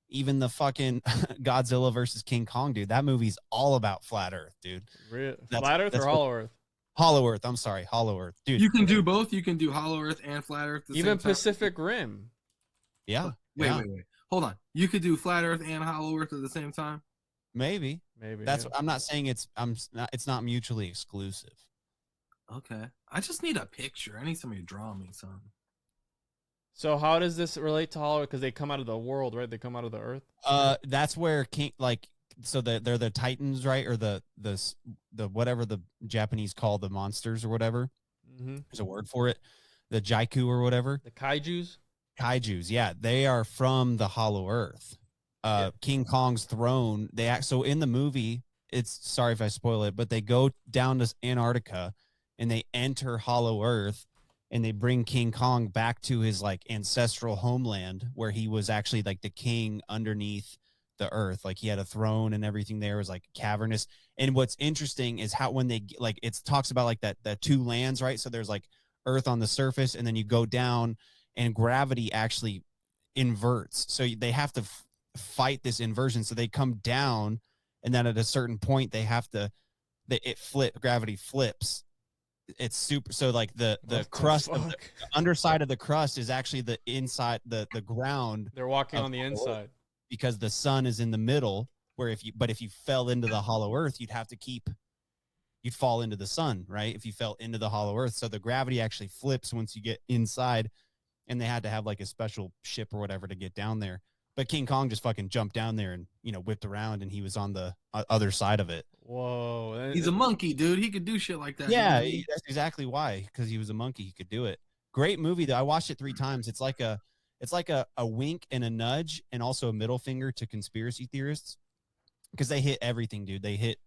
S8: even the fucking Godzilla versus King Kong, dude. That movie's all about flat Earth, dude.
S5: Flat Earth or Hollow Earth?
S8: Hollow Earth. I'm sorry, Hollow Earth, dude.
S6: You can do both. You can do Hollow Earth and flat Earth.
S5: Even Pacific Rim.
S8: Yeah.
S6: Wait. Hold on. You could do flat Earth and Hollow Earth at the same time.
S8: Maybe. That's. I'm not saying it's. It's not mutually exclusive.
S6: Okay. I just need a picture. I need somebody to draw me something.
S5: So how does this relate to Hollow? Because they come out of the world, right? They come out of the Earth.
S8: That's where so they're the Titans, right? Or the whatever the Japanese call the monsters or whatever.
S5: Mm-hmm.
S8: There's a word for it. The Jaiku or whatever.
S5: The kaijus.
S8: Kaijus, yeah, they are from the Hollow Earth. King Kong's throne. So in the movie, it's, sorry if I spoil it, but they go down to Antarctica and they enter Hollow Earth and they bring King Kong back to his like ancestral homeland where he was actually like the king underneath the earth. Like he had a throne and everything there was like cavernous. And what's interesting is how when they like it talks about like that two lands, right? So there's like earth on the surface and then you go down and gravity actually inverts. So they have to fight this inversion. So they come down and then at a certain point they have to gravity flips. It's super. So like the crust of the underside of the crust is actually the inside, the ground.
S5: They're walking on the inside
S8: because the sun is in the middle where if you fell into the hollow earth, you'd fall into the sun, right? If you fell into the hollow earth. So the gravity actually flips once you get inside, and they had to have like a special ship or whatever to get down there. But King Kong just fucking jumped down there and, whipped around and he was on the other side of it.
S5: Whoa.
S6: He's a monkey, dude. He could do shit like that.
S8: Yeah, that's exactly why. Because he was a monkey. He could do it. Great movie, though. I watched it 3 times. It's like a wink and a nudge and also a middle finger to conspiracy theorists. Because they hit everything, dude. They hit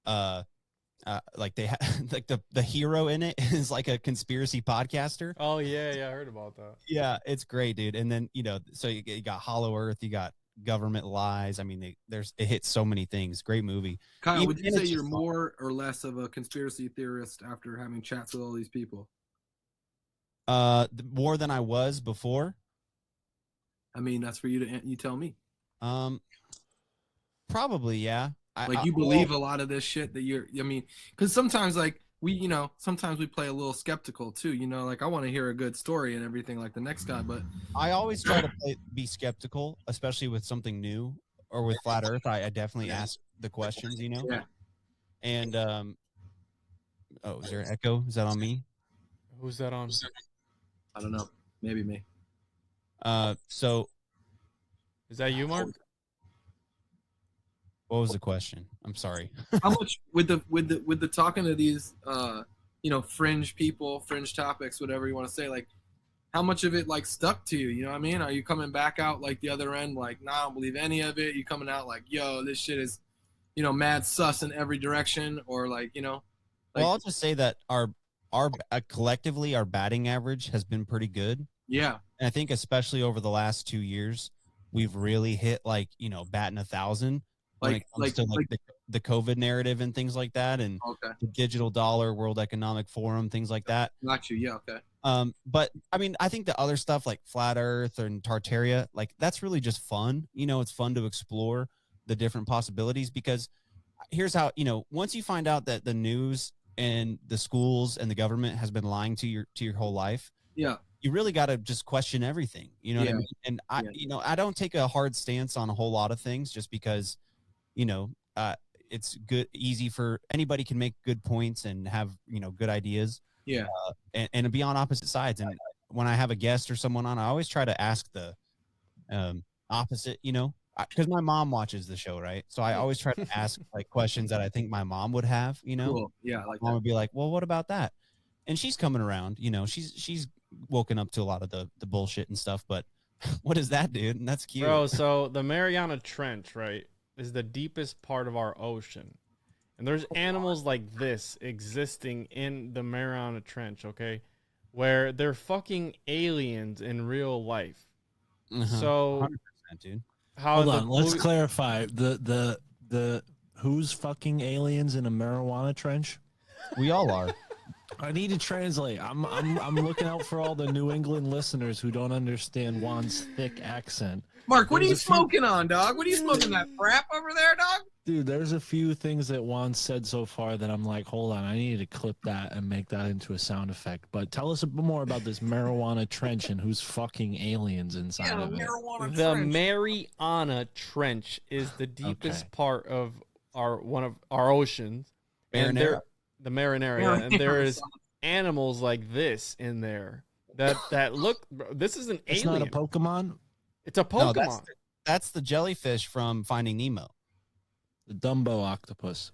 S8: like they like the hero in it is like a conspiracy podcaster.
S5: Oh yeah, I heard about that.
S8: Yeah, it's great, dude. And then so you got Hollow Earth, you got government lies. I mean, it hits so many things. Great movie.
S6: Kyle, would you say you're more or less of a conspiracy theorist after having chats with all these people?
S8: More than I was before.
S6: I mean, that's for you tell me.
S8: Probably, yeah.
S6: You believe a lot of this shit that because sometimes sometimes we play a little skeptical too, like I want to hear a good story and everything like the next guy, but
S8: I always try to be skeptical, especially with something new or with flat earth. I definitely ask the questions,
S6: Yeah.
S8: And is there an echo? Is that on me?
S5: Who's that on?
S6: I don't know. Maybe me.
S8: So
S6: is
S5: that you, Mark?
S8: What was the question? I'm sorry.
S6: How much with the talking to these fringe people, fringe topics, whatever you want to say, like how much of it like stuck to you? You know what I mean? Are you coming back out like the other end, like, nah, I don't believe any of it? You coming out like, yo, this shit is, mad sus in every direction, or like,
S8: well, I'll just say that our collectively our batting average has been pretty good.
S6: Yeah.
S8: And I think especially over the last 2 years, we've really hit like, batting 1,000. When it comes to the COVID narrative and things like that, and the digital dollar, World Economic Forum, things like that.
S6: Got you. Yeah. Okay.
S8: But I mean, I think the other stuff like Flat Earth and Tartaria, like that's really just fun. It's fun to explore the different possibilities, because here's how, once you find out that the news and the schools and the government has been lying to your whole life.
S6: Yeah.
S8: you really got to just question everything. You know what I mean? And I don't take a hard stance on a whole lot of things just because, it's easy for anybody can make good points and have, good ideas.
S6: Yeah.
S8: And be on opposite sides. And when I have a guest or someone on, I always try to ask the opposite, because my mom watches the show, right? So I always try to ask like questions that I think my mom would have,
S6: Cool. Yeah. Like
S8: mom would be like, well, what about that? And she's coming around, she's woken up to a lot of the bullshit and stuff, but what is that, dude? And that's cute.
S5: Bro, so the Mariana Trench, right, is the deepest part of our ocean. And there's animals like this existing in the Mariana Trench, okay? Where they're fucking aliens in real life. So
S8: 100%, dude.
S2: Hold on, let's clarify. The who's fucking aliens in a marijuana trench?
S8: We all are.
S2: I need to translate. I'm looking out for all the New England listeners who don't understand Juan's thick accent.
S6: Mark, what are you smoking on, dog? What are you smoking, that crap over there, dog?
S2: Dude, there's a few things that Juan said so far that I'm like, hold on, I need to clip that and make that into a sound effect. But tell us a bit more about this marijuana trench and who's fucking aliens inside of it.
S5: The Mariana Trench is the deepest part of one of our oceans.
S8: Marinara.
S5: The Marinara, and there is animals like this in there that look. This is an alien.
S2: It's not a Pokemon.
S5: It's a Pokemon.
S8: No, that's the jellyfish from Finding Nemo.
S2: The Dumbo octopus.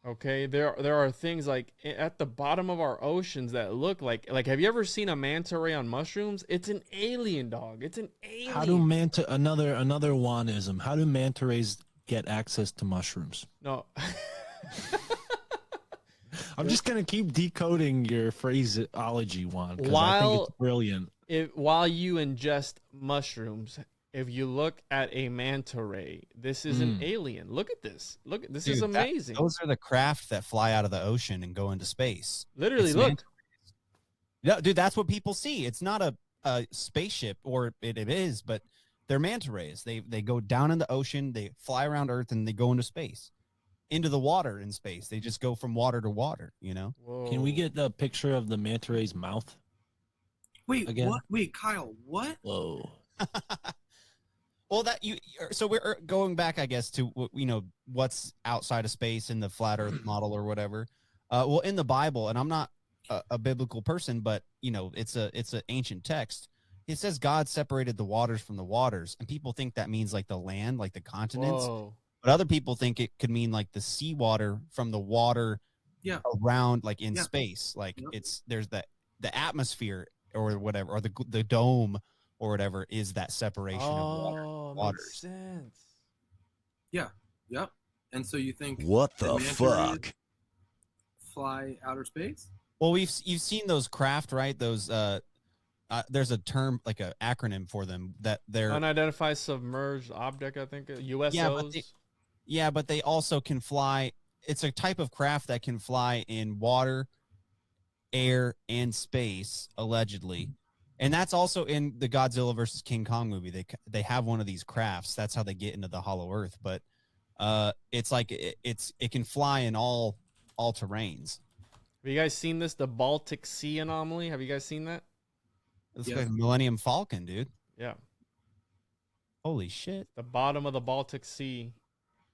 S5: Okay, there are things like at the bottom of our oceans that look like have you ever seen a manta ray on mushrooms? It's an alien, dog. It's an alien.
S2: How do another Juanism? How do manta rays get access to mushrooms?
S5: No.
S2: I'm just gonna keep decoding your phraseology, Juan, because I think it's brilliant.
S5: While you ingest mushrooms, if you look at a manta ray, this is an alien. Look at this. This is amazing.
S8: Those are the craft that fly out of the ocean and go into space.
S5: Literally, look.
S8: No, dude, that's what people see. It's not a spaceship, or it is, but they're manta rays. They go down in the ocean, they fly around Earth, and they go into space. Into the water in space. They just go from water to water,
S5: Whoa.
S2: Can we get a picture of the manta ray's mouth?
S6: Wait,
S2: again?
S6: what? Wait, Kyle, what?
S2: Whoa.
S8: Well, so we're going back, I guess, to what's outside of space in the flat Earth model or whatever. Well, in the Bible, and I'm not a biblical person, but it's an ancient text. It says God separated the waters from the waters, and people think that means like the land, like the continents.
S5: Whoa.
S8: But other people think it could mean like the seawater from the water around, like in space. Like there's the atmosphere or whatever, or the dome or whatever is that separation of waters.
S5: Makes sense.
S6: Yeah. Yep. And so you think
S3: What the fuck?
S6: fly outer space?
S8: Well, you've seen those craft, right? Those there's a term, like an acronym for them, that they're
S5: Unidentified submerged object, I think. USOs.
S8: Yeah, but they also can fly. It's a type of craft that can fly in water, air, and space, allegedly. And that's also in the Godzilla versus King Kong movie. They have one of these crafts. That's how they get into the Hollow Earth. But it's like it can fly in all terrains.
S5: Have you guys seen this? The Baltic Sea anomaly. Have you guys seen that?
S8: It's like Millennium Falcon, dude.
S5: Yeah.
S8: Holy shit.
S5: The bottom of the Baltic Sea.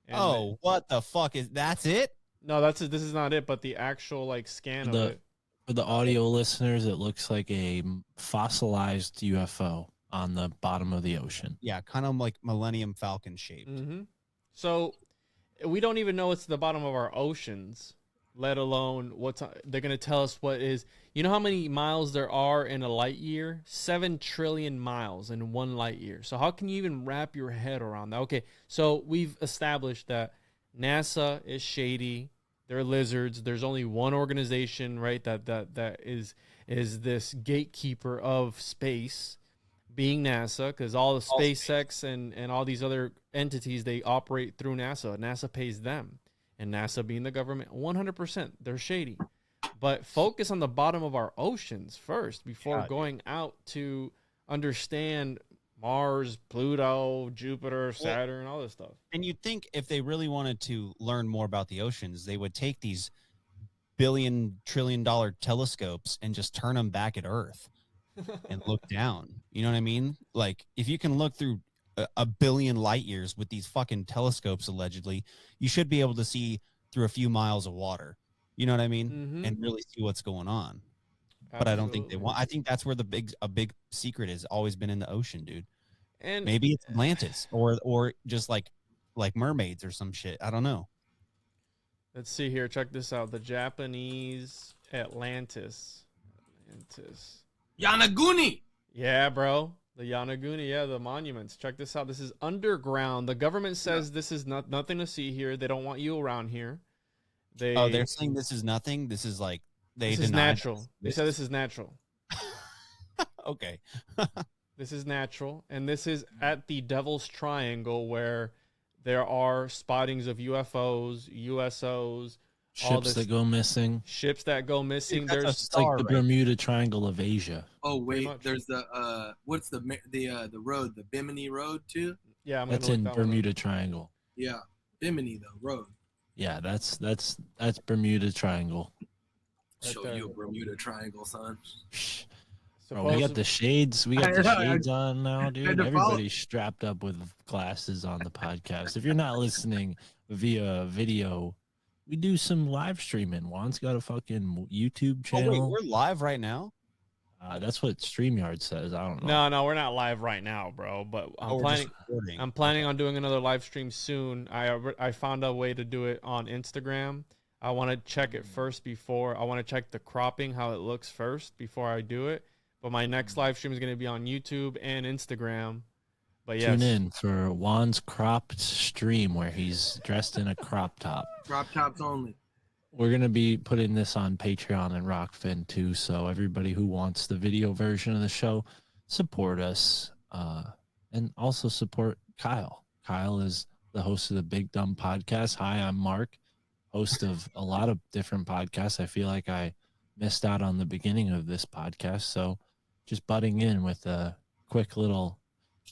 S8: And what the fuck that's it?
S5: No, this is not it, but the actual scan of it.
S2: For the audio listeners, it looks like a fossilized UFO on the bottom of the ocean.
S8: Yeah, kind of like Millennium Falcon shaped.
S5: Mm-hmm. So we don't even know it's the bottom of our oceans, let alone they're going to tell us what is. You know how many miles there are in a light year? 7 trillion miles in 1 light year. So how can you even wrap your head around that? Okay, so we've established that NASA is shady. They're lizards. There's only one organization, right, that is this gatekeeper of space, being NASA, because all the SpaceX and all these other entities, they operate through NASA. NASA pays them. And NASA being the government, 100%, they're shady. But focus on the bottom of our oceans first before going out to understand Mars, Pluto, Jupiter, Saturn, all this stuff.
S8: And you'd think if they really wanted to learn more about the oceans, they would take these $1 billion, $1 trillion telescopes and just turn them back at Earth. and look down. You know what I mean? Like if you can look through a billion light years with these fucking telescopes, allegedly, you should be able to see through a few miles of water. You know what I mean?
S5: Mhm.
S8: And really see what's going on. But I don't think they
S5: Absolutely.
S8: want. I think that's where a big secret has always been in the ocean, dude.
S5: And
S8: Maybe it's Atlantis or just like mermaids or some shit. I don't know.
S5: let's see here. Check this out. The Japanese Atlantis.
S6: Yanaguni.
S5: Yeah, bro. The Yanaguni, yeah, the monuments. Check this out. This is underground. The government says this is nothing to see here. They don't want you around here.
S8: They're saying this is nothing. This is like
S5: this is natural. They said this is natural.
S8: Okay.
S5: This is natural, and this is at the Devil's Triangle where there are spottings of UFOs, USOs,
S2: Ships that go missing.
S5: Ships that go missing.
S8: That's a
S5: There's
S2: It's like the
S8: right?
S2: Bermuda Triangle of Asia.
S6: Oh wait,
S5: much.
S6: there's the what's the road, the Bimini Road too?
S5: yeah, I'm
S2: That's
S5: gonna
S2: in
S5: look that one up.
S2: Bermuda Triangle.
S6: Yeah, Bimini though road.
S2: Yeah, that's Bermuda Triangle.
S5: Right
S6: Show
S5: there.
S6: you a Bermuda Triangle, son.
S2: Bro, we got the shades. We got
S6: I
S2: the
S6: know,
S2: shades on now, dude.
S6: had to follow-
S2: Everybody's strapped up with glasses on the podcast. If you're not listening via video, we do some live streaming. Juan's got a fucking YouTube
S8: Oh, wait,
S2: channel.
S8: we're live right now.
S2: That's what StreamYard says. I don't know.
S5: No, we're not live right now, bro. But
S8: Oh, we're just recording.
S5: I'm planning on doing another live stream soon. I found a way to do it on Instagram. I want to check it first before. I want to check the cropping, how it looks first before I do it. But my next live stream is going to be on YouTube and Instagram. But yes,
S2: Tune in for Juan's cropped stream where he's dressed in a crop top.
S6: Crop tops only.
S2: We're going to be putting this on Patreon and Rockfin too. So everybody who wants the video version of the show, support us. And also support Kyle. Kyle is the host of the Big Dumb Podcast. Hi, I'm Mark, host of a lot of different podcasts. I feel like I missed out on the beginning of this podcast. So just butting in with a quick little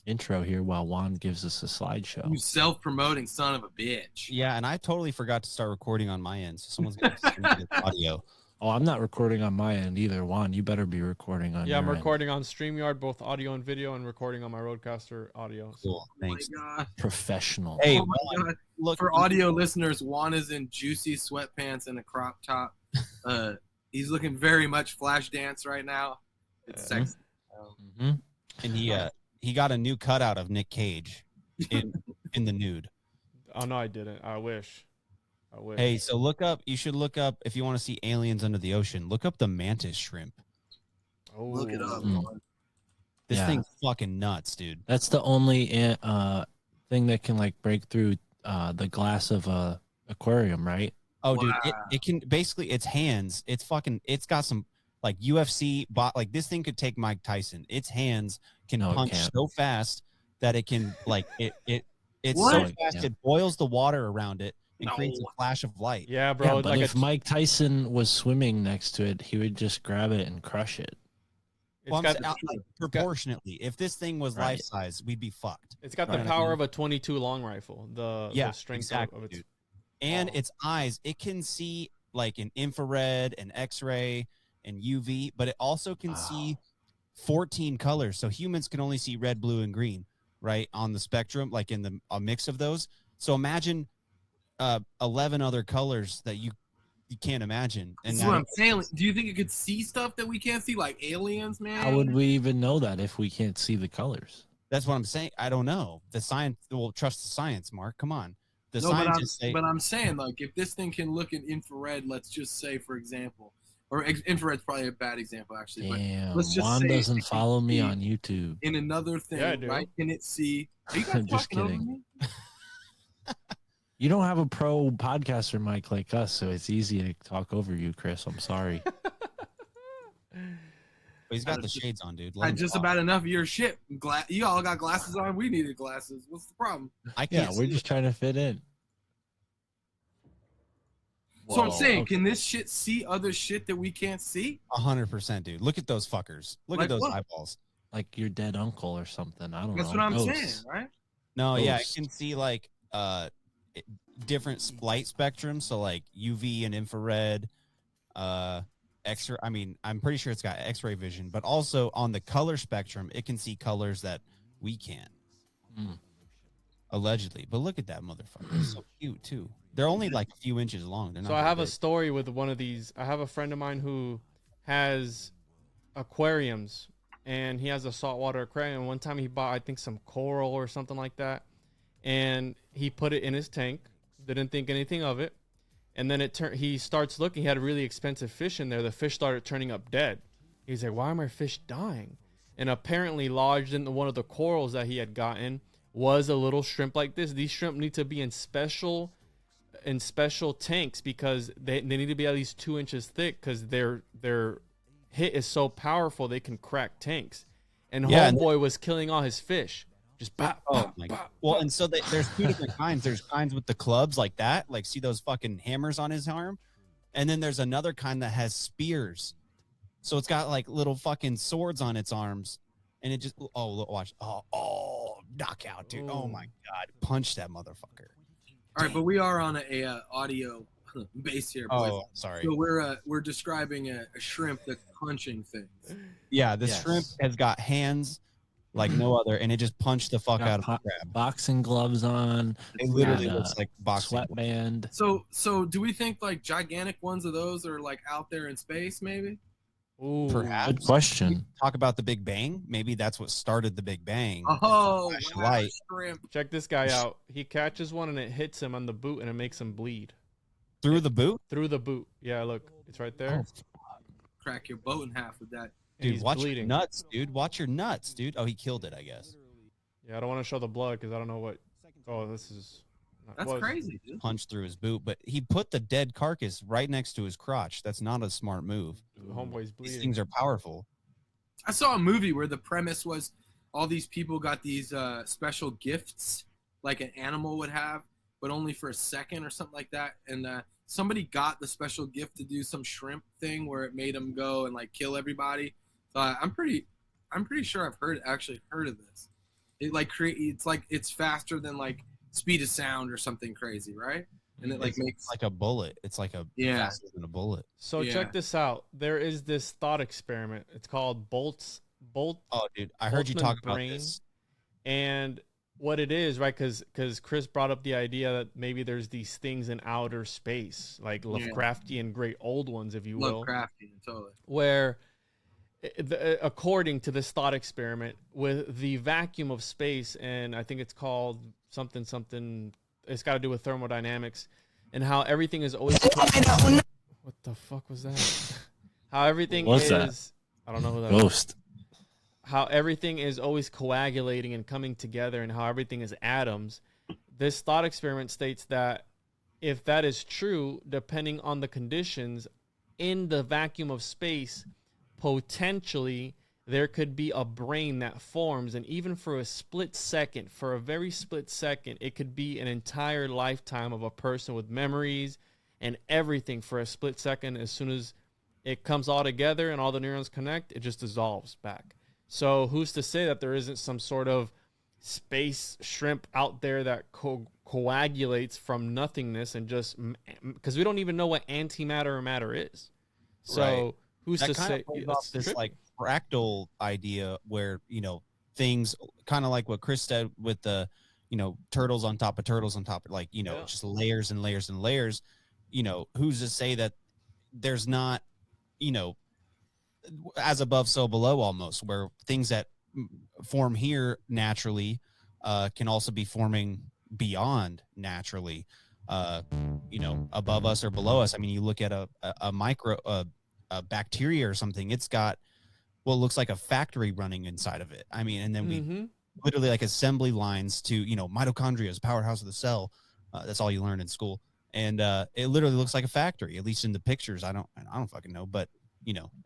S2: intro here while Juan gives us a slideshow.
S6: You self-promoting son of a bitch.
S8: Yeah, and I totally forgot to start recording on my end, so someone's gonna stream this audio.
S2: Oh, I'm not recording on my end either. Juan, you better be recording on
S5: yeah, I'm
S2: your end.
S5: recording on StreamYard, both audio and video, and recording on my Roadcaster audio. So.
S8: Cool, thanks.
S6: Oh my God.
S2: Professional.
S8: Hey,
S6: Oh my God.
S8: look
S6: For audio listeners, Juan is in juicy sweatpants and a crop top. He's looking very much flash dance right now. It's sexy.
S2: Mhm.
S8: and he got a new cutout of Nick Cage in the nude.
S5: Oh no, I didn't. I wish.
S8: Hey, so you should look up if you want to see aliens under the ocean. Look up the mantis shrimp.
S5: Oh,
S6: Look it up.
S2: Mm.
S6: Juan.
S8: This
S2: Yeah.
S8: thing's fucking nuts, dude.
S2: That's the only thing that can like break through the glass of a aquarium, right?
S8: Oh, dude,
S6: Wow.
S8: it can basically its hands. It's got some like UFC like this thing could take Mike Tyson. Its hands can
S2: No, it
S8: punch
S2: can't.
S8: so fast that it can like it's
S6: What?
S8: so fast
S2: Yeah.
S8: it boils the water around it and
S6: No.
S8: creates a flash of light.
S5: Yeah, bro.
S2: Yeah, but
S5: like
S2: if Mike Tyson was swimming next to it, he would just grab it and crush it.
S5: it's
S8: Well,
S5: got
S8: I'm saying, like, proportionately, if this thing was
S2: Right.
S8: life size, we'd be fucked.
S5: it's got
S8: Right.
S5: the power of a 22 long rifle.
S8: Yeah,
S5: the strength
S8: exactly,
S5: of its.
S8: dude. And
S5: Oh.
S8: its eyes, it can see like an infrared, an X-ray, and UV, but it also can see 14 colors. So humans can only see red, blue, and green, right, on the spectrum, like in a mix of those. So imagine 11 other colors that you can't imagine. And
S6: That's what I'm saying. Do you think it could see stuff that we can't see, like aliens, man?
S2: How would we even know that if we can't see the colors?
S8: that's what I'm saying. I don't know. The science, well, trust the science, Mark. Come on. The
S6: No,
S8: scientists say,
S6: but I'm saying, like, if this thing can look in infrared, let's just say, for example, or infrared's probably a bad example, actually, but
S2: Damn,
S6: let's just
S2: Juan
S6: say
S2: doesn't
S6: it can
S2: follow me
S6: see
S2: on YouTube.
S6: in another thing,
S5: Yeah, I do.
S6: right? Can it see? Are you guys
S2: I'm just
S6: talking over
S2: kidding.
S6: me?
S2: You don't have a pro podcaster mic like us, so it's easy to talk over you, Chris. I'm sorry.
S8: but he's got the shades on, dude. Let
S6: I
S8: him
S6: just
S8: talk.
S6: about enough of your shit. You all got glasses on. We needed glasses. What's the problem?
S8: I
S2: Yeah,
S8: can't
S2: we're
S8: see
S2: just trying to fit in.
S6: So I'm
S2: Whoa,
S6: saying,
S2: okay.
S6: can this shit see other shit that we can't see?
S8: 100%, dude. Look at those fuckers. Look
S6: Like
S8: at those
S6: what?
S8: eyeballs.
S2: Like your dead uncle or something. I don't
S6: That's
S2: know.
S6: what I'm
S2: Ghosts.
S6: saying, right?
S8: No, yeah, it
S2: Ghosts.
S8: can see like different light spectrums, so like UV and infrared, X-ray. I mean, I'm pretty sure it's got X-ray vision, but also on the color spectrum, it can see colors that we can't. Allegedly, but look at that motherfucker. It's so cute too. They're only like a few inches long. They're not
S5: So I
S8: that
S5: have a
S8: big.
S5: story with one of these. I have a friend of mine who has aquariums, and he has a saltwater aquarium. One time he bought, I think, some coral or something like that, and he put it in his tank. Didn't think anything of it, and then he starts looking. He had a really expensive fish in there. The fish started turning up dead. He's like, "Why are my fish dying?" And apparently, lodged in one of the corals that he had gotten was a little shrimp like this. These shrimp need to be in special tanks because they need to be at least 2 inches thick because their hit is so powerful they can crack tanks. And homeboy was killing all his fish. Just bop, bop,
S8: my
S5: bop,
S8: well,
S5: bop.
S8: and so there's two different kinds. There's kinds with the clubs like that, like see those fucking hammers on his arm, and then there's another kind that has spears. So it's got like little fucking swords on its arms, and it just watch knockout, dude. Oh my god, punch that motherfucker.
S6: All right, but we are on a audio base here, boys.
S8: Oh, sorry.
S6: So we're describing a shrimp that's punching things.
S8: Yeah, this
S2: Yes.
S8: shrimp has got hands like no other, and it just punched the fuck out of the crab.
S2: Boxing gloves on.
S8: It literally
S2: got a
S8: looks like boxing.
S2: Sweatband.
S6: So do we think like gigantic ones of those are like out there in space, maybe?
S5: Ooh.
S8: Perhaps.
S2: Good question.
S8: Talk about the Big Bang. Maybe that's what started the Big Bang.
S6: Oh,
S8: Flashlight.
S6: shrimp.
S5: Check this guy out. He catches one and it hits him on the boot and it makes him bleed.
S8: Through the boot?
S5: Through the boot. Yeah, look. It's right there.
S6: Crack your boat in half with that.
S5: And
S8: Dude,
S5: he's
S8: watch
S5: bleeding.
S8: your nuts, dude. Watch your nuts, dude. Oh, he killed it, I guess.
S5: Yeah, I don't want to show the blood because I don't know what. Oh, this is.
S6: That's crazy, dude.
S8: Punched through his boot, but he put the dead carcass right next to his crotch. That's not a smart move.
S5: Homeboy's
S8: These
S5: bleeding.
S8: things are powerful.
S6: I saw a movie where the premise was all these people got these special gifts like an animal would have, but only for a second or something like that. And somebody got the special gift to do some shrimp thing where it made them go and like kill everybody. So I'm pretty sure I've actually heard of this. It like it's faster than like speed of sound or something crazy, right? And it like makes
S8: like a bullet. It's like a faster than a bullet.
S5: So
S6: Yeah.
S5: check this out. There is this thought experiment. It's called Bolt.
S8: Oh, dude, I heard you talk about
S5: brain.
S8: this.
S5: And what it is, right? Because Chris brought up the idea that maybe there's these things in outer space, like Lovecraftian great old ones, if you will.
S6: Lovecraftian, totally.
S5: Where, according to this thought experiment, with the vacuum of space, and I think it's called something, it's got to do with thermodynamics, and how everything is always. What the fuck was that? How everything
S2: What's
S5: is.
S2: that?
S5: I don't know who that is.
S2: Ghost.
S5: How everything is always coagulating and coming together, and how everything is atoms. This thought experiment states that if that is true, depending on the conditions in the vacuum of space, potentially there could be a brain that forms, and even for a split second, for a very split second, it could be an entire lifetime of a person with memories and everything for a split second. As soon as it comes all together and all the neurons connect, it just dissolves back. So who's to say that there isn't some sort of space shrimp out there that coagulates from nothingness and just, because we don't even know what antimatter or matter is. So
S8: Right.
S5: who's
S8: That
S5: to
S8: kind
S5: say
S8: of plays
S5: it's
S8: off this
S5: trippy.
S8: like fractal idea where, things kind of like what Chris said with the, turtles on top of turtles on top of like,
S5: Yeah.
S8: just layers and layers and layers. Who's to say that there's not, as above, so below almost, where things that form here naturally can also be forming beyond naturally, above us or below us. I mean, you look at a bacteria or something, it's got what looks like a factory running inside of it. I mean, and then we literally like assembly lines to, mitochondria is powerhouse of the cell. That's all you learn in school. And it literally looks like a factory, at least in the pictures. I don't fucking know, but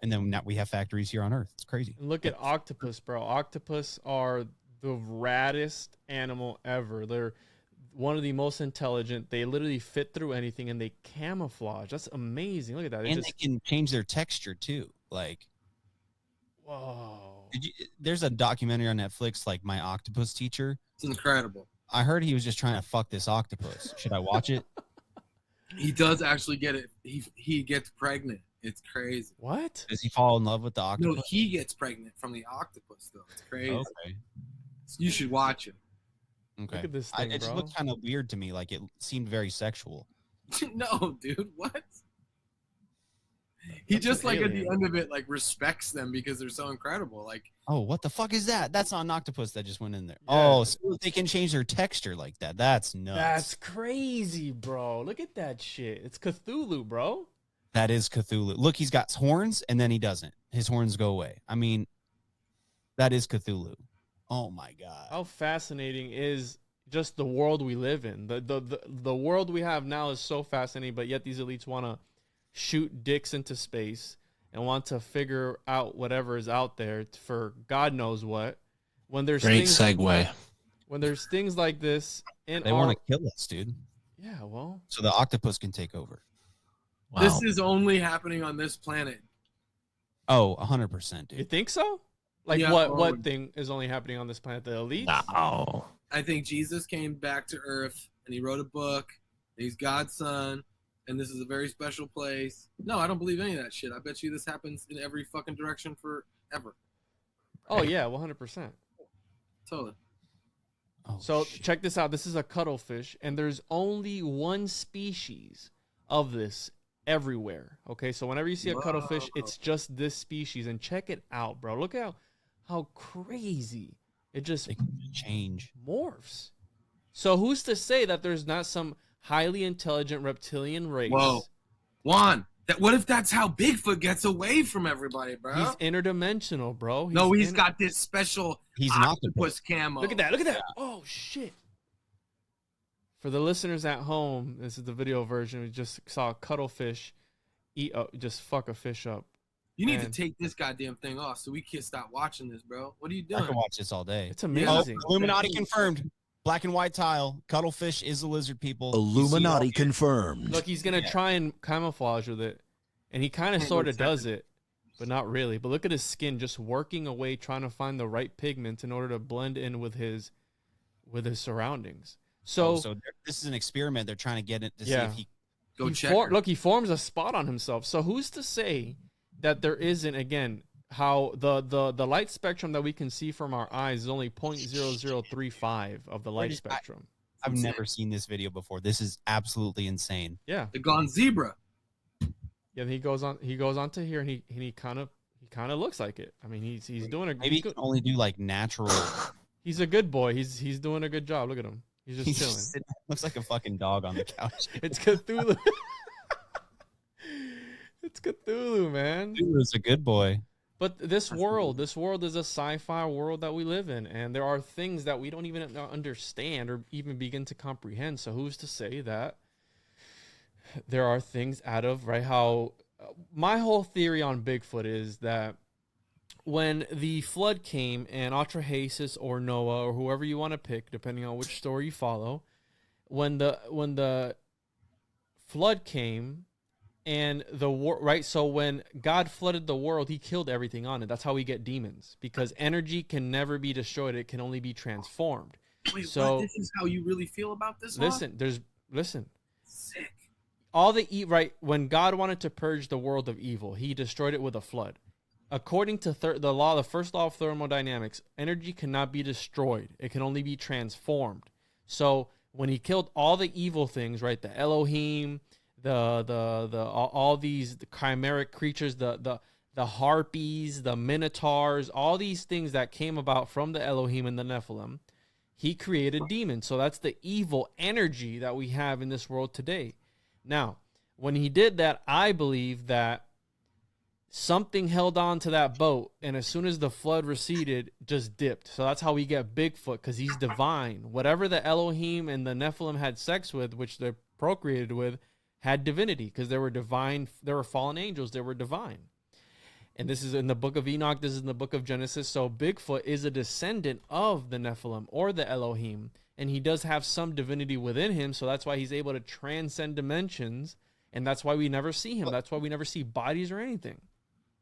S8: and then now we have factories here on Earth. It's crazy.
S5: Look at octopus, bro. Octopus are the raddest animal ever. They're one of the most intelligent. They literally fit through anything and they camouflage. That's amazing. Look at that.
S8: And they can change their texture too. Like,
S5: whoa.
S8: There's a documentary on Netflix, like My Octopus Teacher.
S6: It's incredible.
S8: I heard he was just trying to fuck this octopus. Should I watch it?
S6: He does actually get it. He gets pregnant It's crazy.
S5: What?
S8: Does he fall in love with the
S6: No,
S8: octopus?
S6: he gets pregnant from the octopus, though. It's crazy.
S8: Okay.
S6: You should watch it.
S8: Okay.
S5: Look at this thing,
S8: it just
S5: bro.
S8: looked kind of weird to me. Like it seemed very sexual.
S6: No, dude, what? He
S5: That's
S6: just
S5: an
S6: like at
S5: alien.
S6: the end of it, like respects them because they're so incredible. Like,
S8: Oh, what the fuck is that? That's not an octopus that just went in there.
S5: Yeah.
S8: Oh, so they can change their texture like that. That's nuts.
S5: That's crazy, bro. Look at that shit. It's Cthulhu, bro.
S8: That is Cthulhu. Look, he's got horns and then he doesn't. His horns go away. I mean, that is Cthulhu. Oh my god.
S5: How fascinating is just the world we live in. The world we have now is so fascinating, but yet these elites want to shoot dicks into space and want to figure out whatever is out there for God knows what. When there's
S2: Great
S5: things,
S2: segue.
S5: when there's things like this in
S8: They
S5: our
S8: want to kill us, dude.
S5: yeah, well,
S8: So the octopus can take over.
S2: Wow.
S6: this is only happening on this planet.
S8: Oh, 100%,
S5: you
S8: dude.
S5: think so? Like
S6: Yeah,
S5: what thing is only happening on this planet? The elites?
S2: No.
S6: I think Jesus came back to Earth and he wrote a book. And he's God's son, and this is a very special place. No, I don't believe any of that shit. I bet you this happens in every fucking direction forever.
S5: Oh yeah, 100%.
S6: Totally.
S8: Oh,
S5: So
S8: shit.
S5: check this out. This is a cuttlefish, and there's only one species of this everywhere. Okay, so whenever you see a cuttlefish,
S6: Whoa.
S5: it's just this species. And check it out, bro. Look how crazy it just
S8: They can change.
S5: morphs. So who's to say that there's not some highly intelligent reptilian race?
S6: Whoa. Juan, what if that's how Bigfoot gets away from everybody, bro?
S5: He's interdimensional, bro.
S6: He's got this special
S8: He's an
S6: octopus camo.
S5: Look at that. Look at that. Oh, shit. For the listeners at home, this is the video version. We just saw a cuttlefish just fuck a fish up.
S6: You need
S5: Man.
S6: to take this goddamn thing off so we can stop watching this, bro. What are you
S8: I
S6: doing?
S8: can watch this all day.
S5: It's
S8: Oh,
S5: amazing.
S8: Illuminati confirmed. Black and white tile. Cuttlefish is a lizard people. You see
S3: Illuminati
S8: all-
S3: confirmed.
S5: Look, he's going to try and camouflage with it. And he kind of
S6: Hang
S5: sort
S6: on a
S5: of does it, but not really. But look at his skin just working away, trying to find the right pigment in order to blend in with his surroundings. So,
S8: So this is an experiment. They're trying to get it to see
S5: Yeah.
S8: if he.
S6: Go check. her.
S5: look, he forms a spot on himself. So who's to say that there isn't, again, how the light spectrum that we can see from our eyes is only 0.0035 of the light spectrum.
S8: I've
S6: Insane.
S8: never seen this video before. This is absolutely insane.
S5: Yeah.
S6: The gone zebra.
S5: Yeah, and he goes on to here and he kind of looks like it. I mean, he's doing a
S8: Maybe he can only do like natural.
S5: he's a good boy. He's doing a good job. Look at him. He's just
S8: He's
S5: chilling.
S8: just sitting- looks like a fucking dog on the couch.
S5: It's Cthulhu. It's Cthulhu, man.
S8: Dude is a good boy.
S5: But this world is a sci-fi world that we live in, and there are things that we don't even understand or even begin to comprehend. So who's to say that there are things out of right? How my whole theory on Bigfoot is that when the flood came and Atrahasis or Noah or whoever you want to pick, depending on which story you follow, when the flood came and the war, right? So when God flooded the world, he killed everything on it. That's how we get demons, because energy can never be destroyed. It can only be transformed.
S6: Wait,
S5: So-
S6: what? This is how you really feel about this? Juan?
S5: Listen.
S6: Sick.
S5: All the right, when God wanted to purge the world of evil, he destroyed it with a flood. According to the first law of thermodynamics, energy cannot be destroyed. It can only be transformed. So when he killed all the evil things, right, the Elohim, all these chimeric creatures, the harpies, the minotaurs, all these things that came about from the Elohim and the Nephilim, he created demons. So that's the evil energy that we have in this world today. Now, when he did that, I believe that something held on to that boat, and as soon as the flood receded, just dipped. So that's how we get Bigfoot, because he's divine. Whatever the Elohim and the Nephilim had sex with, which they procreated with, had divinity, because they were divine. They were fallen angels. They were divine. And this is in the book of Enoch. This is in the book of Genesis. So Bigfoot is a descendant of the Nephilim or the Elohim. And he does have some divinity within him. So that's why he's able to transcend dimensions. And that's why we never see him. That's why we never see bodies or anything.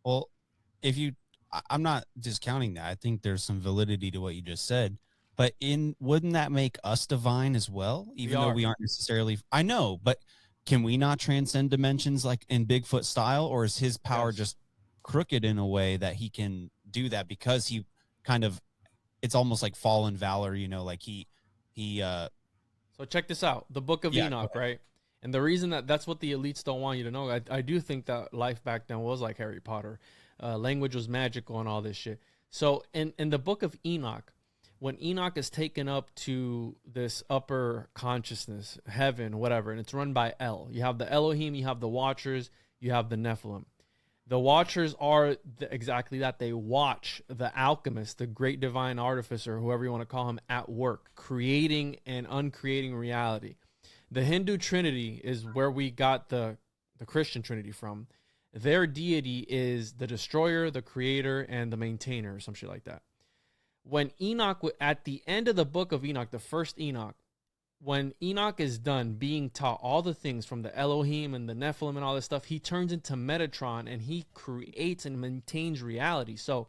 S8: Well, I'm not discounting that. I think there's some validity to what you just said. But wouldn't that make us divine as well? Even though
S5: are.
S8: we aren't necessarily. I know, but can we not transcend dimensions like in Bigfoot style, or is his power just crooked in a way that he can do that because he kind of, it's almost like fallen valor, you know, like he
S5: So check this out, the Book of Enoch, right? And the reason that's what the elites don't want you to know, I do think that life back then was like Harry Potter. Language was magical and all this shit. So in the Book of Enoch, when Enoch is taken up to this upper consciousness, heaven, whatever, and it's run by El. You have the Elohim, you have the Watchers, you have the Nephilim. The Watchers are exactly that. They watch the alchemist, the great divine artificer, whoever you want to call him, at work, creating and uncreating reality. The Hindu Trinity is where we got the Christian Trinity from. Their deity is the destroyer, the creator, and the maintainer, or some shit like that. When Enoch, at the end of the Book of Enoch, the first Enoch, when Enoch is done being taught all the things from the Elohim and the Nephilim and all this stuff, he turns into Metatron and he creates and maintains reality. So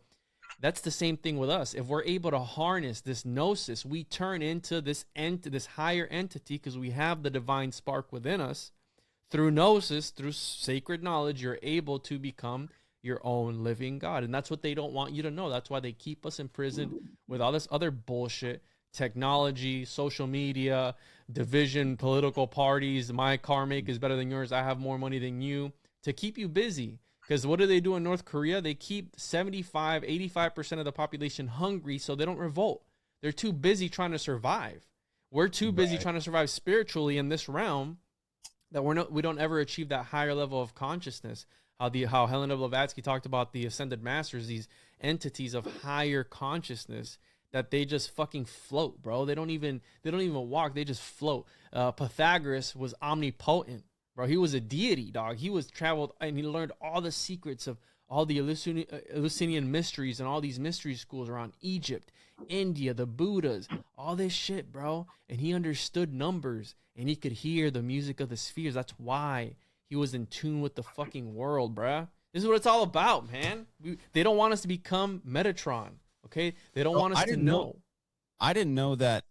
S5: that's the same thing with us. If we're able to harness this gnosis, we turn into this higher entity because we have the divine spark within us. Through gnosis, through sacred knowledge, you're able to become your own living God. And that's what they don't want you to know. That's why they keep us in prison with all this other bullshit. Technology, social media, division, political parties. My car make is better than yours. I have more money than you, to keep you busy. Because what do they do in North Korea? They keep 85% of the population hungry so they don't revolt. They're too busy trying to survive. We're too busy trying to survive spiritually in this realm that we don't ever achieve that higher level of consciousness. How Helena Blavatsky talked about the ascended masters, these entities of higher consciousness, that they just fucking float, bro. They don't even walk. They just float. Pythagoras was omnipotent, bro. He was a deity, dog. He was traveled and he learned all the secrets of all the Eleusinian mysteries and all these mystery schools around Egypt, India, the Buddhas, all this shit, bro. And he understood numbers and he could hear the music of the spheres. That's why he was in tune with the fucking world, bro. This is what it's all about, man. They don't want us to become Metatron. Okay, they don't want us to know.
S8: I didn't know that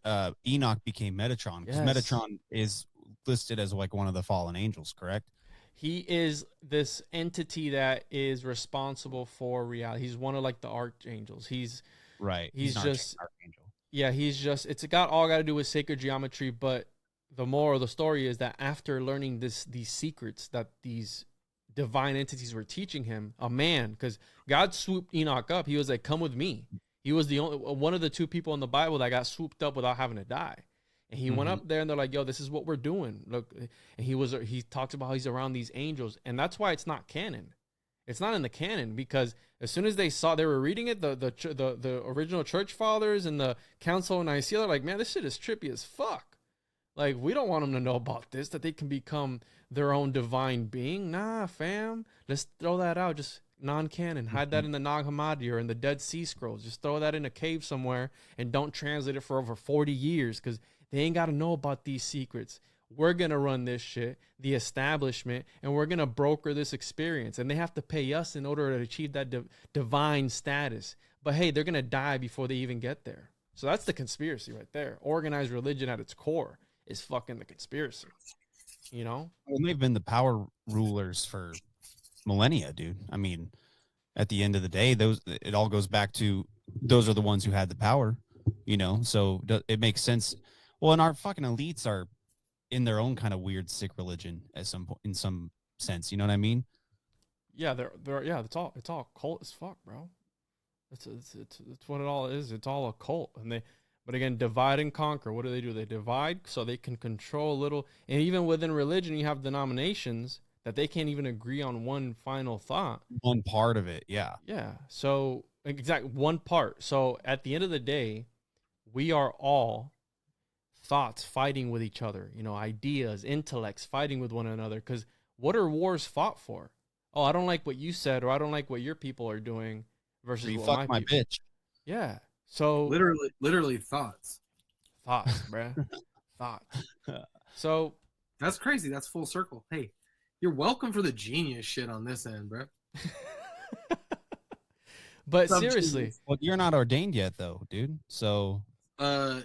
S8: Enoch became Metatron, because
S5: Yes.
S8: Metatron is listed as like one of the fallen angels, correct?
S5: He is this entity that is responsible for reality. He's one of like the archangels. He's
S8: He's an
S5: just
S8: archangel.
S5: yeah. It's all got to do with sacred geometry. But the moral of the story is that after learning these secrets that these divine entities were teaching him, a man, because God swooped Enoch up. He was like, "Come with me." He was the only one of the two people in the Bible that got swooped up without having to die. And he went up there, and they're like, "Yo, this is what we're doing." Look, and he talks about how he's around these angels, and that's why it's not canon. It's not in the canon, because as soon as they were reading it, the original church fathers and the Council of Nicaea, they're like, "Man, this shit is trippy as fuck. Like, we don't want them to know about this, that they can become their own divine being. Nah, fam. Let's throw that out. Just non-canon. Hide that in the Nag Hammadi or in the Dead Sea Scrolls. Just throw that in a cave somewhere and don't translate it for over 40 years because they ain't got to know about these secrets. We're going to run this shit, the establishment, and we're going to broker this experience. And they have to pay us in order to achieve that divine status. But hey, they're going to die before they even get there. So that's the conspiracy right there. Organized religion at its core is fucking the conspiracy. You know?
S8: Well, they've been the power rulers for millennia, dude. I mean, at the end of the day, it all goes back to those are the ones who had the power, you know? So it makes sense. Well, and our fucking elites are in their own kind of weird sick religion in some sense, you know what I mean?
S5: Yeah, it's all cult as fuck, bro. It's what it all is. It's all a cult. But again, divide and conquer. What do? They divide so they can control a little. And even within religion, you have denominations that they can't even agree on one final thought.
S8: One part of it, yeah.
S5: Yeah. So one part. So at the end of the day, we are all thoughts fighting with each other, you know, ideas, intellects fighting with one another. Because what are wars fought for? Oh, I don't like what you said, or I don't like what your people are doing versus
S8: You
S5: what
S8: fuck
S5: my
S8: my
S5: people.
S8: bitch.
S5: Yeah. So
S6: Literally thoughts.
S5: thoughts, bruh. Thoughts. So
S6: That's crazy. That's full circle. Hey, you're welcome for the genius shit on this end, bro.
S5: but
S6: Some
S5: seriously,
S6: genius.
S8: Well, you're not ordained yet, though, dude. So
S6: I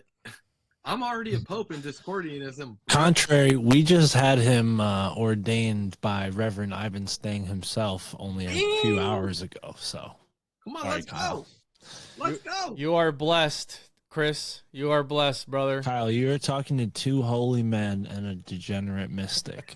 S6: I'm already a pope in Discordianism.
S2: Contrary, we just had him ordained by Reverend Ivan Stang himself only a few hours ago. So,
S6: Come on,
S2: sorry,
S6: let's
S2: Kyle.
S6: go. Let's go.
S5: You are blessed, Chris. You are blessed, brother.
S2: Kyle, you're talking to two holy men and a degenerate mystic.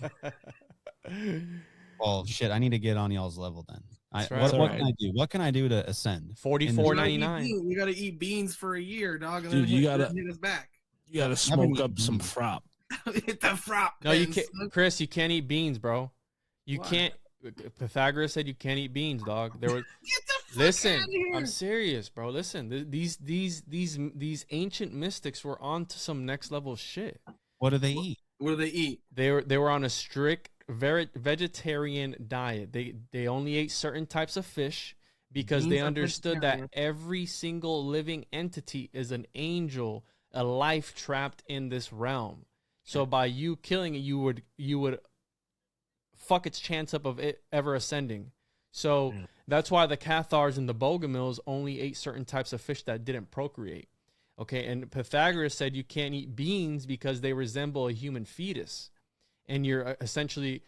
S8: Well, shit, I need to get on y'all's level then.
S5: That's right.
S8: What
S2: That's
S8: can I do? What can I do to ascend?
S5: $44.99.
S6: You gotta eat beans for a year, dog. And
S2: Dude,
S6: then
S2: you
S6: hit
S2: gotta-
S6: us back.
S2: You got to smoke up some frop.
S6: Hit the frop.
S5: No, you
S6: pens,
S5: can't,
S6: son.
S5: Chris. You can't eat beans, bro. You
S6: Why?
S5: can't. Pythagoras said you can't eat beans, dog. There was.
S6: Get the fuck
S5: Listen,
S6: outta here.
S5: I'm serious, bro. Listen, these ancient mystics were on to some next level shit.
S8: What do they eat?
S6: What do they eat?
S5: They were on a strict vegetarian diet. They only ate certain types of fish because
S6: Beans
S5: they
S6: are
S5: understood that
S6: vegetarian.
S5: every single living entity is an angel, a life trapped in this realm. So by you killing it, you would fuck its chance up of it ever ascending. So that's why the Cathars and the Bogomils only ate certain types of fish that didn't procreate. Okay, and Pythagoras said you can't eat beans because they resemble a human fetus, and you're essentially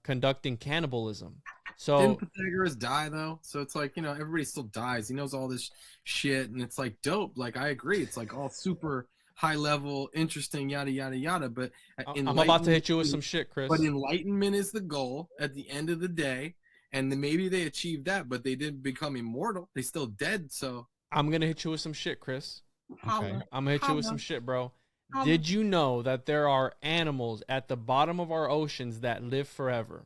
S5: conducting cannibalism. So
S6: Didn't Pythagoras die though? So it's like, everybody still dies. He knows all this shit, and it's like dope. Like I agree, it's like all super high level, interesting, yada yada yada. But
S5: I'm about to hit you with some shit, Chris.
S6: But enlightenment is the goal at the end of the day, and then maybe they achieved that, but they didn't become immortal. They still dead. So
S5: I'm gonna hit you with some shit, Chris.
S8: Okay.
S5: I'm gonna hit you with some shit, bro.
S6: Holla.
S5: Did you know that there are animals at the bottom of our oceans that live forever?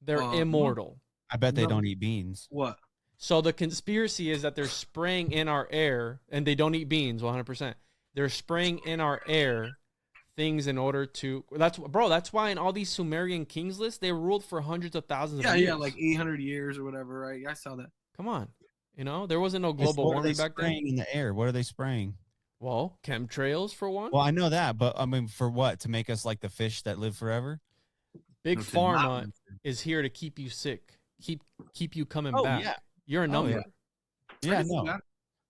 S5: They're immortal.
S8: I bet they
S6: No.
S8: don't eat beans.
S6: what?
S5: So the conspiracy is that they're spraying in our air, and they don't eat beans 100%. They're spraying in our air things in order to. That's why in all these Sumerian kings lists, they ruled for hundreds of thousands of years.
S6: Yeah, like 800 years or whatever, right? I saw that.
S5: Come on, there wasn't no global
S8: What are
S5: warming
S8: they
S5: back then.
S8: spraying in the air? What are they spraying?
S5: Well, chemtrails for one.
S8: Well, I know that, but I mean, for what? To make us like the fish that live forever?
S5: Big
S6: Okay,
S5: Pharma
S6: not-
S5: is here to keep you sick, keep you coming
S8: Oh,
S5: back.
S8: yeah.
S5: You're a
S8: Oh,
S5: number.
S8: yeah. Yeah,
S6: I can see
S8: no.
S6: that.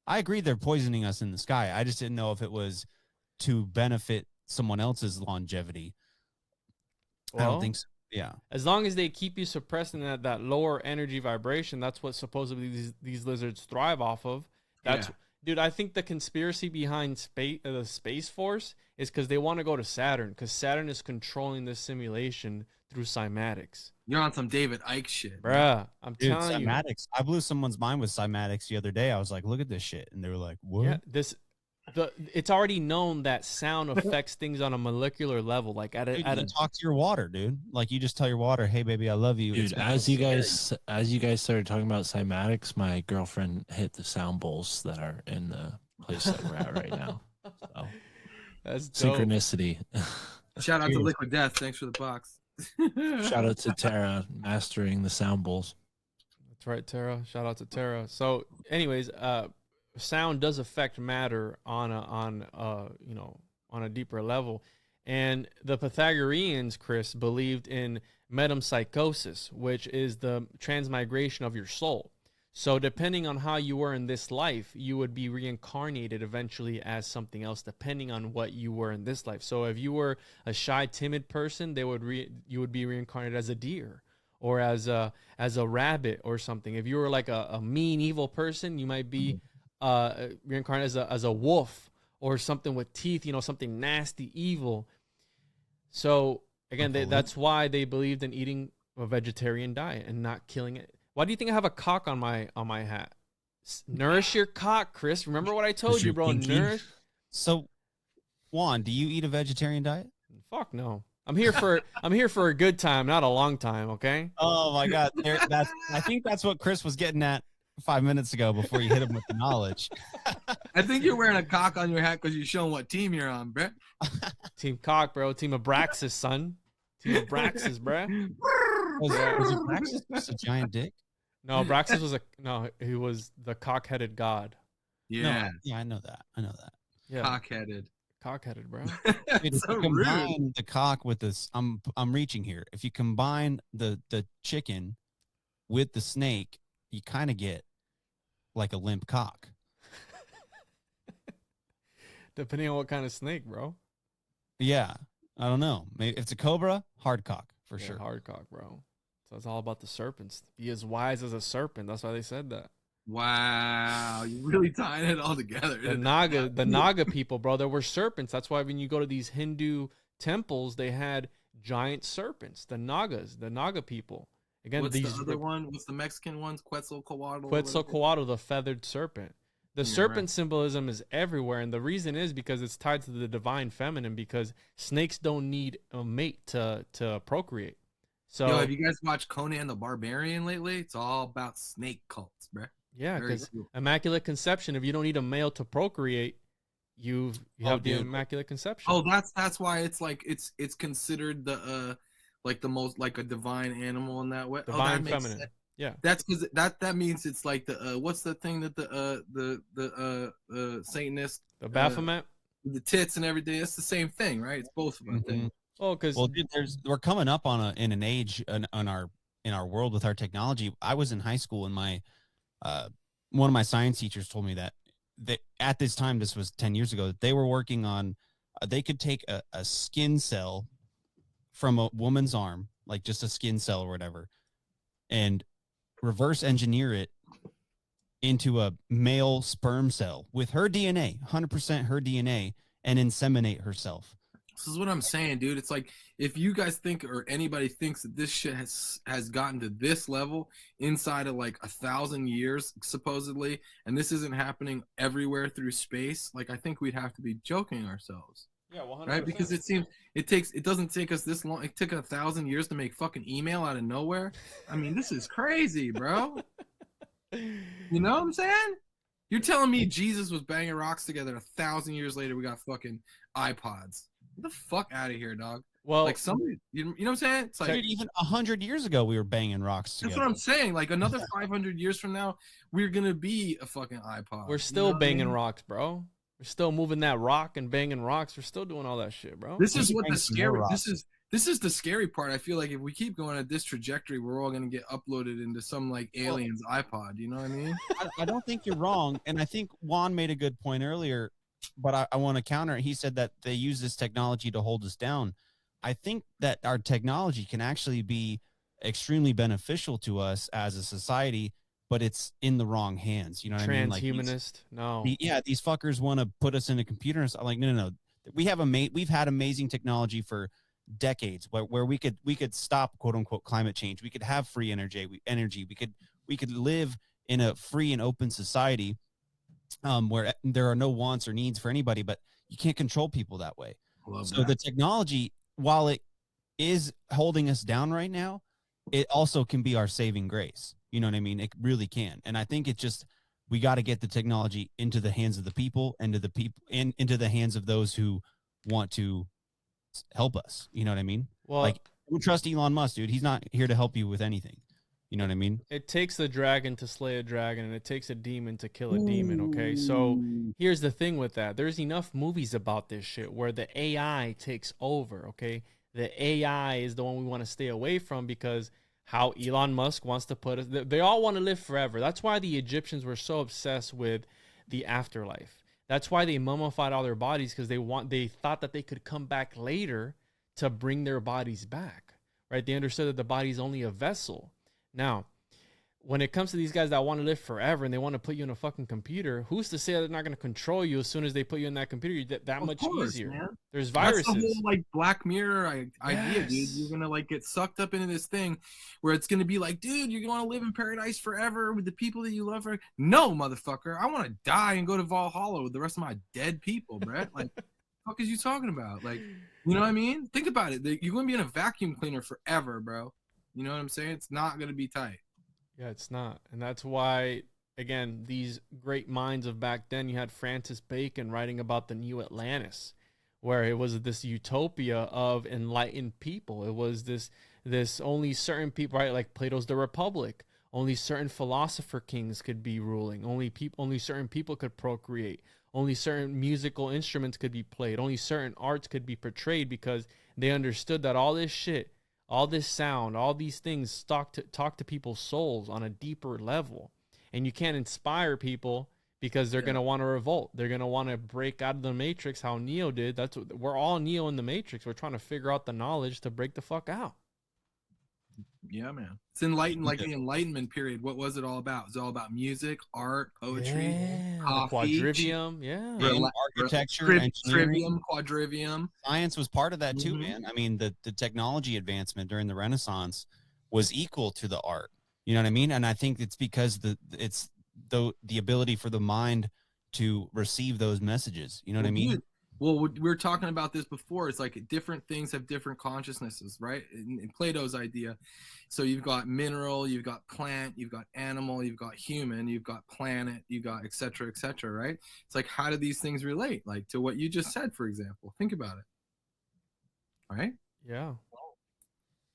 S8: I agree they're poisoning us in the sky. I just didn't know if it was to benefit someone else's longevity. I
S5: Well,
S8: don't think so. Yeah.
S5: as long as they keep you suppressed in that lower energy vibration, that's what supposedly these lizards thrive off of. That's
S6: Yeah.
S5: Dude, I think the conspiracy behind the Space Force is because they want to go to Saturn, because Saturn is controlling this simulation through cymatics.
S6: You're on some David Icke shit.
S5: Bruh, I'm
S8: Dude,
S5: telling you.
S8: cymatics. I blew someone's mind with cymatics the other day. I was like, look at this shit. And they were like, what?
S5: Yeah, it's already known that sound affects things on a molecular level. Like
S8: Dude, you talk to your water, dude. Like you just tell your water, hey baby, I love you.
S2: Dude,
S8: It's
S2: as you guys started talking about cymatics, my girlfriend hit the sound bowls that are in the place that we're at right now. So,
S5: that's dope.
S2: synchronicity.
S6: Shout out to Liquid Death. Thanks for the box.
S2: Shout out to Tara mastering the sound bowls.
S5: That's right, Tara. Shout out to Tara. So, anyways, sound does affect matter on a deeper level, and the Pythagoreans, Chris, believed in metempsychosis, which is the transmigration of your soul. So, depending on how you were in this life, you would be reincarnated eventually as something else, depending on what you were in this life. So, if you were a shy, timid person, you would be reincarnated as a deer, or as a rabbit or something. If you were like a mean, evil person, you might be reincarnated as a wolf or something with teeth, something nasty, evil. So again, that's why they believed in eating a vegetarian diet and not killing it. Why do you think I have a cock on my hat? Nourish your cock, Chris. Remember what I told
S2: Is
S5: you,
S2: your
S5: bro.
S2: pinky?
S5: Nourish.
S8: So, Juan, do you eat a vegetarian diet?
S5: Fuck no. I'm here for a good time, not a long time. Okay.
S8: Oh my God. I think that's what Chris was getting at 5 minutes ago before you hit him with the knowledge.
S6: I think you're wearing a cock on your hat because you're showing what team you're on, bro.
S5: Team cock, bro. Team Abraxas, son. Team Abraxas, bro.
S8: Was Abraxas just a giant dick?
S5: No, Abraxas he was the cock-headed god.
S6: Yeah,
S8: No, yeah, I know that.
S5: Yeah,
S6: cock-headed.
S5: cock-headed, bro.
S8: Dude,
S6: So
S8: if you
S6: rude.
S8: combine the cock with this, I'm reaching here. If you combine the chicken with the snake, you kind of get like a limp cock.
S5: Depending on what kind of snake, bro.
S8: Yeah, I don't know. Maybe if it's a cobra, hard cock for
S5: Yeah,
S8: sure.
S5: hard cock, bro. So it's all about the serpents. Be as wise as a serpent. That's why they said that.
S6: Wow, you really tying it all together.
S5: The Naga people, bro, there were serpents. That's why when you go to these Hindu temples, they had giant serpents. The Naga people. Again,
S6: What's
S5: these
S6: the other one? What's the Mexican ones? Quetzalcoatl.
S5: Quetzalcoatl, the feathered serpent. The
S6: Yeah,
S5: serpent
S6: right.
S5: symbolism is everywhere, and the reason is because it's tied to the divine feminine. Because snakes don't need a mate to procreate. So
S6: Yo, have you guys watched Conan the Barbarian lately? It's all about snake cults, bro.
S5: yeah,
S6: Very
S5: because
S6: cool.
S5: immaculate conception. If you don't need a male to procreate, you have the
S6: dude.
S5: immaculate conception.
S6: Oh, that's why it's like it's considered the like the most like a divine animal in that way.
S5: Divine
S6: that makes
S5: feminine.
S6: sense.
S5: Yeah.
S6: That's because that means it's like the what's the thing that the Satanist
S5: The Baphomet.
S6: the tits and everything. It's the same thing, right? It's both of them.
S8: Mhm.
S5: Oh, because
S8: Well, dude, we're coming up on in an age in our world with our technology. I was in high school, and my one of my science teachers told me that at this time, this was 10 years ago, that they were working on they could take a skin cell from a woman's arm, like just a skin cell or whatever, and reverse engineer it into a male sperm cell with her DNA, 100% her DNA, and inseminate herself.
S6: This is what I'm saying, dude. It's like if you guys think or anybody thinks that this shit has gotten to this level inside of like 1,000 years, supposedly, and this isn't happening everywhere through space, like I think we'd have to be joking ourselves.
S5: yeah, 100%.
S6: Right? Because it doesn't take us this long. It took 1,000 years to make fucking email out of nowhere. I mean, this is crazy, bro. You know what I'm saying? You're telling me Jesus was banging rocks together 1,000 years later we got fucking iPods. Get the fuck out of here, dog.
S5: Well,
S6: Like somebody, you know what I'm saying? It's like
S8: Dude, even 100 years ago, we were banging rocks
S6: that's
S8: together.
S6: what I'm saying. Like another 500 years from now, we're gonna be a fucking iPod.
S5: we're
S6: You
S5: still
S6: know what I
S5: banging
S6: mean?
S5: rocks, bro. We're still moving that rock and banging rocks. We're still doing all that shit, bro.
S6: This is
S8: Maybe
S6: what
S8: bang
S6: the
S8: some
S6: scary.
S8: more
S6: This is the scary part. I feel like if we keep going at this trajectory, we're all gonna get uploaded into some like aliens iPod. You know what I mean?
S8: I don't think you're wrong. And I think Juan made a good point earlier, but I want to counter it. He said that they use this technology to hold us down. I think that our technology can actually be extremely beneficial to us as a society, but it's in the wrong hands. You know what I mean? Like
S5: Transhumanist. No.
S8: these fuckers want to put us in a computer and stuff. Like, no. We've had amazing technology for decades where we could stop quote unquote climate change. We could have free energy. We could live in a free and open society where there are no wants or needs for anybody, but you can't control people that way. So the technology, while it is holding us down right now, it also can be our saving grace. You know what I mean? It really can. And I think we got to get the technology into the hands of the people and into the hands of those who want to help us. You know what I mean?
S5: Well,
S8: Like, don't trust Elon Musk, dude. He's not here to help you with anything. You know what I mean?
S5: it takes the dragon to slay a dragon, and it takes a demon to kill a demon. Okay, so here's the thing with that: there's enough movies about this shit where the AI takes over. Okay, the AI is the one we want to stay away from because how Elon Musk wants to put us. They all want to live forever. That's why the Egyptians were so obsessed with the afterlife. That's why they mummified all their bodies, because they thought that they could come back later to bring their bodies back. Right? They understood that the body is only a vessel. Now, when it comes to these guys that want to live forever and they want to put you in a fucking computer, who's to say they're not going to control you as soon as they put you in that computer? That
S6: Of
S5: much
S6: course,
S5: easier.
S6: man.
S5: There's
S6: That's
S5: viruses.
S6: the whole like Black Mirror idea, dude.
S5: Yes.
S6: You're gonna like get sucked up into this thing where it's gonna be like, dude, you're gonna live in paradise forever with the people that you love. No, motherfucker, I want to die and go to Valhalla with the rest of my dead people, Brett. Like, what the fuck is you talking about? Like, you know what I mean? Think about it. You're gonna be in a vacuum cleaner forever, bro. You know what I'm saying? It's not gonna be tight.
S5: Yeah, it's not. And that's why, again, these great minds of back then, you had Francis Bacon writing about the new Atlantis, where it was this utopia of enlightened people. It was this only certain people, right? Like Plato's The Republic. Only certain philosopher kings could be ruling. Only certain people could procreate. Only certain musical instruments could be played. Only certain arts could be portrayed, because they understood that all this shit, all this sound, all these things talk to people's souls on a deeper level. And you can't inspire people because they're gonna want to revolt. They're gonna want to break out of the matrix, how Neo did. That's what we're all Neo in the matrix. We're trying to figure out the knowledge to break the fuck out.
S6: Yeah, man. It's enlightened, like the Enlightenment period. What was it all about? It was all about music, art, poetry, coffee,
S5: quadrivium,
S8: architecture, engineering,
S6: trivium, quadrivium.
S8: Science was part of that too, man. I mean, the technology advancement during the Renaissance was equal to the art. You know what I mean? And I think it's because it's the ability for the mind to receive those messages. You know what I mean?
S6: Well, we were talking about this before. It's like different things have different consciousnesses, right? In Plato's idea. So you've got mineral, you've got plant, you've got animal, you've got human, you've got planet, you've got et cetera, right? It's like, how do these things relate? Like to what you just said, for example. Think about it. Right?
S5: Yeah.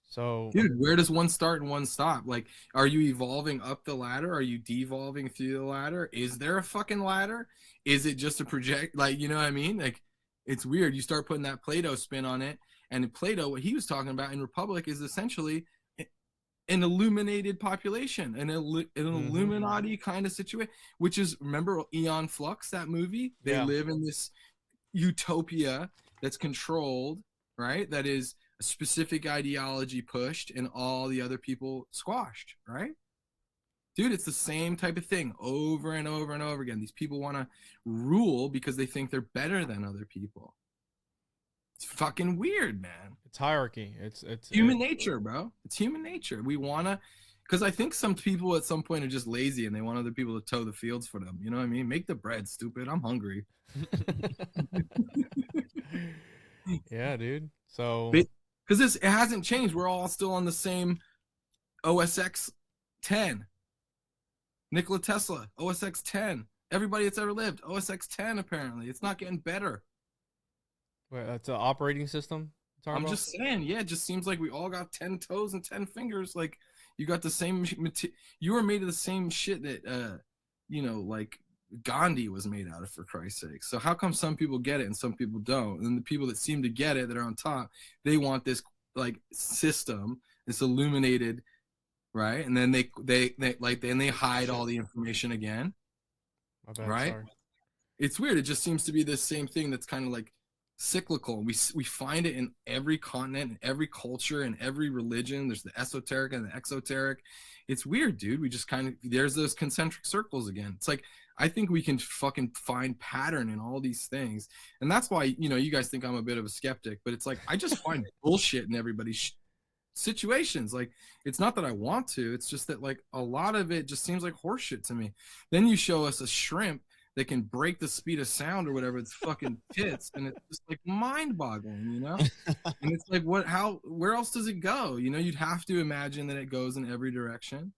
S5: So,
S6: dude, where does one start and one stop? Like, are you evolving up the ladder? Are you devolving through the ladder? Is there a fucking ladder? Is it just a project? Like, you know what I mean? Like, it's weird. You start putting that Plato spin on it. And in Plato, what he was talking about in Republic is essentially an illuminated population, an Illuminati kind of situation, which is, remember Aeon Flux, that movie? They live in this utopia that's controlled, right? That is a specific ideology pushed and all the other people squashed, right? Dude, it's the same type of thing over and over and over again. These people want to rule because they think they're better than other people. It's fucking weird, man.
S5: It's hierarchy. It's
S6: human nature, bro. It's human nature. We want to, because I think some people at some point are just lazy and they want other people to tow the fields for them. You know what I mean? Make the bread, stupid. I'm hungry.
S5: Yeah, dude. So,
S6: because it hasn't changed. We're all still on the same OSX 10. Nikola Tesla, OSX 10. Everybody that's ever lived, OSX 10. Apparently, it's not getting better.
S5: Wait, that's an operating system.
S6: I'm just saying, yeah. It just seems like we all got 10 toes and 10 fingers. Like you got the same. You were made of the same shit that, like Gandhi was made out of, for Christ's sake. So how come some people get it and some people don't? And the people that seem to get it, that are on top, they want this like system, this illuminated, right? And then they hide all the information again.
S5: My bad,
S6: right?
S5: Sorry.
S6: It's weird. It just seems to be the same thing that's kind of like cyclical. We find it in every continent, in every culture, in every religion. There's the esoteric and the exoteric. It's weird, dude. We just kind of, there's those concentric circles again. It's like, I think we can fucking find pattern in all these things. And that's why, you guys think I'm a bit of a skeptic, but it's like, I just find bullshit in everybody's situations. Like, it's not that I want to, it's just that like a lot of it just seems like horseshit to me. Then you show us a shrimp that can break the speed of sound or whatever, it's fucking tits, and it's just like mind-boggling, And it's like, where else does it go? You'd have to imagine that it goes in every direction.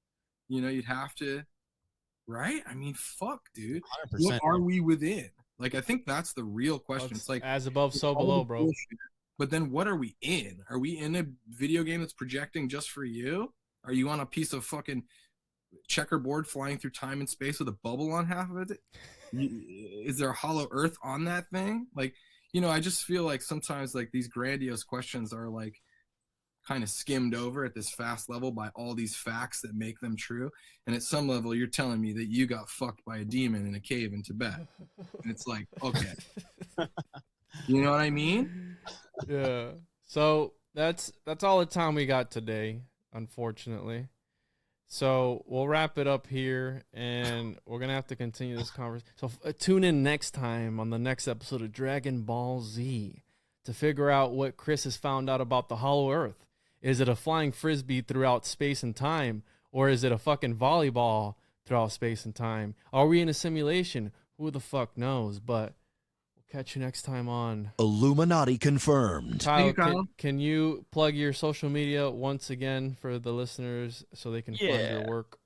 S6: You'd have to, right? I mean, fuck, dude. 100%. What are we within? Like, I think that's the real question. It's like,
S5: as above, so below, bro.
S6: Bullshit. But then what are we in? Are we in a video game that's projecting just for you? Are you on a piece of fucking checkerboard flying through time and space with a bubble on half of it? Is there a hollow earth on that thing? Like, I just feel like sometimes like these grandiose questions are like kind of skimmed over at this fast level by all these facts that make them true. And at some level, you're telling me that you got fucked by a demon in a cave in Tibet. And it's like, okay. You know what I mean?
S5: Yeah. So that's all the time we got today, unfortunately. So we'll wrap it up here, and we're going to have to continue this conversation. So tune in next time on the next episode of Dragon Ball Z to figure out what Chris has found out about the Hollow Earth. Is it a flying frisbee throughout space and time, or is it a fucking volleyball throughout space and time? Are we in a simulation? Who the fuck knows? But we'll catch you next time on
S3: Illuminati Confirmed.
S5: Kyle, can you plug your social media once again for the listeners so they can find your work?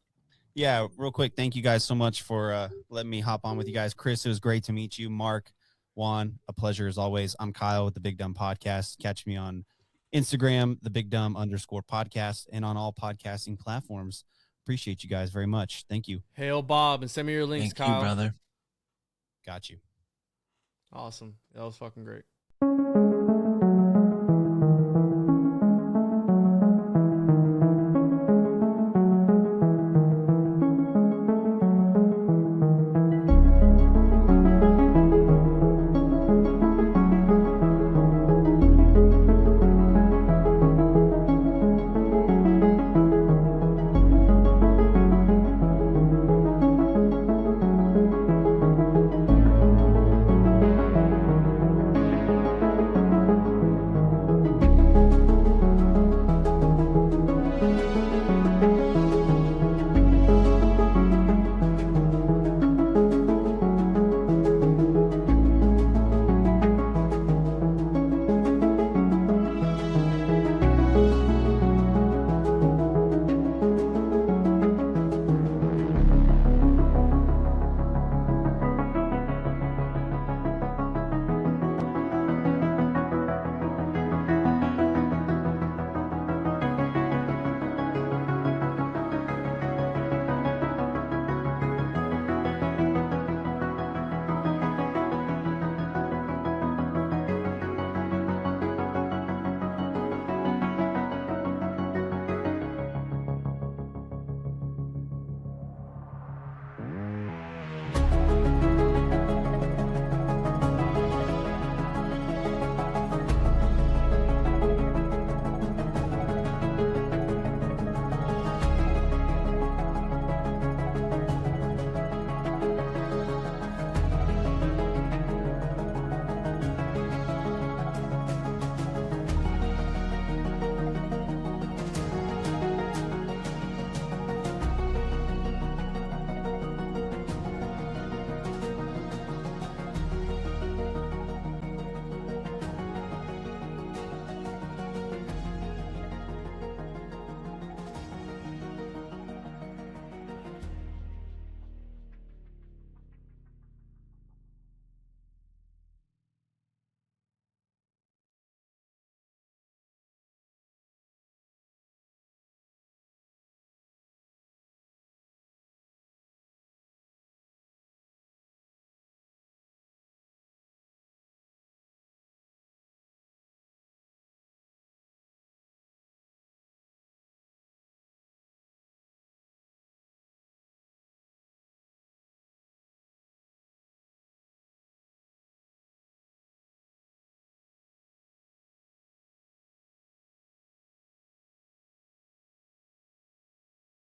S8: Yeah, real quick. Thank you guys so much for letting me hop on with you guys. Chris, it was great to meet you. Mark, Juan, a pleasure as always. I'm Kyle with the Big Dumb Podcast. Catch me on Instagram, the Big Dumb _podcast, and on all podcasting platforms. Appreciate you guys very much. Thank you.
S5: Hail Bob, and send me your links,
S2: Thank
S5: Kyle.
S2: you, brother.
S8: Got you.
S5: Awesome. That was fucking great.